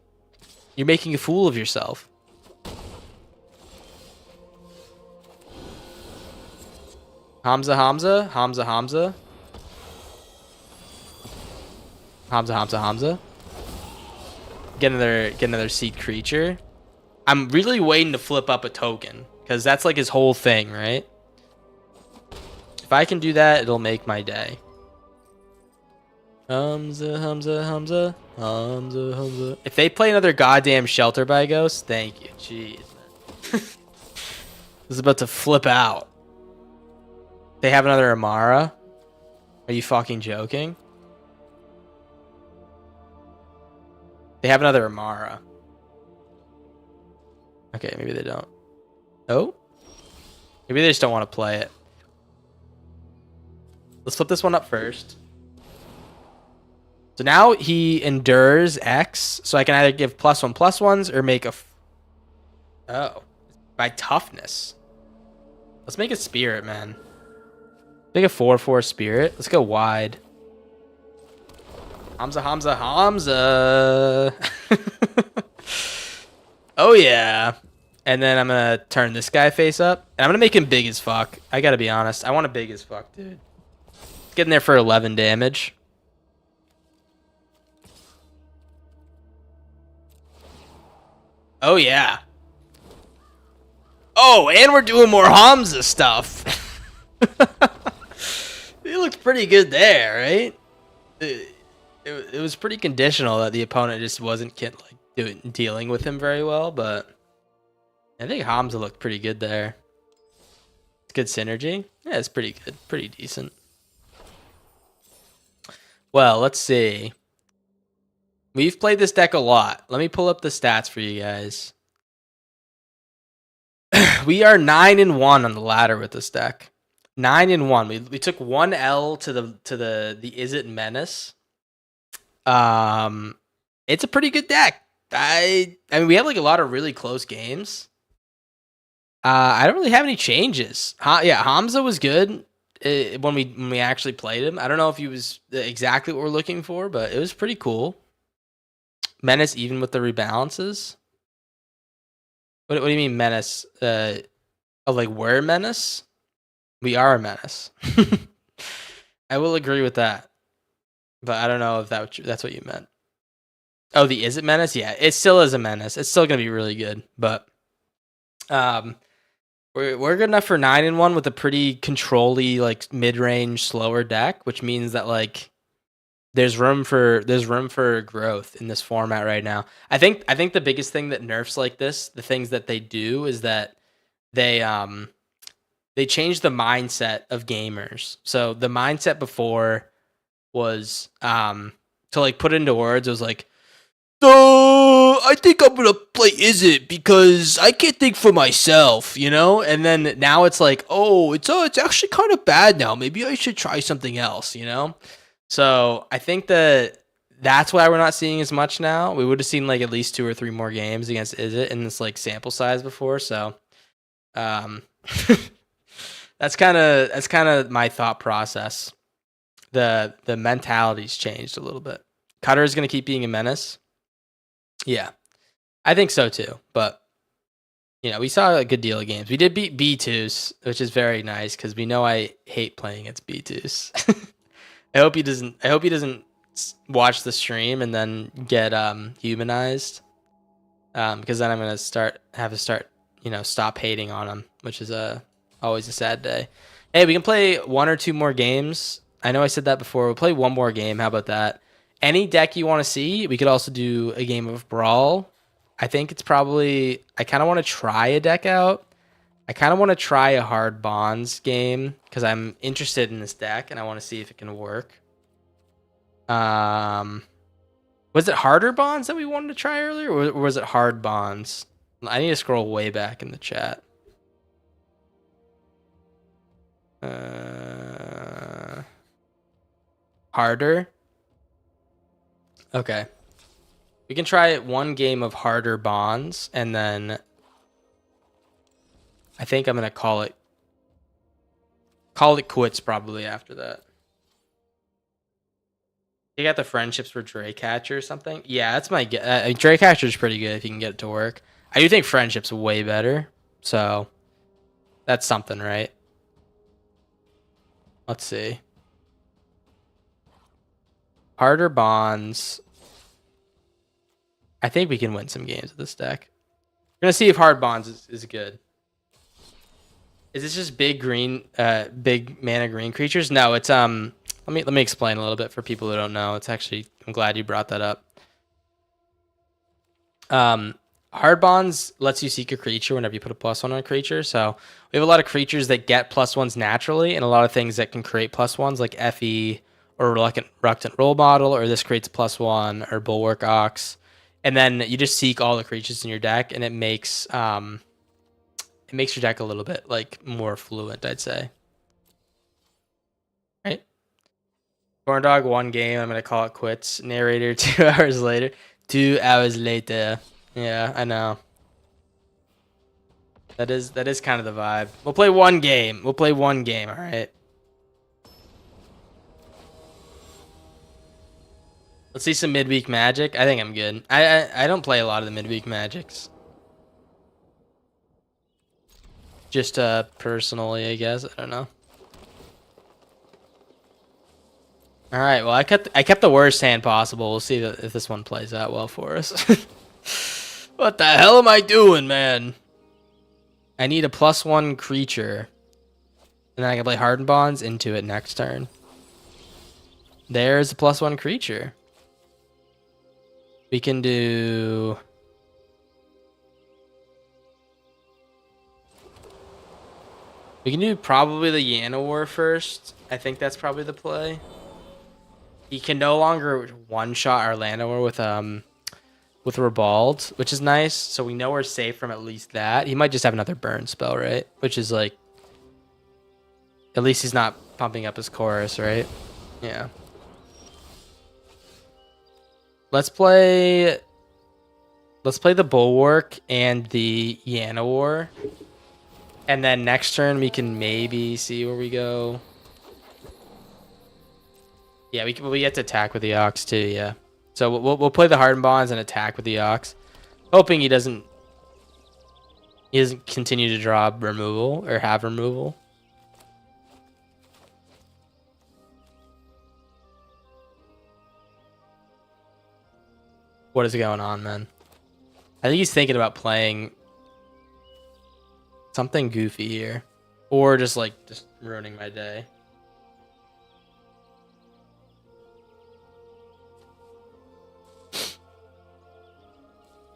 You're making a fool of yourself. Hamza. Get another seed creature. I'm really waiting to flip up a token because that's like his whole thing, right? If I can do that, it'll make my day. Hamza. If they play another goddamn shelter by ghost, thank you. Jeez, man. This is about to flip out. They have another Amara? Are you fucking joking? They have another Amara. Okay, maybe they don't. Oh? Maybe they just don't want to play it. Let's flip this one up first. So now he endures X, so I can either give +1/+1s or make a... Oh. By toughness. Let's make a spirit, man. Make a 4/4 spirit. Let's go wide. Hamza. Oh, yeah. And then I'm going to turn this guy face up. And I'm going to make him big as fuck. I got to be honest. I want a big as fuck, dude. Get in there for 11 damage. Oh, yeah. Oh, and we're doing more Hamza stuff. He looked pretty good there, right? It was pretty conditional that the opponent just wasn't dealing with him very well, but I think Hamza looked pretty good there. It's good synergy. Yeah, it's pretty good. Pretty decent. Well, let's see. We've played this deck a lot. Let me pull up the stats for you guys. We are 9-1 on the ladder with this deck. 9-1. We took 1 L to the Is It Menace. It's a pretty good deck. I mean, we have like a lot of really close games. I don't really have any changes. Yeah, Hamza was good when we actually played him. I don't know if he was exactly what we're looking for, but it was pretty cool. Menace even with the rebalances. What do you mean menace? Like we're menace? We are a menace. I will agree with that. But I don't know if that's what you meant. Oh, the Is It Menace? Yeah, it still is a menace. It's still going to be really good. But we're good enough for 9-1 with a pretty control-y, like mid-range, slower deck, which means that like there's room for growth in this format right now. I think the biggest thing that nerfs like this, the things that they do, is that they change the mindset of gamers. So the mindset before was to like put it into words, it was like, I think I'm gonna play Is It because I can't think for myself, you know? And then now it's like, it's actually kind of bad now. Maybe I should try something else, you know? So I think that's why we're not seeing as much now. We would have seen like at least 2 or 3 more games against Is It in this like sample size before. So that's kind of my thought process. The mentality's changed a little bit. Cutter is gonna keep being a menace. Yeah, I think so too. But you know, we saw a good deal of games. We did beat B2s, which is very nice because we know I hate playing against B2s. I hope he doesn't watch the stream and then get humanized. Because then I'm gonna have to start, stop hating on him, which is always a sad day. Hey, we can play 1 or 2 more games. I know I said that before. We'll play 1 more game. How about that? Any deck you want to see, we could also do a game of Brawl. I think it's probably... I kind of want to try a deck out. I kind of want to try a hard bonds game because I'm interested in this deck and I want to see if it can work. Was it harder bonds that we wanted to try earlier, or was it hard bonds? I need to scroll way back in the chat. Harder? Okay. We can try one game of harder bonds, and then I think I'm gonna call it quits probably after that. You got the friendships for Draycatcher or something? Yeah, that's my guess. Draycatcher is pretty good if you can get it to work. I do think friendship's way better, so that's something, right? Let's see. Harder bonds. I think we can win some games with this deck. We're gonna see if hard bonds is good. Is this just big green, big mana green creatures? No, it's Let me explain a little bit for people who don't know. It's actually, I'm glad you brought that up. Hard bonds lets you seek a creature whenever you put a +1 on a creature. So we have a lot of creatures that get +1s naturally, and a lot of things that can create +1s, like FE or Reluctant Role Model, or this creates +1, or Bulwark Ox. And then you just seek all the creatures in your deck, and it makes your deck a little bit like more fluent, I'd say. Right? Corn Dog, one game. I'm gonna call it quits. Narrator, 2 hours later. 2 hours later. Yeah, I know. That is kind of the vibe. We'll play one game. All right. Let's see some midweek Magic. I think I'm good. I don't play a lot of the midweek Magics. Just personally, I guess. I don't know. All right. Well, I kept the worst hand possible. We'll see if this one plays out well for us. What the hell am I doing, man? I need a +1 creature, and then I can play Hardened Bonds into it next turn. There's a +1 creature. We can do. We can do probably the Yanowar first. I think that's probably the play. He can no longer one-shot our Llanowar with Ribald, which is nice. So we know we're safe from at least that. He might just have another burn spell, right? Which is like, at least he's not pumping up his chorus, right? Yeah. Let's play the Bulwark and the Yanowar. And then next turn we can maybe see where we go. Yeah, we get to attack with the Ox too, yeah. So we'll play the Hardened Bonds and attack with the Ox, hoping he doesn't continue to draw removal or have removal. What is going on, man? I think he's thinking about playing something goofy here, or just ruining my day.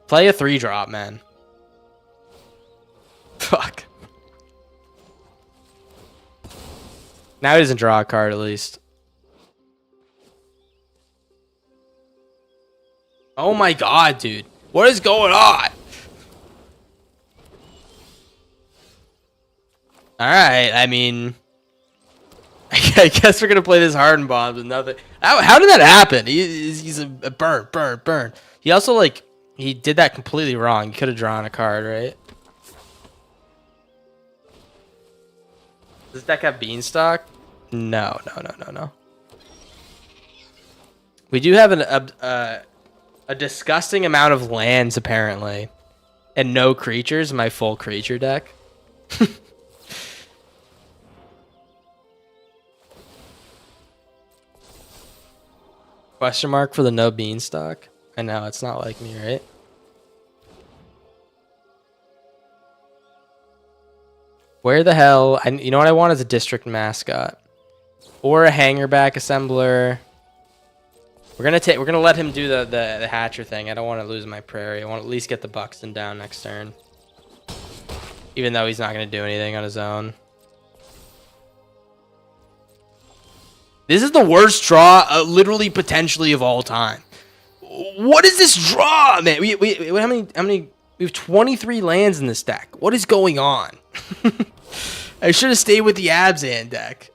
Play a 3-drop, man. Fuck. Now he doesn't draw a card, at least. Oh my god, dude. What is going on? Alright, I mean, I guess we're gonna play this Hardened Bond with nothing. How did that happen? He's a burn. He also, he did that completely wrong. He could have drawn a card, right? Does this deck have Beanstalk? No. We do have a disgusting amount of lands, apparently, and no creatures in my full creature deck. Question mark for the no Beanstalk? I know, it's not like me, right? Where the hell? You know what I want is a district mascot, or a hangerback assembler. We're gonna let him do the Hatcher thing. I don't want to lose my prairie. I want to at least get the Buxton down next turn. Even though he's not going to do anything on his own. This is the worst draw, literally, potentially, of all time. What is this draw, man? How many? We have 23 lands in this deck. What is going on? I should have stayed with the Abzan deck.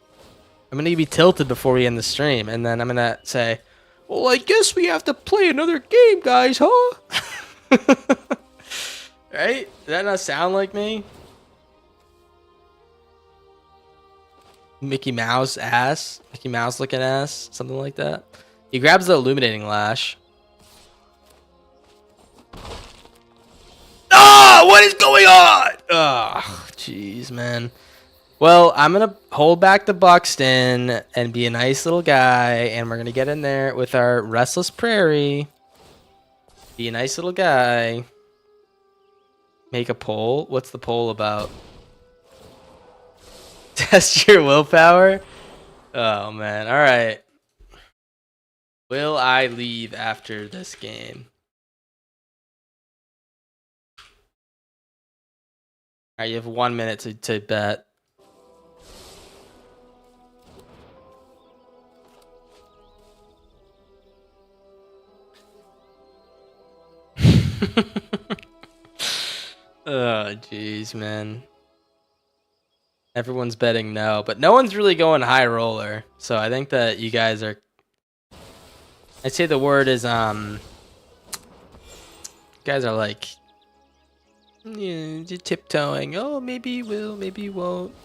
I'm gonna be tilted before we end the stream, and then I'm gonna say, "Well, I guess we have to play another game, guys, huh?" Right? Does that not sound like me? Mickey Mouse ass, Mickey Mouse looking ass, something like that. He grabs the Illuminating Lash. Oh, what is going on? Oh, jeez, man. Well, I'm going to hold back the Buxton and be a nice little guy, and we're going to get in there with our Restless Prairie. Be a nice little guy. Make a poll. What's the poll about? Test your willpower? Oh, man. All right. Will I leave after this game? All right, you have 1 minute to bet. Oh, jeez, man. Everyone's betting no, but no one's really going high roller. So I think that you guys are... I'd say the word is, you guys are like... Yeah, tiptoeing. Oh, maybe he will, maybe he won't.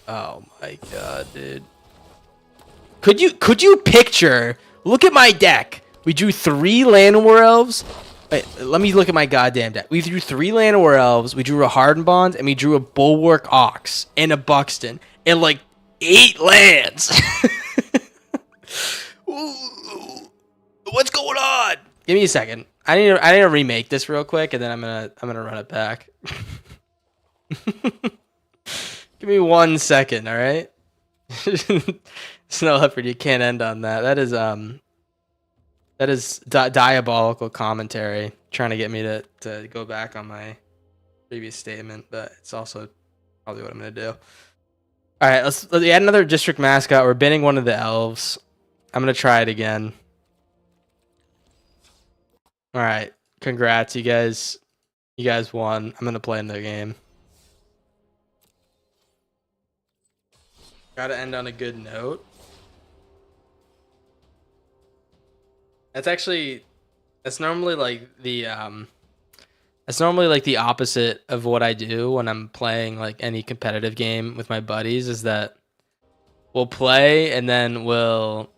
Oh my god, dude. Could you picture? Look at my deck. We drew 3 Llanowar Elves. Wait, let me look at my goddamn deck. We drew 3 Llanowar Elves. We drew a Hardened Bond, and we drew a Bulwark Ox and a Buxton and like 8 lands. What's going on? Give me a second. I need to remake this real quick, and then I'm gonna run it back. Give me 1 second, all right? Snow Leopard, you can't end on that. That is diabolical commentary, trying to get me to go back on my previous statement, but it's also probably what I'm gonna do. All right, let's add another district mascot. We're binning one of the elves. I'm gonna try it again. All right, congrats, you guys. You guys won. I'm gonna play another game. Gotta end on a good note. That's normally like the opposite of what I do when I'm playing like any competitive game with my buddies. Is that we'll play and then we'll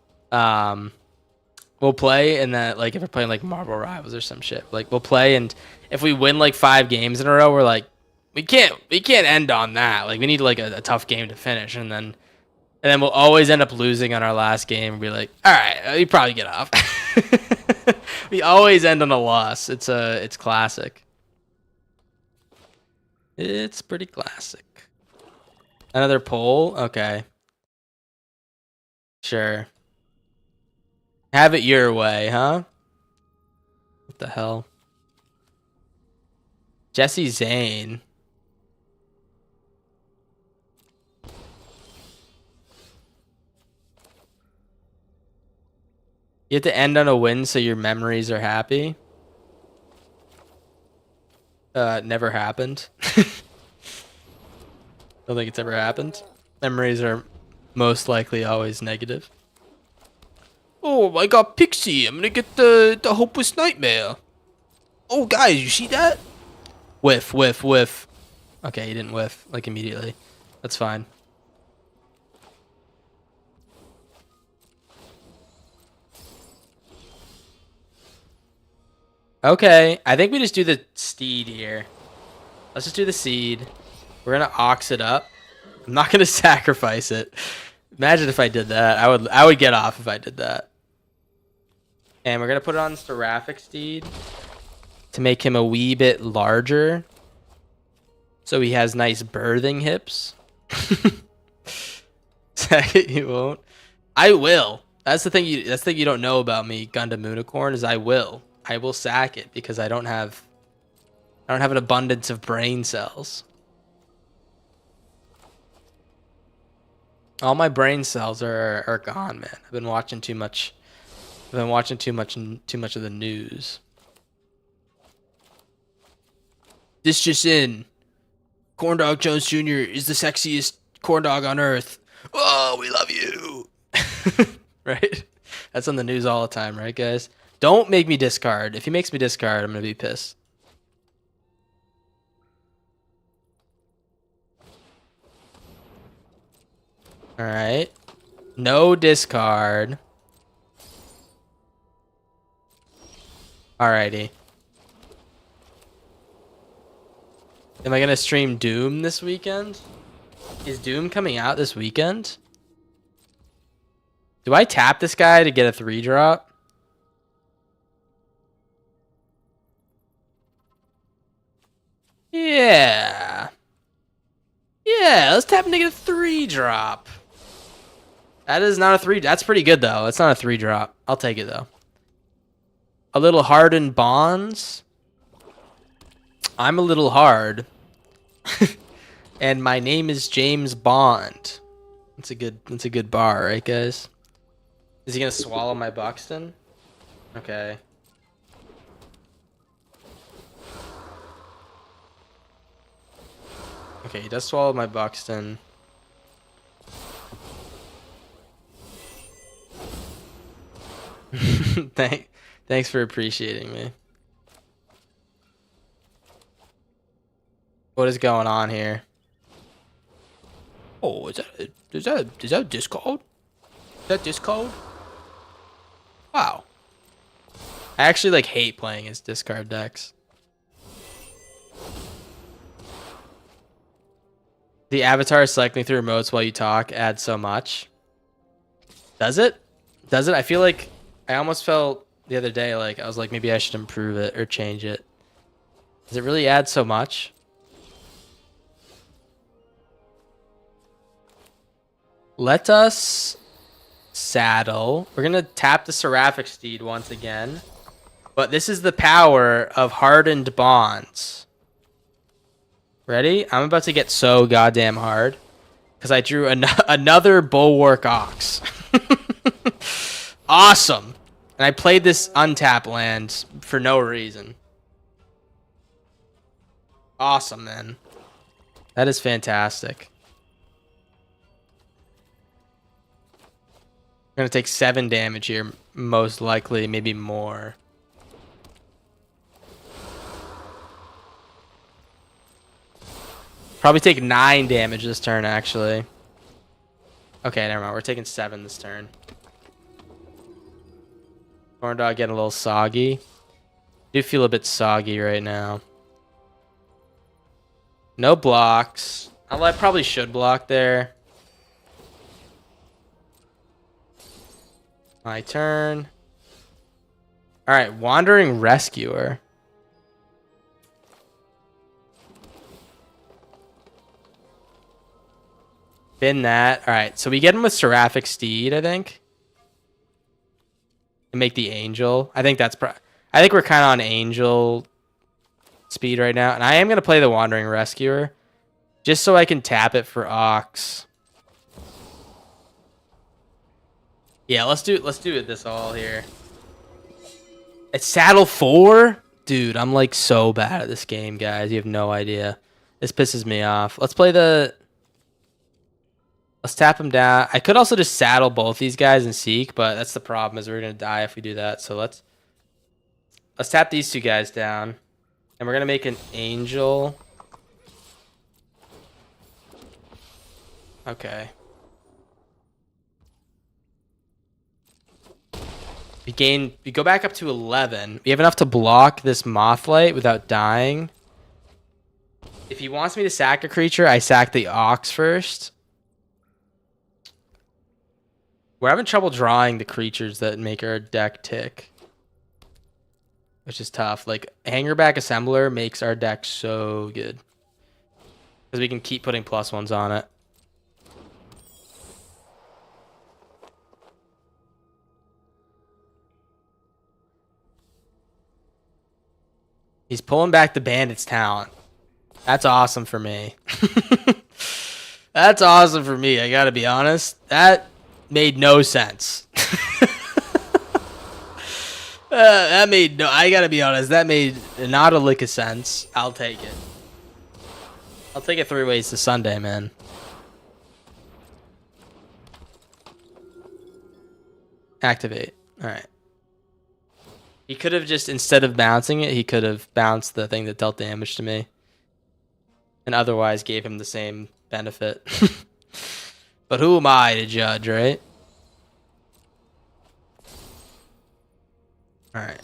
play, and then like if we're playing like Marvel Rivals or some shit, like we'll play, and if we win like 5 games in a row, we're like, we can't end on that. Like we need like a tough game to finish, and then we'll always end up losing on our last game and be like, all right, you probably get off. We always end on a loss. It's classic. It's pretty classic. Another poll? Okay. Sure. Have it your way, huh? What the hell? Jesse Zane. You have to end on a win so your memories are happy. Never happened. Don't think it's ever happened. Memories are most likely always negative. Oh, I got Pixie. I'm gonna get the Hopeless Nightmare. Oh, guys, you see that? Whiff, whiff, whiff. Okay, he didn't whiff, like, immediately. That's fine. Okay, I think we just do the Steed here. Let's just do the Seed. We're gonna Ox it up. I'm not gonna sacrifice it. Imagine if I did that. I would get off if I did that. And we're gonna put it on Seraphic Steed to make him a wee bit larger, so he has nice birthing hips. Second, you won't. I will. That's the thing. That's the thing you don't know about me, Gundam Unicorn, is I will sack it because I don't have I don't have an abundance of brain cells. All my brain cells are gone, man. I've been watching too much. I've been watching too much of the news. This just in. Corndog Jones Jr. is the sexiest corn dog on earth. Oh, we love you. Right? That's on the news all the time, right, guys? Don't make me discard. If he makes me discard, I'm going to be pissed. All right. No discard. Alrighty. Am I going to stream Doom this weekend? Is Doom coming out this weekend? Do I tap this guy to get a 3-drop? Yeah. Yeah, let's tap him to get a 3-drop. That is not a 3. That's pretty good, though. It's not a 3-drop. I'll take it, though. A little hardened bonds. I'm a little hard. And my name is James Bond. That's a good bar, right, guys? Is he gonna swallow my Buxton? Okay. Okay, he does swallow my Buxton. Thanks for appreciating me. What is going on here? Oh, is that Discord? Is that Discord? Wow. I actually like hate playing his discard decks. The avatar cycling through remotes while you talk adds so much. Does it? Does it? I feel like I almost felt the other day like I was like maybe I should improve it or change it. Does it really add so much? Let us saddle. We're going to tap the Seraphic Steed once again. But this is the power of hardened bonds. Ready? I'm about to get so goddamn hard. Because I drew another Bulwark Ox. Awesome. And I played this untap land for no reason. Awesome, man. That is fantastic. I'm going to take 7 damage here, most likely, maybe more. Probably take 9 damage this turn, actually. Okay, never mind. We're taking 7 this turn. Corn dog getting a little soggy. Do feel a bit soggy right now. No blocks. I probably should block there. My turn. All right, Wandering Rescuer. Bin that. All right, so we get him with Seraphic Steed, I think. And make the Angel. I think that's I think we're kind of on Angel speed right now, and I am gonna play the Wandering Rescuer, just so I can tap it for Ox. Yeah, let's do it this all here. It's Saddle 4? Dude, I'm like so bad at this game, guys. You have no idea. This pisses me off. Let's tap him down. I could also just saddle both these guys and Seek, but that's the problem is we're gonna die if we do that. So let's tap these 2 guys down. And we're gonna make an Angel. Okay. We go back up to 11. We have enough to block this Mothlight without dying. If he wants me to sack a creature, I sack the Ox first. We're having trouble drawing the creatures that make our deck tick, which is tough. Like, Hangerback Assembler makes our deck so good because we can keep putting +1s on it. He's pulling back the bandits' talent. That's awesome for me. That's awesome for me, I gotta be honest. That made no sense. That made no... I gotta be honest, that made not a lick of sense. I'll take it. I'll take it 3 ways to Sunday, man. Activate. Alright. He could have just, instead of bouncing it, he could have bounced the thing that dealt damage to me. And otherwise gave him the same benefit. But who am I to judge, right? Alright.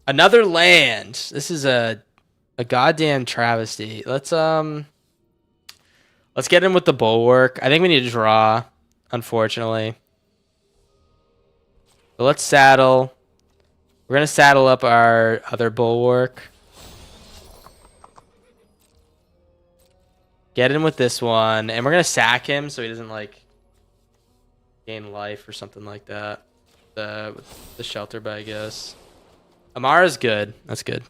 Another land. This is a goddamn travesty. Let's get in with the bulwark. I think we need to draw, unfortunately. But let's saddle. We're gonna saddle up our other bulwark. Get in with this one, and we're gonna sack him so he doesn't like gain life or something like that. The shelter, but I guess Amara's good. That's good.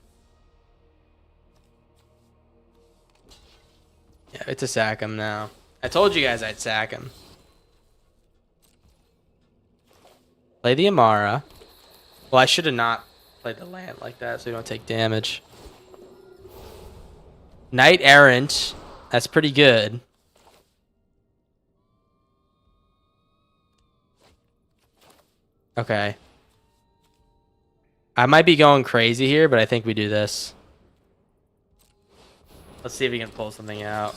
Yeah, it's a sack him now. I told you guys I'd sack him. Play the Amara. Well, I should have not played the land like that so we don't take damage. Knight Errant. That's pretty good. Okay. I might be going crazy here, but I think we do this. Let's see if we can pull something out.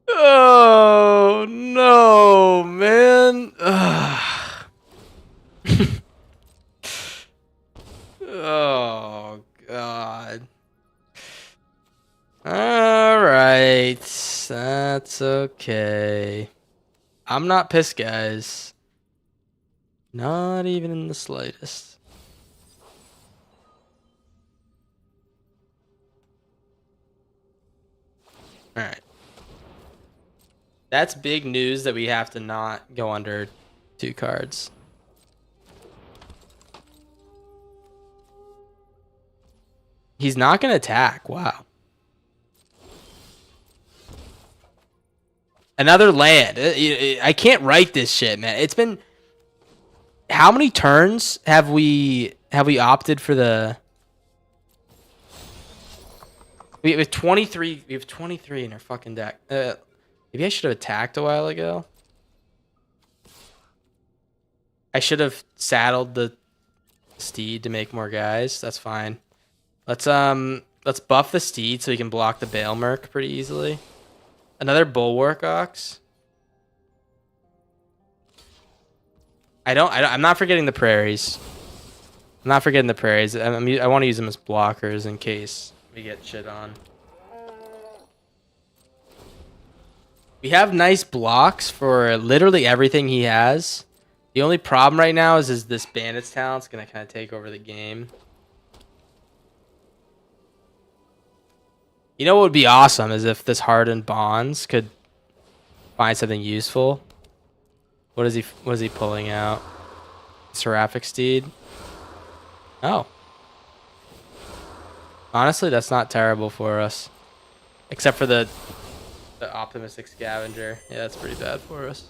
Oh, no, man. Oh, God. All right. That's okay. I'm not pissed, guys. Not even in the slightest. All right. That's big news that we have to not go under 2 cards. He's not going to attack. Wow. Another land. I can't write this shit, man. It's been... How many turns have we opted for the... We have 23. We have 23 in our fucking deck. Maybe I should have attacked a while ago. I should have saddled the steed to make more guys. That's fine. Let's buff the steed so we can block the Bale Merc pretty easily. Another Bulwark Ox. I'm not forgetting the prairies. I'm not forgetting the prairies. I want to use them as blockers in case we get shit on. We have nice blocks for literally everything he has. The only problem right now is this bandit's talent's gonna kind of take over the game. You know what would be awesome is if this hardened bonds could find something useful. What is he pulling out? Seraphic Steed. Oh. Honestly, that's not terrible for us. Except for the optimistic scavenger. Yeah, that's pretty bad for us.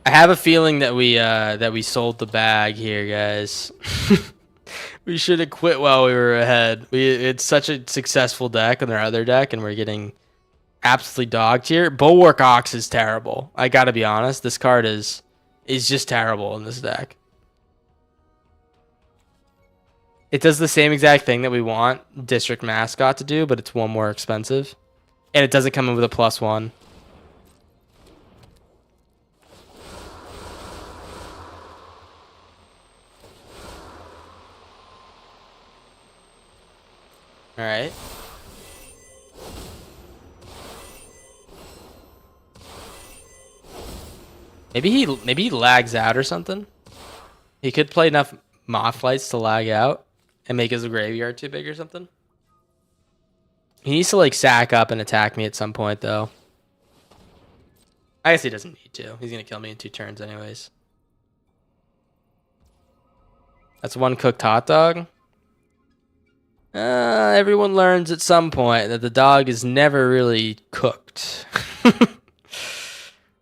I have a feeling that we sold the bag here, guys. We should have quit while we were ahead. It's such a successful deck on their other deck, and we're getting absolutely dogged here. Bulwark Ox is terrible. I gotta be honest. This card is just terrible in this deck. It does the same exact thing that we want District Mascot to do, but it's 1 more expensive. And it doesn't come in with a +1. All right. Maybe he lags out or something. He could play enough Moth Flights to lag out and make his graveyard too big or something. He needs to like sack up and attack me at some point though. I guess he doesn't need to. He's gonna kill me in 2 turns anyways. That's 1 cooked hot dog. Everyone learns at some point that the dog is never really cooked.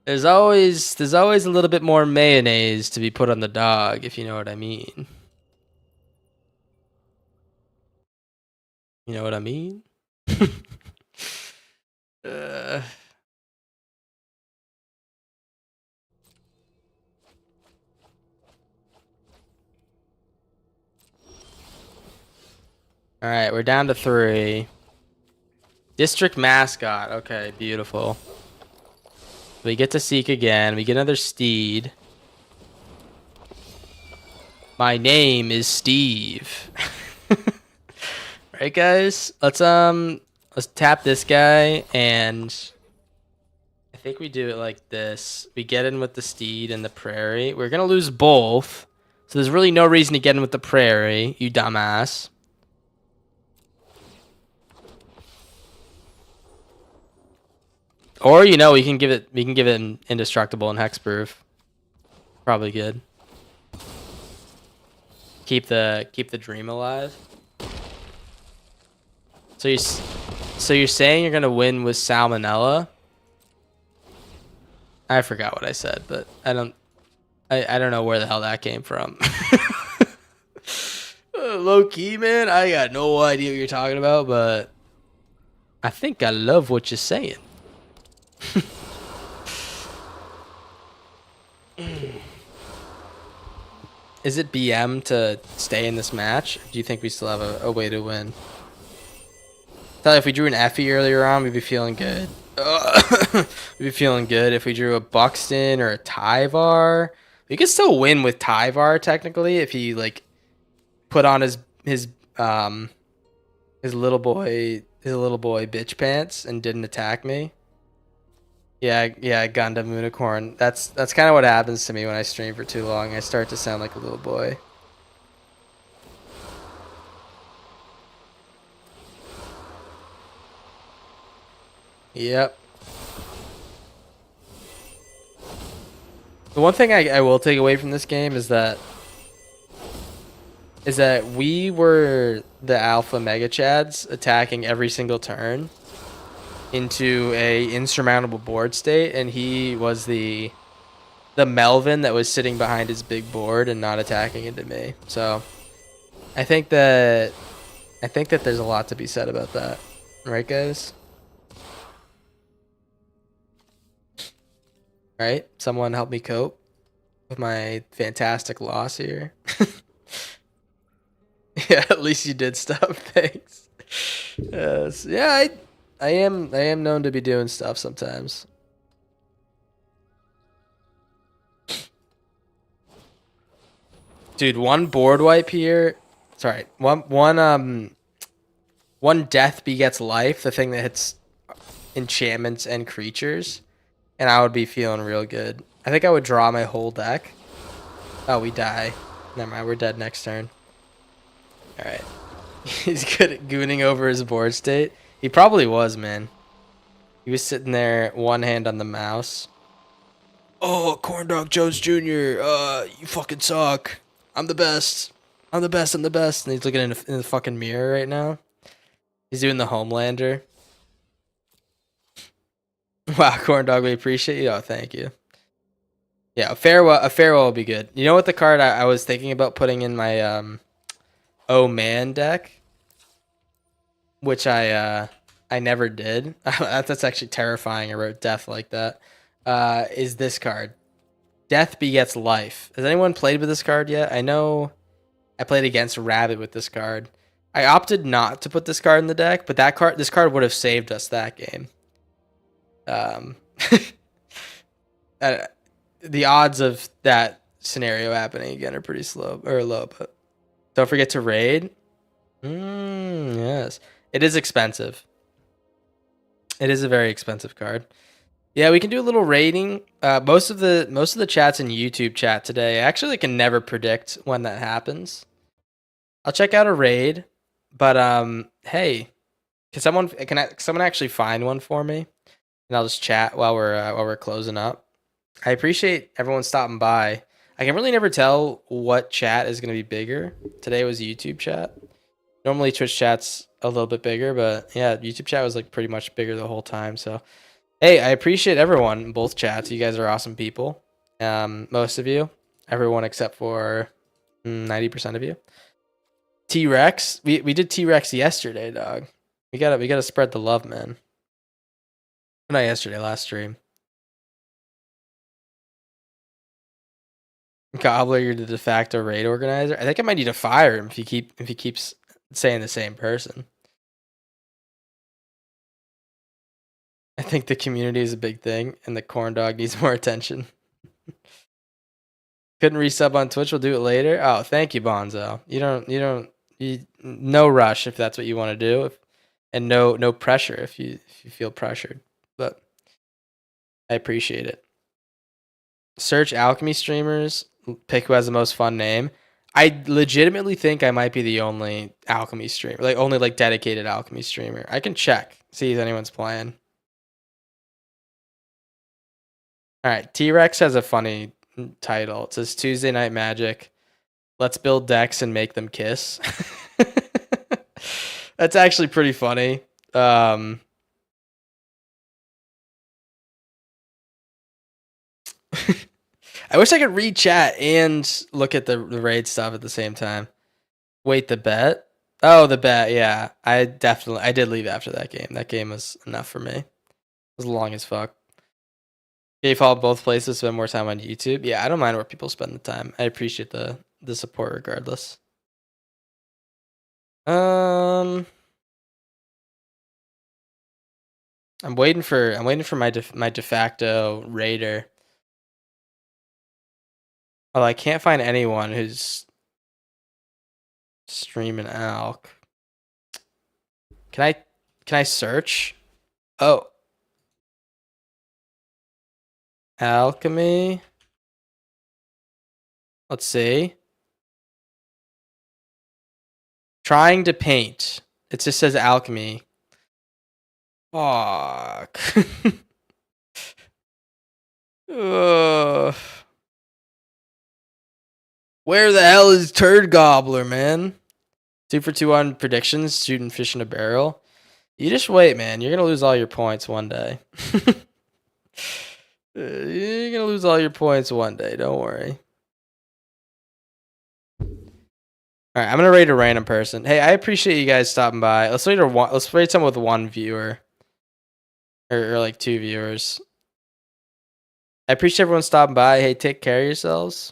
There's always a little bit more mayonnaise to be put on the dog, if you know what I mean. You know what I mean? uh, all right, we're down to 3. District mascot. Okay, beautiful. We get to seek again. We get another steed. My name is Steve. Right, guys? Let's tap this guy, and I think we do it like this. We get in with the steed and the prairie. We're gonna lose both, so there's really no reason to get in with the prairie, you dumbass. Or you know, we can give it an indestructible and hexproof. Probably good. Keep the dream alive. So you're saying you're gonna win with salmonella? I forgot what I said, but I don't know where the hell that came from. Low key, man, I got no idea what you're talking about, but I think I love what you're saying. Is it BM to stay in this match? Do you think we still have a way to win? Tell you, if we drew an Effie earlier on, we'd be feeling good. We'd be feeling good. If we drew a Buxton or a Tyvar, we could still win with Tyvar technically if he like put on his little boy bitch pants and didn't attack me. Yeah, Gundam Unicorn. That's kind of what happens to me when I stream for too long. I start to sound like a little boy. Yep. The one thing I will take away from this game is that we were the alpha mega chads attacking every single turn into a insurmountable board state, and he was the Melvin that was sitting behind his big board and not attacking into me. So I think that there's a lot to be said about that. Right, guys? Right? Someone help me cope with my fantastic loss here. Yeah, at least you did stuff. Thanks. So yeah, I am known to be doing stuff sometimes. Dude, 1 board wipe here. Sorry, one death begets life, the thing that hits enchantments and creatures, and I would be feeling real good. I think I would draw my whole deck. Oh, we die. Never mind, we're dead next turn. Alright. He's good at gooning over his board state. He probably was, man. He was sitting there, one hand on the mouse. Oh, Corndog Jones Jr., you fucking suck. I'm the best. I'm the best, I'm the best. And he's looking in the fucking mirror right now. He's doing the Homelander. Wow, Corndog, we appreciate you. Oh, thank you. Yeah, a farewell will be good. You know what the card I was thinking about putting in my Oh Man deck? Which I never did. That's actually terrifying. I wrote death like that. Is this card. Death begets life. Has anyone played with this card yet? I know I played against Rabbit with this card. I opted not to put this card in the deck, but this card would have saved us that game. The odds of that scenario happening again are pretty low, but don't forget to raid. Yes. It is expensive. It is a very expensive card. Yeah, we can do a little rating. Most of the chats in YouTube chat today, I actually can never predict when that happens. I'll check out a raid, but hey, Can someone actually find one for me? And I'll just chat while we're closing up. I appreciate everyone stopping by. I can really never tell what chat is going to be bigger. Today was YouTube chat. Normally Twitch chat's a little bit bigger, but yeah, YouTube chat was like pretty much bigger the whole time. So, hey, I appreciate everyone in both chats. You guys are awesome people. Most of you, everyone except for 90% of you. T-Rex, we did T-Rex yesterday, dog. We gotta spread the love, man. Not yesterday, last stream. Gobbler, you're the de facto raid organizer. I think I might need to fire him if he keeps saying the same person. I think the community is a big thing, and the corn dog needs more attention. Couldn't resub on Twitch. We'll do it later. Oh, thank you, Bonzo. No rush if that's what you want to do, and no pressure if you feel pressured. But I appreciate it. Search alchemy streamers. Pick who has the most fun name. I legitimately think I might be the only alchemy streamer, like only like dedicated alchemy streamer. I can check, see if anyone's playing. All right, T-Rex has a funny title. It says Tuesday Night Magic. Let's build decks and make them kiss. That's actually pretty funny. I wish I could read chat and look at the raid stuff at the same time. Wait, the bet? Oh, the bet. Yeah, I did leave after that game. That game was enough for me. It was long as fuck. Can you follow both places, spend more time on YouTube? Yeah, I don't mind where people spend the time. I appreciate the support regardless. I'm waiting for my de facto raider. Oh, I can't find anyone who's streaming Alk. Can I search? Oh. Alchemy. Let's see. Trying to paint. It just says alchemy. Fuck. Ugh. Where the hell is Turd Gobbler, man? 2 for 2 on predictions, shooting fish in a barrel. You just wait, man. You're gonna lose all your points one day. You're gonna lose all your points one day. Don't worry. All right, I'm gonna rate a random person. Hey, I appreciate you guys stopping by. Let's rate someone with 1 viewer, or like 2 viewers. I appreciate everyone stopping by. Hey, take care of yourselves.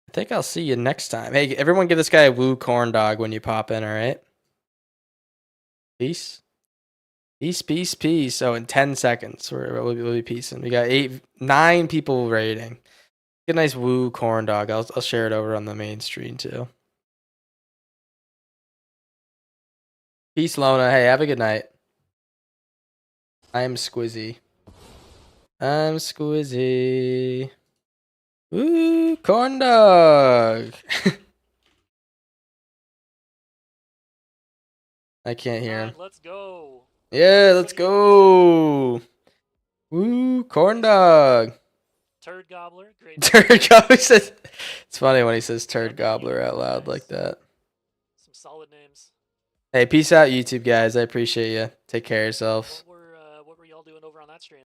I think I'll see you next time. Hey, everyone give this guy a woo corn dog when you pop in, all right? Peace. Peace, peace, peace. So in 10 seconds, we'll be peacing. We got 9 people rating. Get a nice woo corn dog. I'll share it over on the main stream too. Peace, Lona. Hey, have a good night. I'm Squizzy. I'm Squizzy. Woo, corn dog. I can't hear him. Let's go. Yeah, let's go. Woo, corn dog. Turd Gobbler. Great. Turd Gobbler says. It's funny when he says Turd Gobbler out loud like that. Some solid names. Hey, peace out, YouTube guys. I appreciate you. Take care of yourselves. What were y'all doing over on that stream?